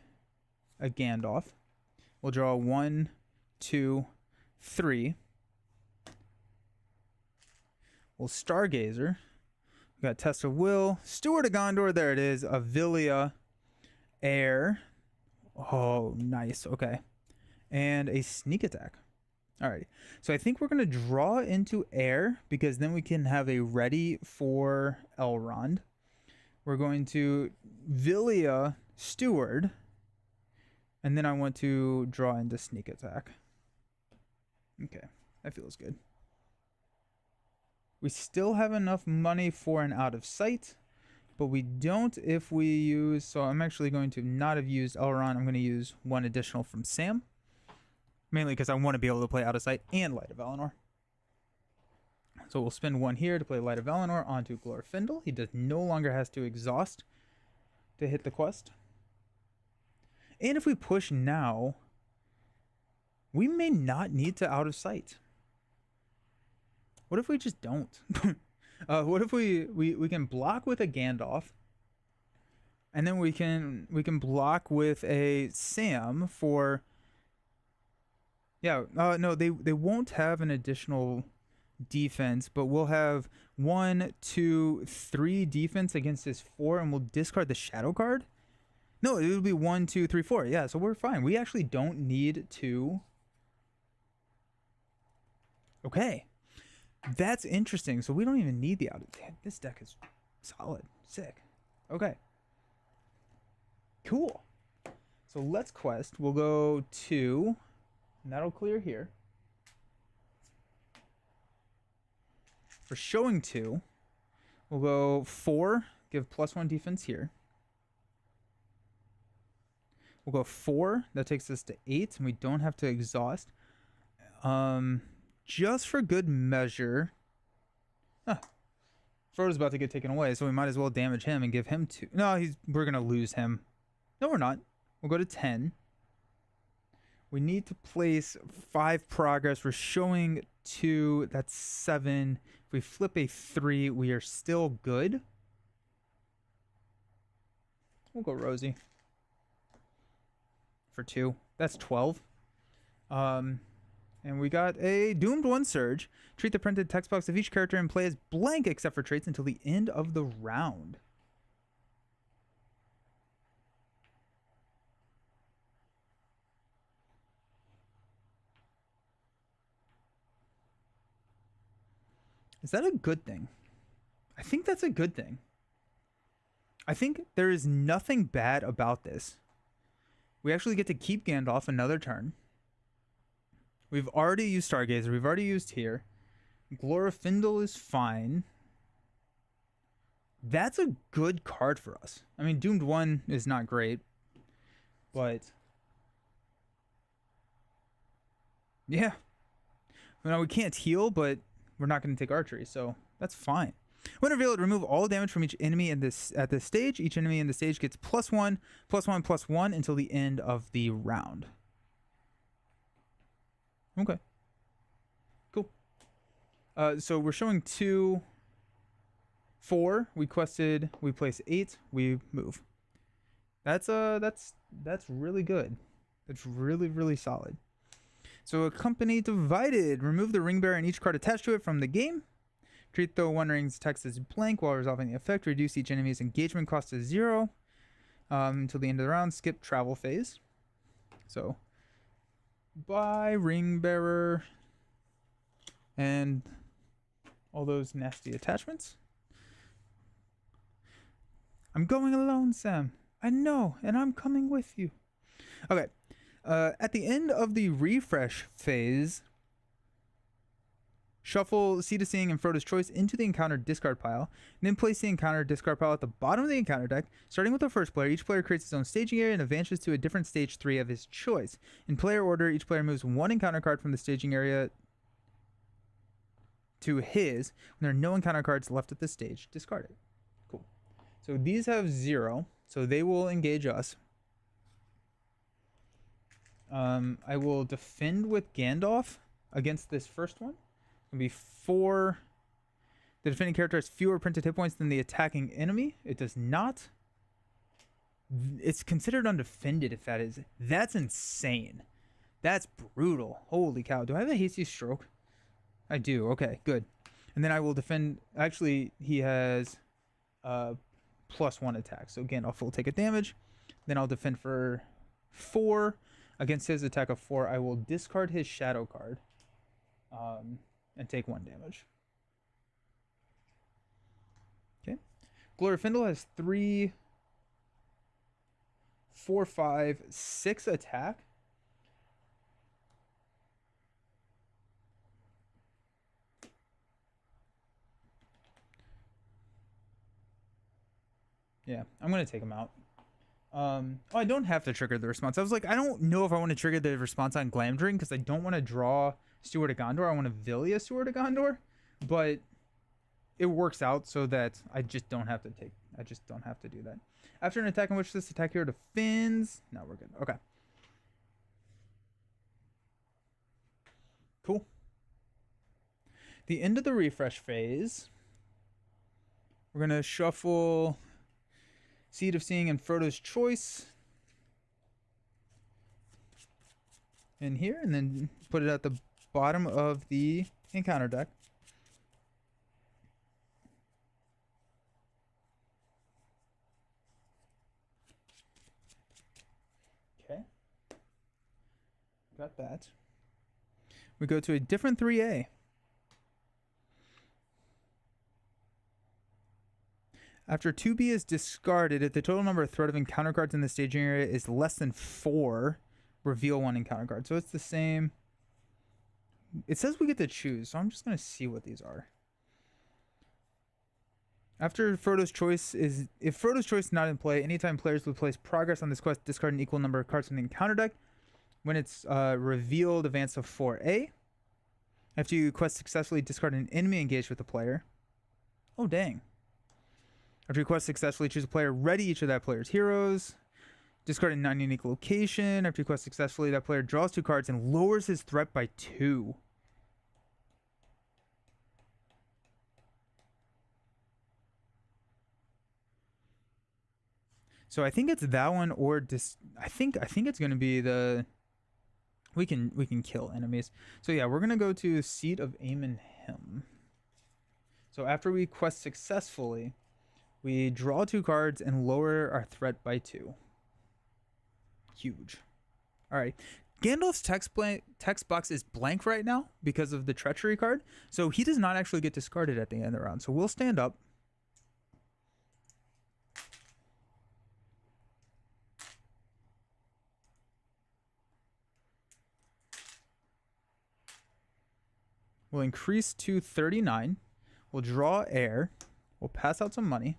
a Gandalf. We'll draw 1, 2, 3. We'll Stargazer. We got Test of Will, Steward of Gondor. There it is. Avilia, Air. Oh, nice. Okay. And a sneak attack. Alrighty. So I think we're going to draw into air, because then we can have a ready for Elrond. We're going to Villia Steward. And then I want to draw into sneak attack. Okay. That feels good. We still have enough money for an out of sight, but we don't if we use... So I'm actually going to not have used Elrond. I'm going to use 1 additional from Sam. Mainly because I want to be able to play Out of Sight and Light of Valinor. So we'll spend 1 here to play Light of Valinor onto Glorfindel. He no longer has to exhaust to hit the quest. And if we push now, we may not need to Out of Sight. What if we just don't? What if we can block with a Gandalf, and then we can block with a Sam for... Yeah, no, they won't have an additional defense, but we'll have 1, 2, 3 defense against his 4, and we'll discard the shadow card. No, it would be 1, 2, 3, 4. Yeah, so we're fine. We actually don't need to. Okay, that's interesting. So we don't even need the out. This deck is solid, sick. Okay, cool. So let's quest. We'll go 2, and that'll clear here. For showing 2, we'll go 4, give +1 defense here. We'll go 4, that takes us to 8, and we don't have to exhaust. Just for good measure. Frodo's about to get taken away, so we might as well damage him and give him 2. No, we're going to lose him. No, we're not. We'll go to 10. We need to place 5 progress. We're showing 2. That's 7. If we flip a 3, we are still good. We'll go Rosie for 2. That's 12. And we got a Doomed 1 Surge. Treat the printed text box of each character in play as blank except for traits until the end of the round. Is that a good thing? I think that's a good thing. I think there is nothing bad about this. We actually get to keep Gandalf another turn. We've already used Stargazer. We've already used here. Glorfindel is fine. That's a good card for us. I mean, Doomed 1 is not great, but yeah. Now we can't heal, but we're not going to take archery, so that's fine. When revealed, remove all damage from each enemy at this stage. Each enemy in the stage gets +1, +1, +1 until the end of the round. Okay. Cool. So we're showing 2, 4. We quested. We place 8. We move. That's really good. That's really, really solid. So a company divided. Remove the ring bearer and each card attached to it from the game. Treat the One Ring's text as blank while resolving the effect. Reduce each enemy's engagement cost to 0 until the end of the round. Skip travel phase. So, bye ring bearer and all those nasty attachments. I'm going alone, Sam. I know, and I'm coming with you. Okay. At the end of the refresh phase, shuffle Seed of Seeing and Frodo's Choice into the encounter discard pile, and then place the encounter discard pile at the bottom of the encounter deck. Starting with the first player, each player creates his own staging area and advances to a different stage 3 of his choice. In player order, each player moves 1 encounter card from the staging area to his. When there are no encounter cards left at this stage, discard it. Cool. So these have 0, so they will engage us. I will defend with Gandalf against this first one. It'll be 4. The defending character has fewer printed hit points than the attacking enemy. It does not. It's considered undefended if that is. That's insane. That's brutal. Holy cow. Do I have a hasty stroke? I do. Okay, good. And then I will defend. Actually, he has +1 attack. So Gandalf will take a damage. Then I'll defend for 4. Against his attack of 4, I will discard his shadow card and take 1 damage. Okay. Glorfindel has 3, 4, 5, 6 attack. Yeah, I'm going to take him out. Oh, I don't have to trigger the response. I was like, I don't know if I want to trigger the response on Glamdring because I don't want to draw Steward of Gondor. I want to Villia Steward of Gondor, but it works out so that I just don't have to take. I just don't have to do that. After an attack in which this attack hero defends. No, we're good. Okay. Cool. The end of the refresh phase. We're gonna shuffle Seed of Seeing and Frodo's Choice in here, and then put it at the bottom of the encounter deck. Okay. Got that. We go to a different 3A. After 2B is discarded, if the total number of threat of encounter cards in the staging area is less than 4, reveal 1 encounter card. So it's the same. It says we get to choose, so I'm just going to see what these are. After Frodo's Choice is... If Frodo's Choice is not in play, anytime players would place progress on this quest, discard an equal number of cards from the encounter deck. When it's revealed, advance of 4A. After you quest successfully, discard an enemy engaged with the player. Oh, dang. After you quest successfully, choose a player, ready each of that player's heroes. Discard a non-unique location. After you quest successfully, that player draws 2 cards and lowers his threat by 2. So I think it's that one, or I think it's gonna be the. We can kill enemies. So yeah, we're gonna go to Seat of Aemon Him. So after we quest successfully, we draw 2 cards and lower our threat by 2. Huge. All right. Gandalf's text box is blank right now because of the treachery card, so he does not actually get discarded at the end of the round. So we'll stand up. We'll increase to 39. We'll draw air. We'll pass out some money.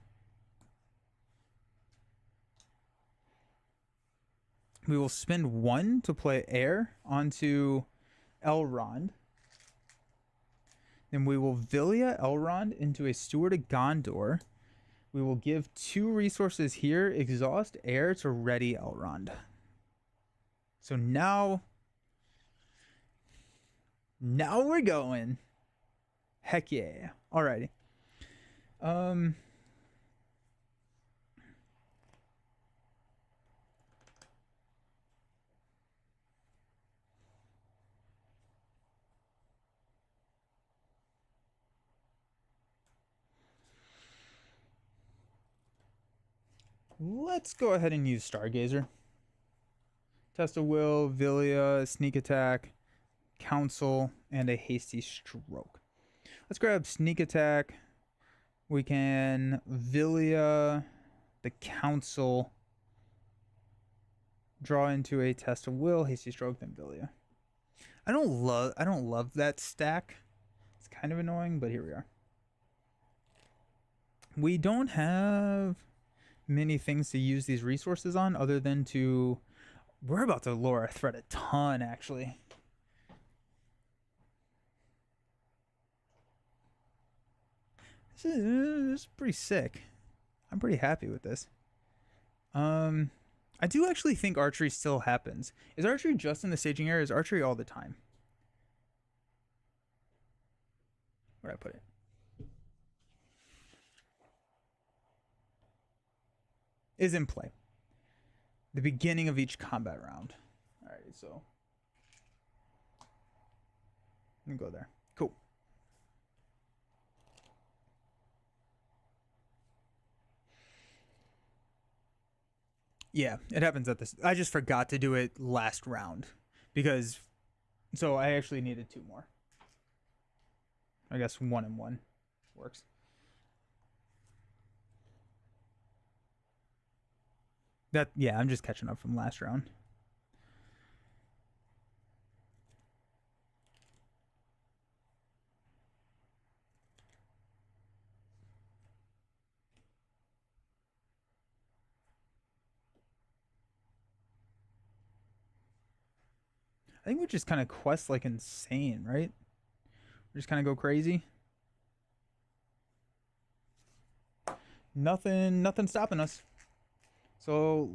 We will spend 1 to play air onto Elrond. Then we will Villia Elrond into a Steward of Gondor. We will give 2 resources here, exhaust air to ready Elrond. So now we're going. Heck yeah. Alrighty. Let's go ahead and use Stargazer. Test of Will, Villia, Sneak Attack, Council, and a Hasty Stroke. Let's grab Sneak Attack. We can Villia, the Council, draw into a Test of Will, Hasty Stroke, then Villia. I don't love that stack. It's kind of annoying, but here we are. We don't have many things to use these resources on other than to... We're about to lower our threat a ton, actually. This is pretty sick. I'm pretty happy with this. I do actually think archery still happens. Is archery just in the staging area? Is archery all the time? Where'd I put it? Is in play. The beginning of each combat round. Alright, so let me go there. Cool. Yeah, it happens at this. I just forgot to do it last round because, so I actually needed 2 more. I guess 1 and 1 works. Yeah, I'm just catching up from last round. I think we just kind of quest like insane, right? We just kind of go crazy. Nothing stopping us. So,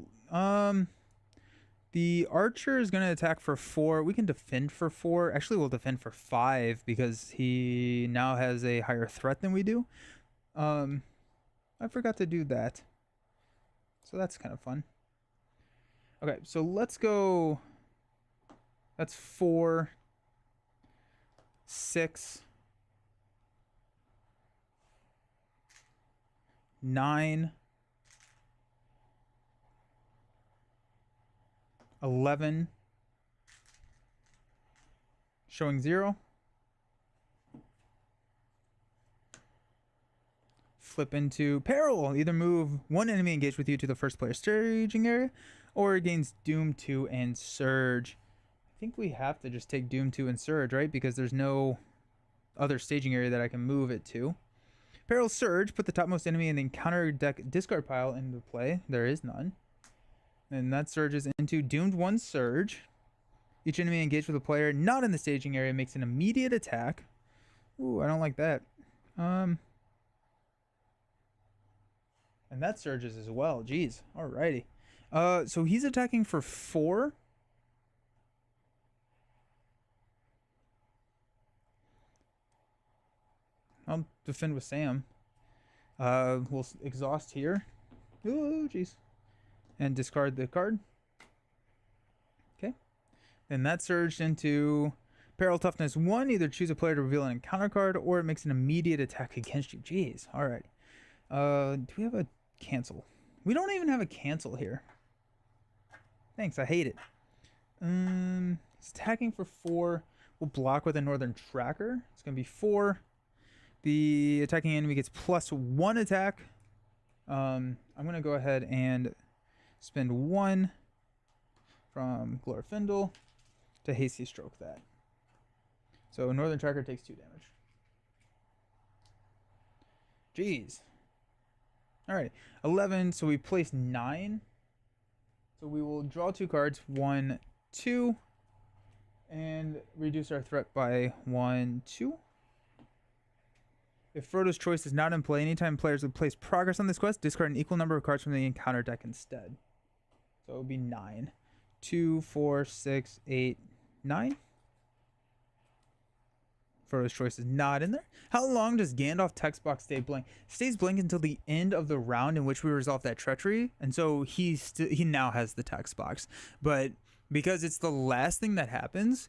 the archer is going to attack for 4. We can defend for 4. Actually, we'll defend for 5 because he now has a higher threat than we do. I forgot to do that. So that's kind of fun. Okay, so let's go. That's 4, 6, 9, 11, showing 0. Flip into peril. Either move one enemy engaged with you to the first player staging area, or gains Doom 2 and Surge. I think we have to just take Doom 2 and Surge, right? Because there's no other staging area that I can move it to. Peril Surge. Put the topmost enemy in the encounter deck discard pile into play. There is none. And that surges into Doomed 1 Surge. Each enemy engaged with a player not in the staging area makes an immediate attack. Ooh, I don't like that. And that surges as well. Jeez. Alrighty. So he's attacking for 4. I'll defend with Sam. We'll exhaust here. Oh, jeez. And discard the card. Okay. Then that surged into Peril Toughness 1. Either choose a player to reveal an encounter card, or it makes an immediate attack against you. Jeez. Alright. Do we have a cancel? We don't even have a cancel here. Thanks, I hate it. It's attacking for 4. We'll block with a Northern Tracker. It's going to be 4. The attacking enemy gets +1 attack. I'm going to go ahead and spend 1 from Glorfindel to Hasty Stroke that. So Northern Tracker takes 2 damage. Jeez. Alright, 11, so we place 9. So we will draw 2 cards, 1, 2, and reduce our threat by 1, 2. If Frodo's Choice is not in play, anytime players would place progress on this quest, discard an equal number of cards from the encounter deck instead. So it would be 9. 2, 4, 6, 8, 9. Frodo's Choice is not in there. How long does Gandalf text box stay blank? Stays blank until the end of the round in which we resolve that treachery, and so he now has the text box. But because it's the last thing that happens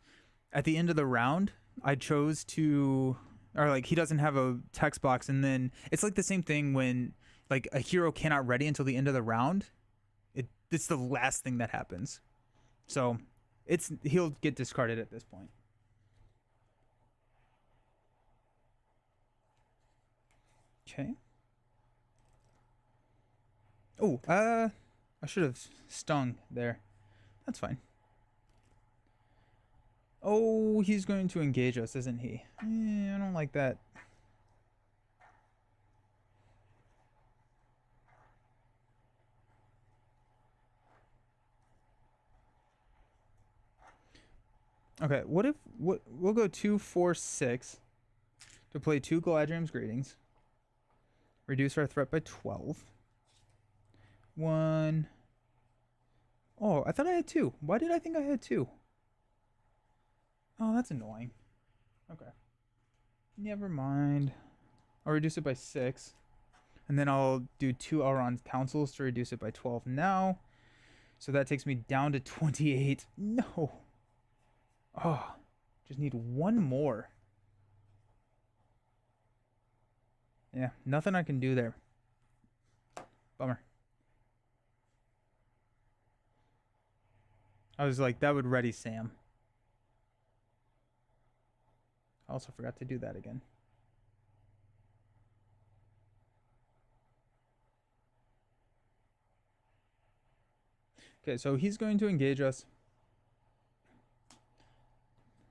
at the end of the round, I chose to, or like he doesn't have a text box, and then it's like the same thing when like a hero cannot ready until the end of the round. It's the last thing that happens, so he'll get discarded at this point. Okay. Oh, I should have stung there. That's fine. Oh, he's going to engage us, isn't he? I don't like that. Okay, we'll go 2, 4, 6 to play 2 Galadriel's Greetings. Reduce our threat by 12. 1. Oh, I thought I had 2. Why did I think I had 2? Oh, that's annoying. Okay. Never mind. I'll reduce it by 6. And then I'll do 2 Elrond Councils to reduce it by 12 now. So that takes me down to 28. No. Oh, just need 1 more. Yeah, nothing I can do there. Bummer. I was like, that would ready Sam. I also forgot to do that again. Okay, so he's going to engage us.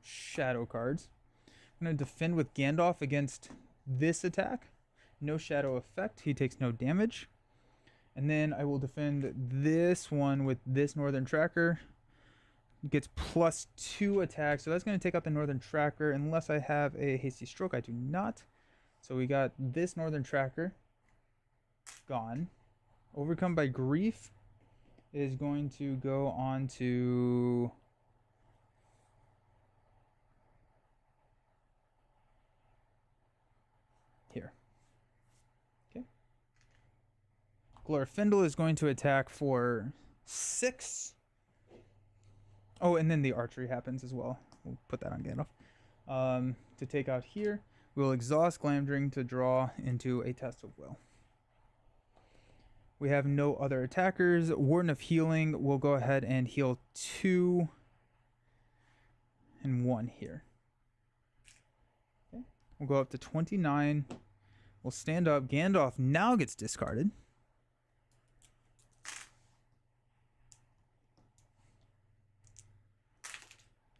Shadow cards. I'm going to defend with Gandalf against this attack. No shadow effect. He takes no damage. And then I will defend this one with this Northern Tracker. It gets +2 attack, so that's going to take out the Northern Tracker unless I have a Hasty Stroke. I do not. So we got this Northern Tracker gone. Overcome by Grief is going to go on to here. Okay. Glorfindel is going to attack for 6. Oh, and then the archery happens as well. We'll put that on Gandalf. To take out here, we'll exhaust Glamdring to draw into a Test of Will. We have no other attackers. Warden of Healing will go ahead and heal 2 and 1 here. Okay. We'll go up to 29. We'll stand up. Gandalf now gets discarded.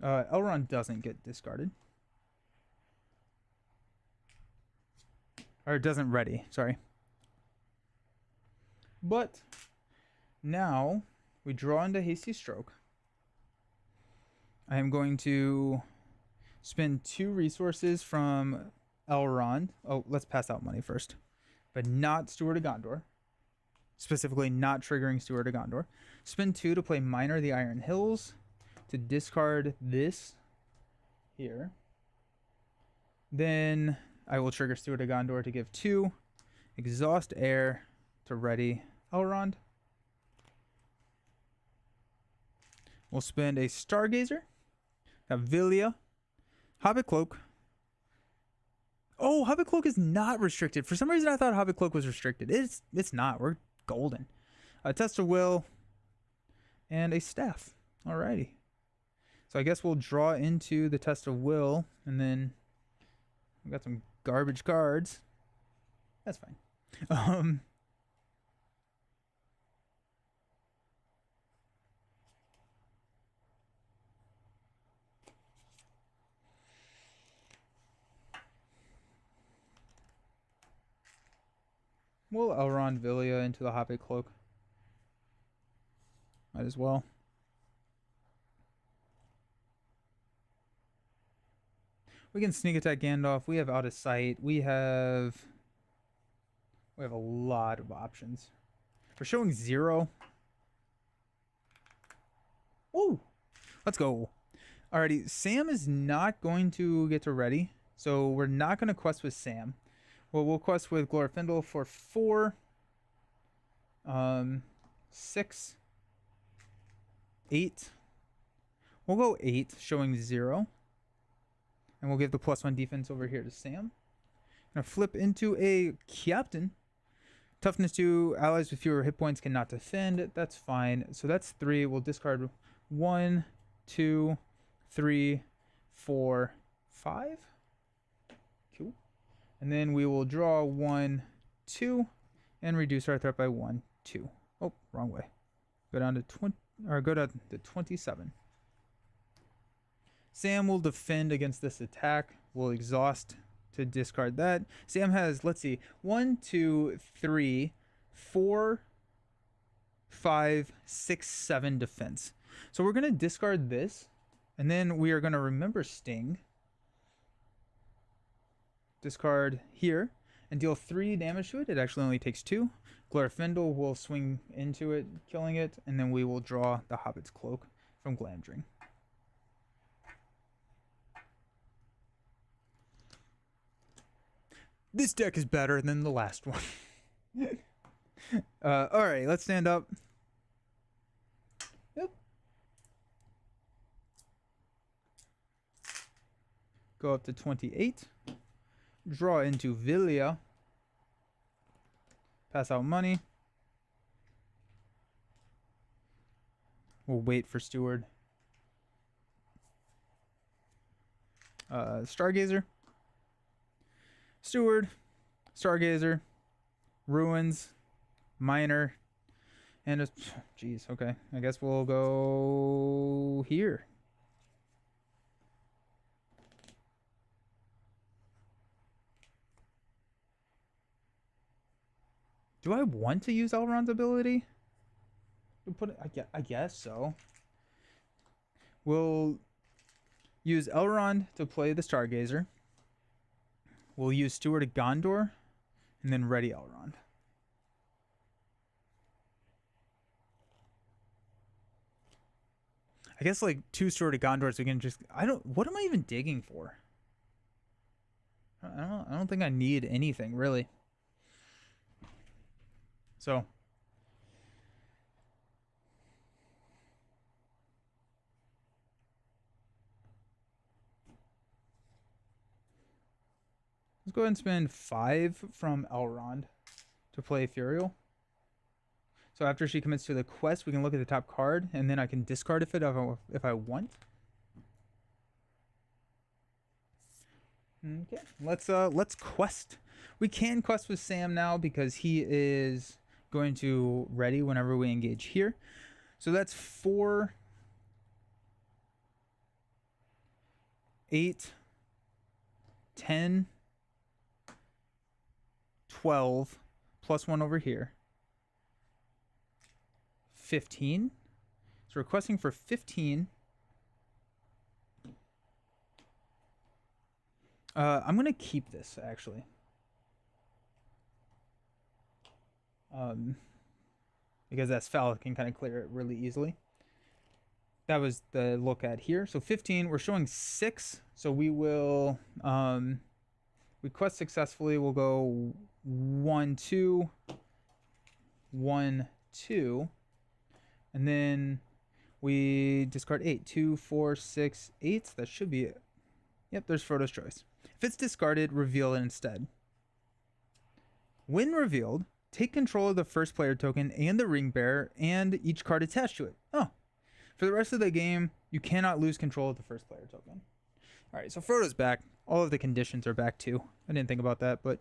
Elrond doesn't get discarded. Or doesn't ready, sorry. But now we draw into Hasty Stroke. I am going to spend 2 resources from Elrond. Oh, let's pass out money first. But not Steward of Gondor. Specifically not triggering Steward of Gondor. Spend 2 to play Miner of the Iron Hills. To discard this here. Then I will trigger Steward of Gondor to give 2. Exhaust Air to ready Elrond. We'll spend a Stargazer. Have Vilya. Hobbit Cloak. Oh, Hobbit Cloak is not restricted. For some reason I thought Hobbit Cloak was restricted. It's not. We're golden. A Test of Will. And a Staff. Alrighty. So I guess we'll draw into the Test of Will, and then we got some garbage cards. That's fine. We'll Elrond Vilya into the Hobbit Cloak. Might as well. We can sneak attack Gandalf. We have Out of Sight. We have a lot of options. We're showing 0. Woo! Let's go. Alrighty, Sam is not going to get to ready, so we're not going to quest with Sam. Well, we'll quest with Glorfindel for 4, 6, 8. We'll go 8, showing 0. And we'll give the +1 defense over here to Sam. Gonna flip into a Captain. Toughness 2, allies with fewer hit points cannot defend. That's fine. So that's 3. We'll discard 1, 2, 3, 4, 5. Cool. And then we will draw 1, 2, and reduce our threat by 1, 2. Oh, wrong way. Go down to 20, or go down to 27. Sam will defend against this attack. We'll exhaust to discard that. Sam has, let's see, 1, 2, 3, 4, 5, 6, 7 defense. So we're going to discard this, and then we are going to remember Sting. Discard here, and deal 3 damage to it. It actually only takes 2. Glorfindel will swing into it, killing it, and then we will draw the Hobbit's Cloak from Glamdring. This deck is better than the last one. Alright, let's stand up. Yep. Go up to 28. Draw into Vilya. Pass out money. We'll wait for Steward. Stargazer. Steward, Stargazer, Ruins, Miner, and a... Jeez, okay. I guess we'll go here. Do I want to use Elrond's ability? I guess so. We'll use Elrond to play the Stargazer. We'll use Steward of Gondor, and then ready Elrond. I guess like 2 Steward of Gondor, so we can just... What am I even digging for? I don't think I need anything, really. So... let's go ahead and spend 5 from Elrond to play Furiel. So after she commits to the quest, we can look at the top card, and then I can discard if I want. Okay, let's quest. We can quest with Sam now because he is going to ready whenever we engage here. So that's 4, 8, 10, 12, plus 1 over here. 15. So requesting for 15. I'm going to keep this, actually. Because that spell can kind of clear it really easily. That was the look at here. So 15, we're showing 6. So we will, we quest successfully. We'll go 1, 2, 1, 2. And then we discard 8. 2, 4, 6, 8. That should be it. Yep, there's Frodo's Choice. If it's discarded, reveal it instead. When revealed, take control of the first player token and the ring bearer and each card attached to it. Oh. For the rest of the game, you cannot lose control of the first player token. Alright, so Frodo's back. All of the conditions are back too. I didn't think about that, but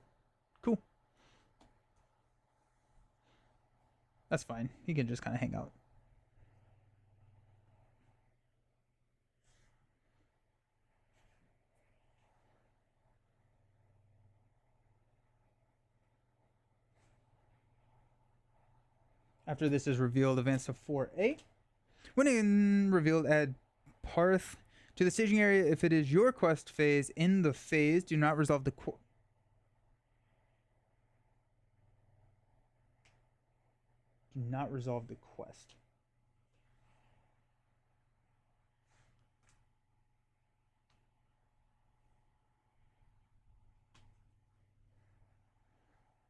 cool. That's fine. He can just kind of hang out. After this is revealed, advance to 4A. When revealed, add Parth to the staging area. If it is your quest phase in the phase, do not resolve the do not resolve the quest.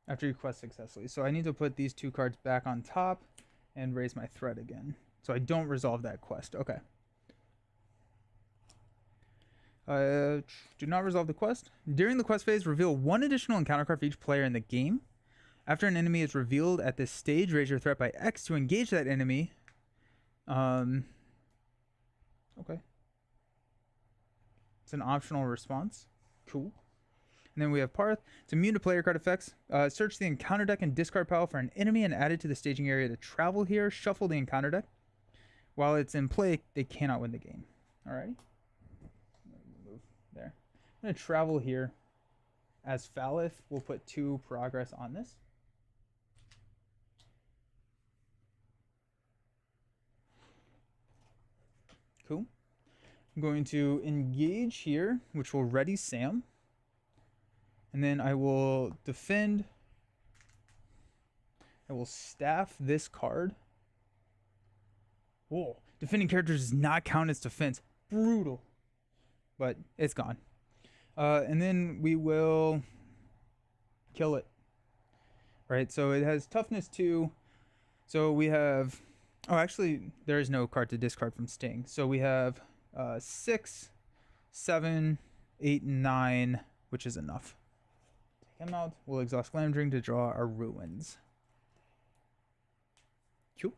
After you quest successfully. So I need to put these 2 cards back on top and raise my threat again. So I don't resolve that quest. Okay. Do not resolve the quest. During the quest phase, reveal 1 additional encounter card for each player in the game. After an enemy is revealed at this stage, raise your threat by X to engage that enemy. Okay. It's an optional response. Cool. And then we have Parth. It's immune to player card effects. Search the encounter deck and discard pile for an enemy and add it to the staging area to travel here. Shuffle the encounter deck. While it's in play, they cannot win the game. Alrighty. Move there. I'm going to travel here. As Falith, we'll put 2 progress on this. Cool. I'm going to engage here, which will ready Sam. And then I will defend. I will staff this card. Whoa. Defending characters does not count as defense. Brutal. But it's gone. And then we will kill it. Right, so it has toughness 2. So we have... oh, actually, there is no card to discard from Sting. So we have 6, 7, 8, 9, which is enough. Take him out. We'll exhaust Glamdring to draw our ruins. Cool.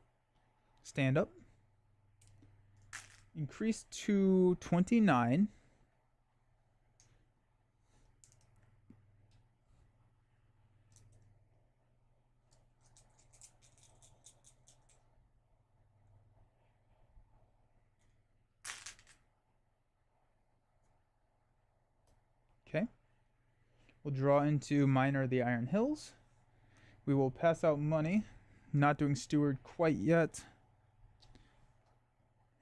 Stand up. Increase to 29. Okay. We'll draw into Miner of the Iron Hills. We will pass out money. Not doing Steward quite yet.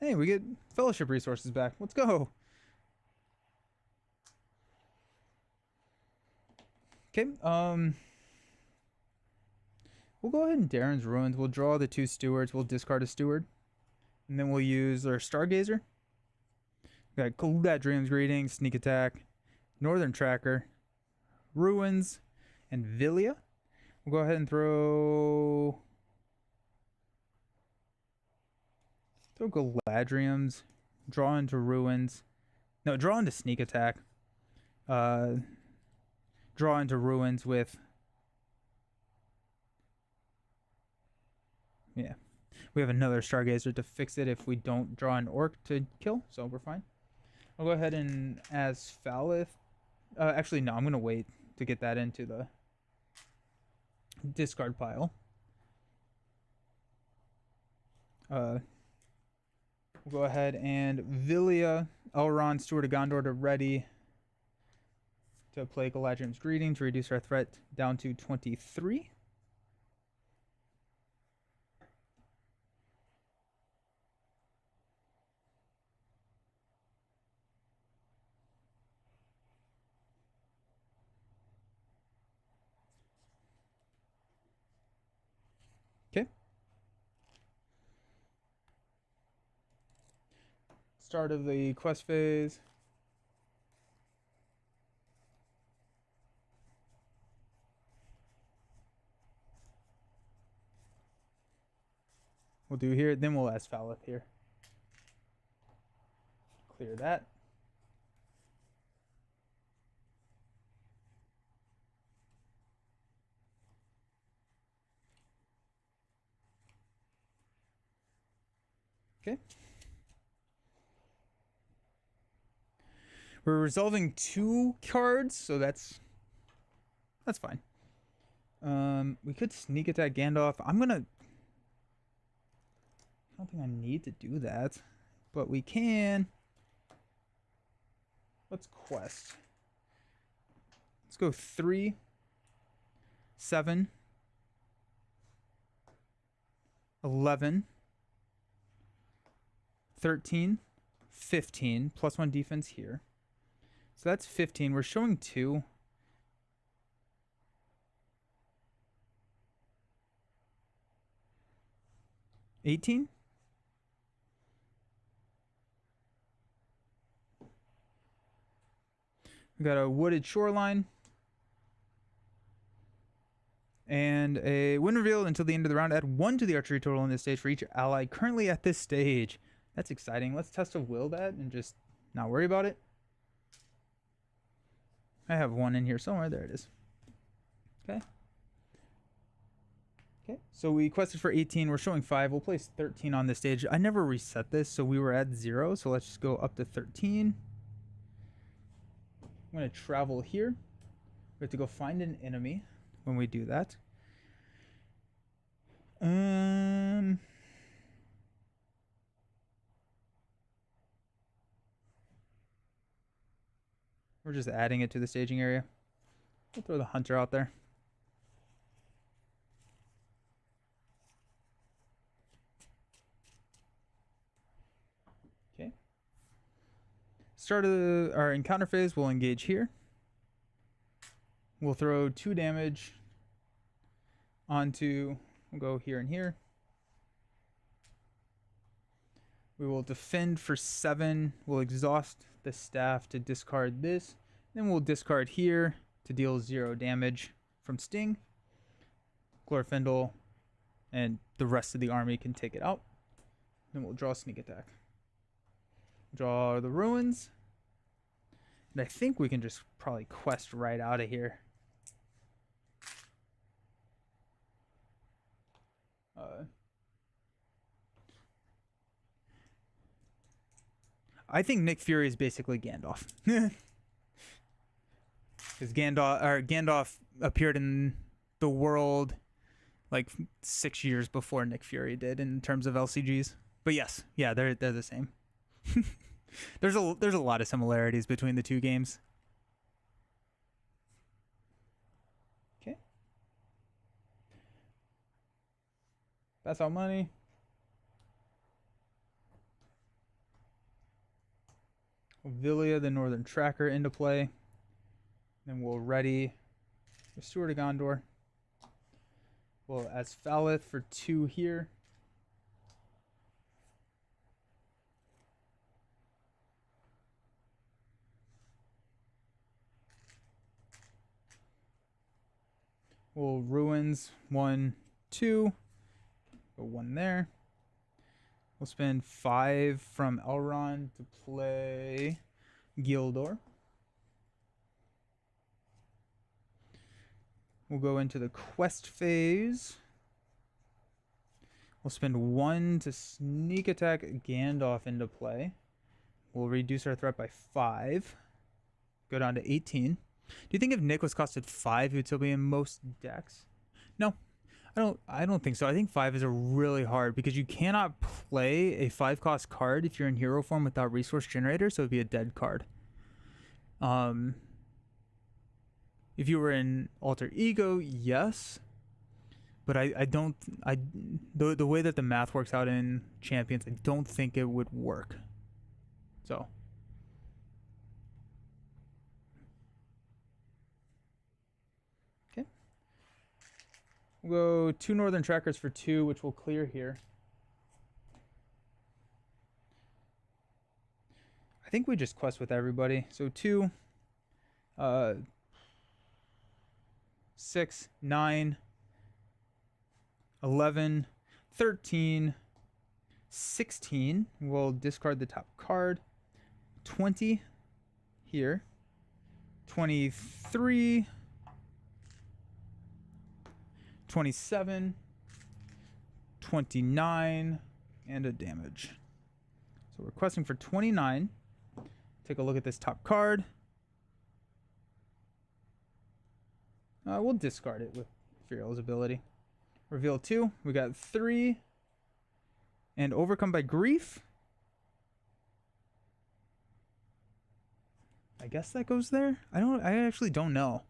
Hey, we get fellowship resources back. Let's go. Okay, we'll go ahead and Darren's Ruins. We'll draw the 2 stewards. We'll discard a steward. And then we'll use our Stargazer. We got Galadriel's Greeting, Sneak Attack, Northern Tracker, Ruins, and Villia. We'll go ahead and throw Galadriel's, draw into Ruins. No, draw into Sneak Attack. Draw into Ruins with... Yeah. We have another Stargazer to fix it if we don't draw an Orc to kill, so we're fine. I'll go ahead and as Falith. Actually, no, I'm going to wait to get that into the discard pile. We'll go ahead and Villia, Elrond, Steward of Gondor to ready to play Galadriel's Greeting to reduce our threat down to 23. Okay. Start of the quest phase. We'll do here, then we'll ask Falith here. Clear that. Okay. We're resolving 2 cards, so that's fine. We could Sneak Attack Gandalf. I don't think I need to do that, but we can. Let's quest. Let's go 3, 7, 11, 13, 15, +1 defense here. So that's 15. We're showing 2. $18? We got a wooded shoreline. And a win reveal until the end of the round. Add 1 to the archery total in this stage for each ally currently at this stage. That's exciting. Let's test of will that and just not worry about it. I have 1 in here somewhere. There it is. Okay. Okay, so we quested for 18. We're showing 5. We'll place 13 on this stage. I never reset this, so we were at 0. So let's just go up to 13. I'm going to travel here. We have to go find an enemy when we do that. We're just adding it to the staging area. We'll throw the hunter out there. Okay. Start of our encounter phase, we'll engage here. We'll throw 2 damage onto, we'll go here and here. We will defend for 7. We'll exhaust the staff to discard this. Then we'll discard here to deal 0 damage from Sting. Glorfindel and the rest of the army can take it out. Then we'll draw Sneak Attack. Draw the Ruins. And I think we can just probably quest right out of here. I think Nick Fury is basically Gandalf. Because Gandalf appeared in the world like 6 years before Nick Fury did in terms of LCGs. But yes, yeah, they're the same. There's a lot of similarities between the 2 games. Okay. Pass out money. Villia, the Northern Tracker, into play. Then we'll ready the Steward of Gondor. We'll Asphaleth for 2 here. We'll Ruins 1, 2. Go 1 there. We'll spend 5 from Elrond to play Gildor. We'll go into the quest phase. We'll spend 1 to sneak attack Gandalf into play. We'll reduce our threat by 5. Go down to 18. Do you think if Nick was costed 5, he would still be in most decks? No. I don't think so. I think 5 is a really hard because you cannot play a 5-cost card if you're in hero form without resource generator, so it'd be a dead card. If you were in Alter Ego, yes. But the way that the math works out in Champions, I don't think it would work. So. Okay. We'll go 2 Northern Trackers for 2, which will clear here. I think we just quest with everybody. So 2, 6, 9, 11, 13, 16. We'll discard the top card. 20 here. 23, 27, 29, and a damage. So we're questing for 29. Take a look at this top card. We'll discard it with Furiel's ability. Reveal 2. We got 3. And Overcome by Grief. I guess that goes there. I actually don't know.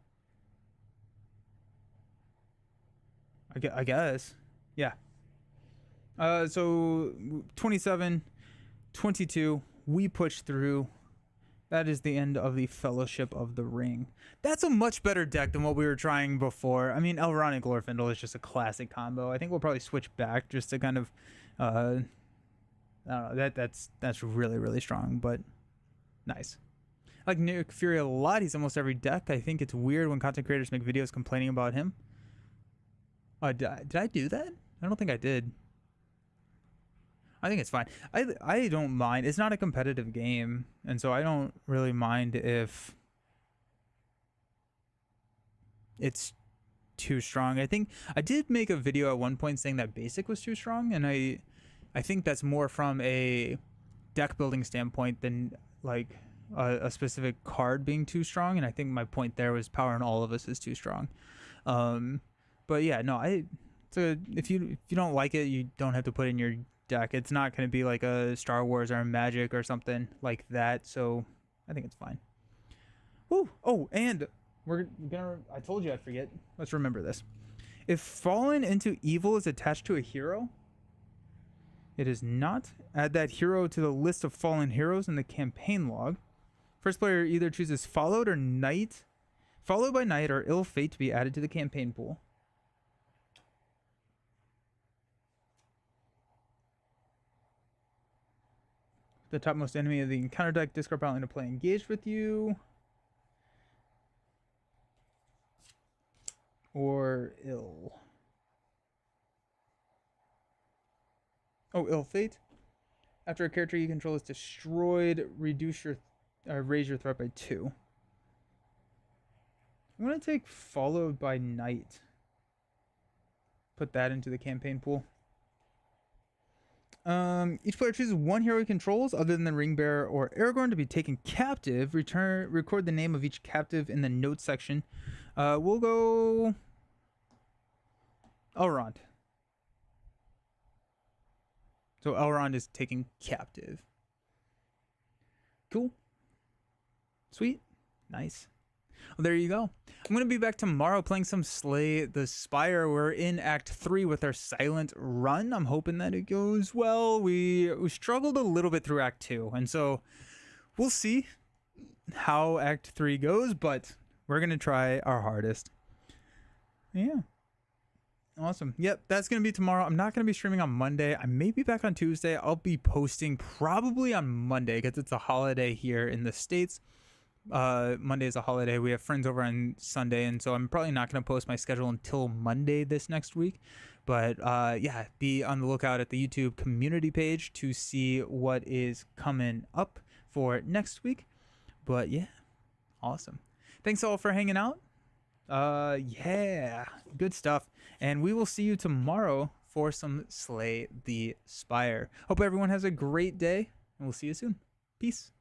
I guess. Yeah. So 27, 22. We push through. That is the end of the Fellowship of the Ring. That's a much better deck than what we were trying before. I mean, Elrond and Glorfindel is just a classic combo. I think we'll probably switch back just to kind of, I don't know, that's really, really strong, but nice. I like Nick Fury a lot. He's almost every deck. I think it's weird when content creators make videos complaining about him. Did I do that? I don't think I did. I think it's fine. I don't mind. It's not a competitive game, and so I don't really mind if it's too strong. I think I did make a video at one point saying that basic was too strong, and I think that's more from a deck building standpoint than like a specific card being too strong. And I think my point there was Power in All of Us is too strong. But yeah, no, if you don't like it, you don't have to put in your deck. It's not going to be like a Star Wars or a Magic or something like that, so I think it's fine. Woo! Oh, and I told you I'd forget. Let's remember this. If Fallen into Evil is attached to a hero, it is not. Add that hero to the list of fallen heroes in the campaign log. First player either chooses Followed by Night or Ill Fate to be added to the campaign pool. The topmost enemy of the encounter deck, discard pile into play engaged with you. Or Ill. Oh, Ill Fate. After a character you control is destroyed, raise your threat by 2. I'm going to take Followed by Night. Put that into the campaign pool. Each player chooses one hero he controls other than the Ringbearer or Aragorn to be taken captive. Record the name of each captive in the notes section. We'll go Elrond. So Elrond is taken captive. Cool. Sweet. Nice. Well, there you go. I'm going to be back tomorrow playing some Slay the Spire. We're in Act 3 with our silent run. I'm hoping that it goes well. We struggled a little bit through Act 2, and so we'll see. how Act 3 goes, but we're going to try our hardest. Yeah. Awesome. Yep, that's going to be tomorrow. I'm not going to be streaming on Monday. I may be back on Tuesday. I'll be posting probably on Monday because it's a holiday here in the States. Monday is a holiday. We have friends over on Sunday, and so I'm probably not going to post my schedule until Monday this next week. But yeah, be on the lookout at the YouTube community page to see what is coming up for next week. But yeah, awesome. Thanks all for hanging out. Yeah, good stuff. And we will see you tomorrow for some Slay the Spire. Hope everyone has a great day, and we'll see you soon. Peace.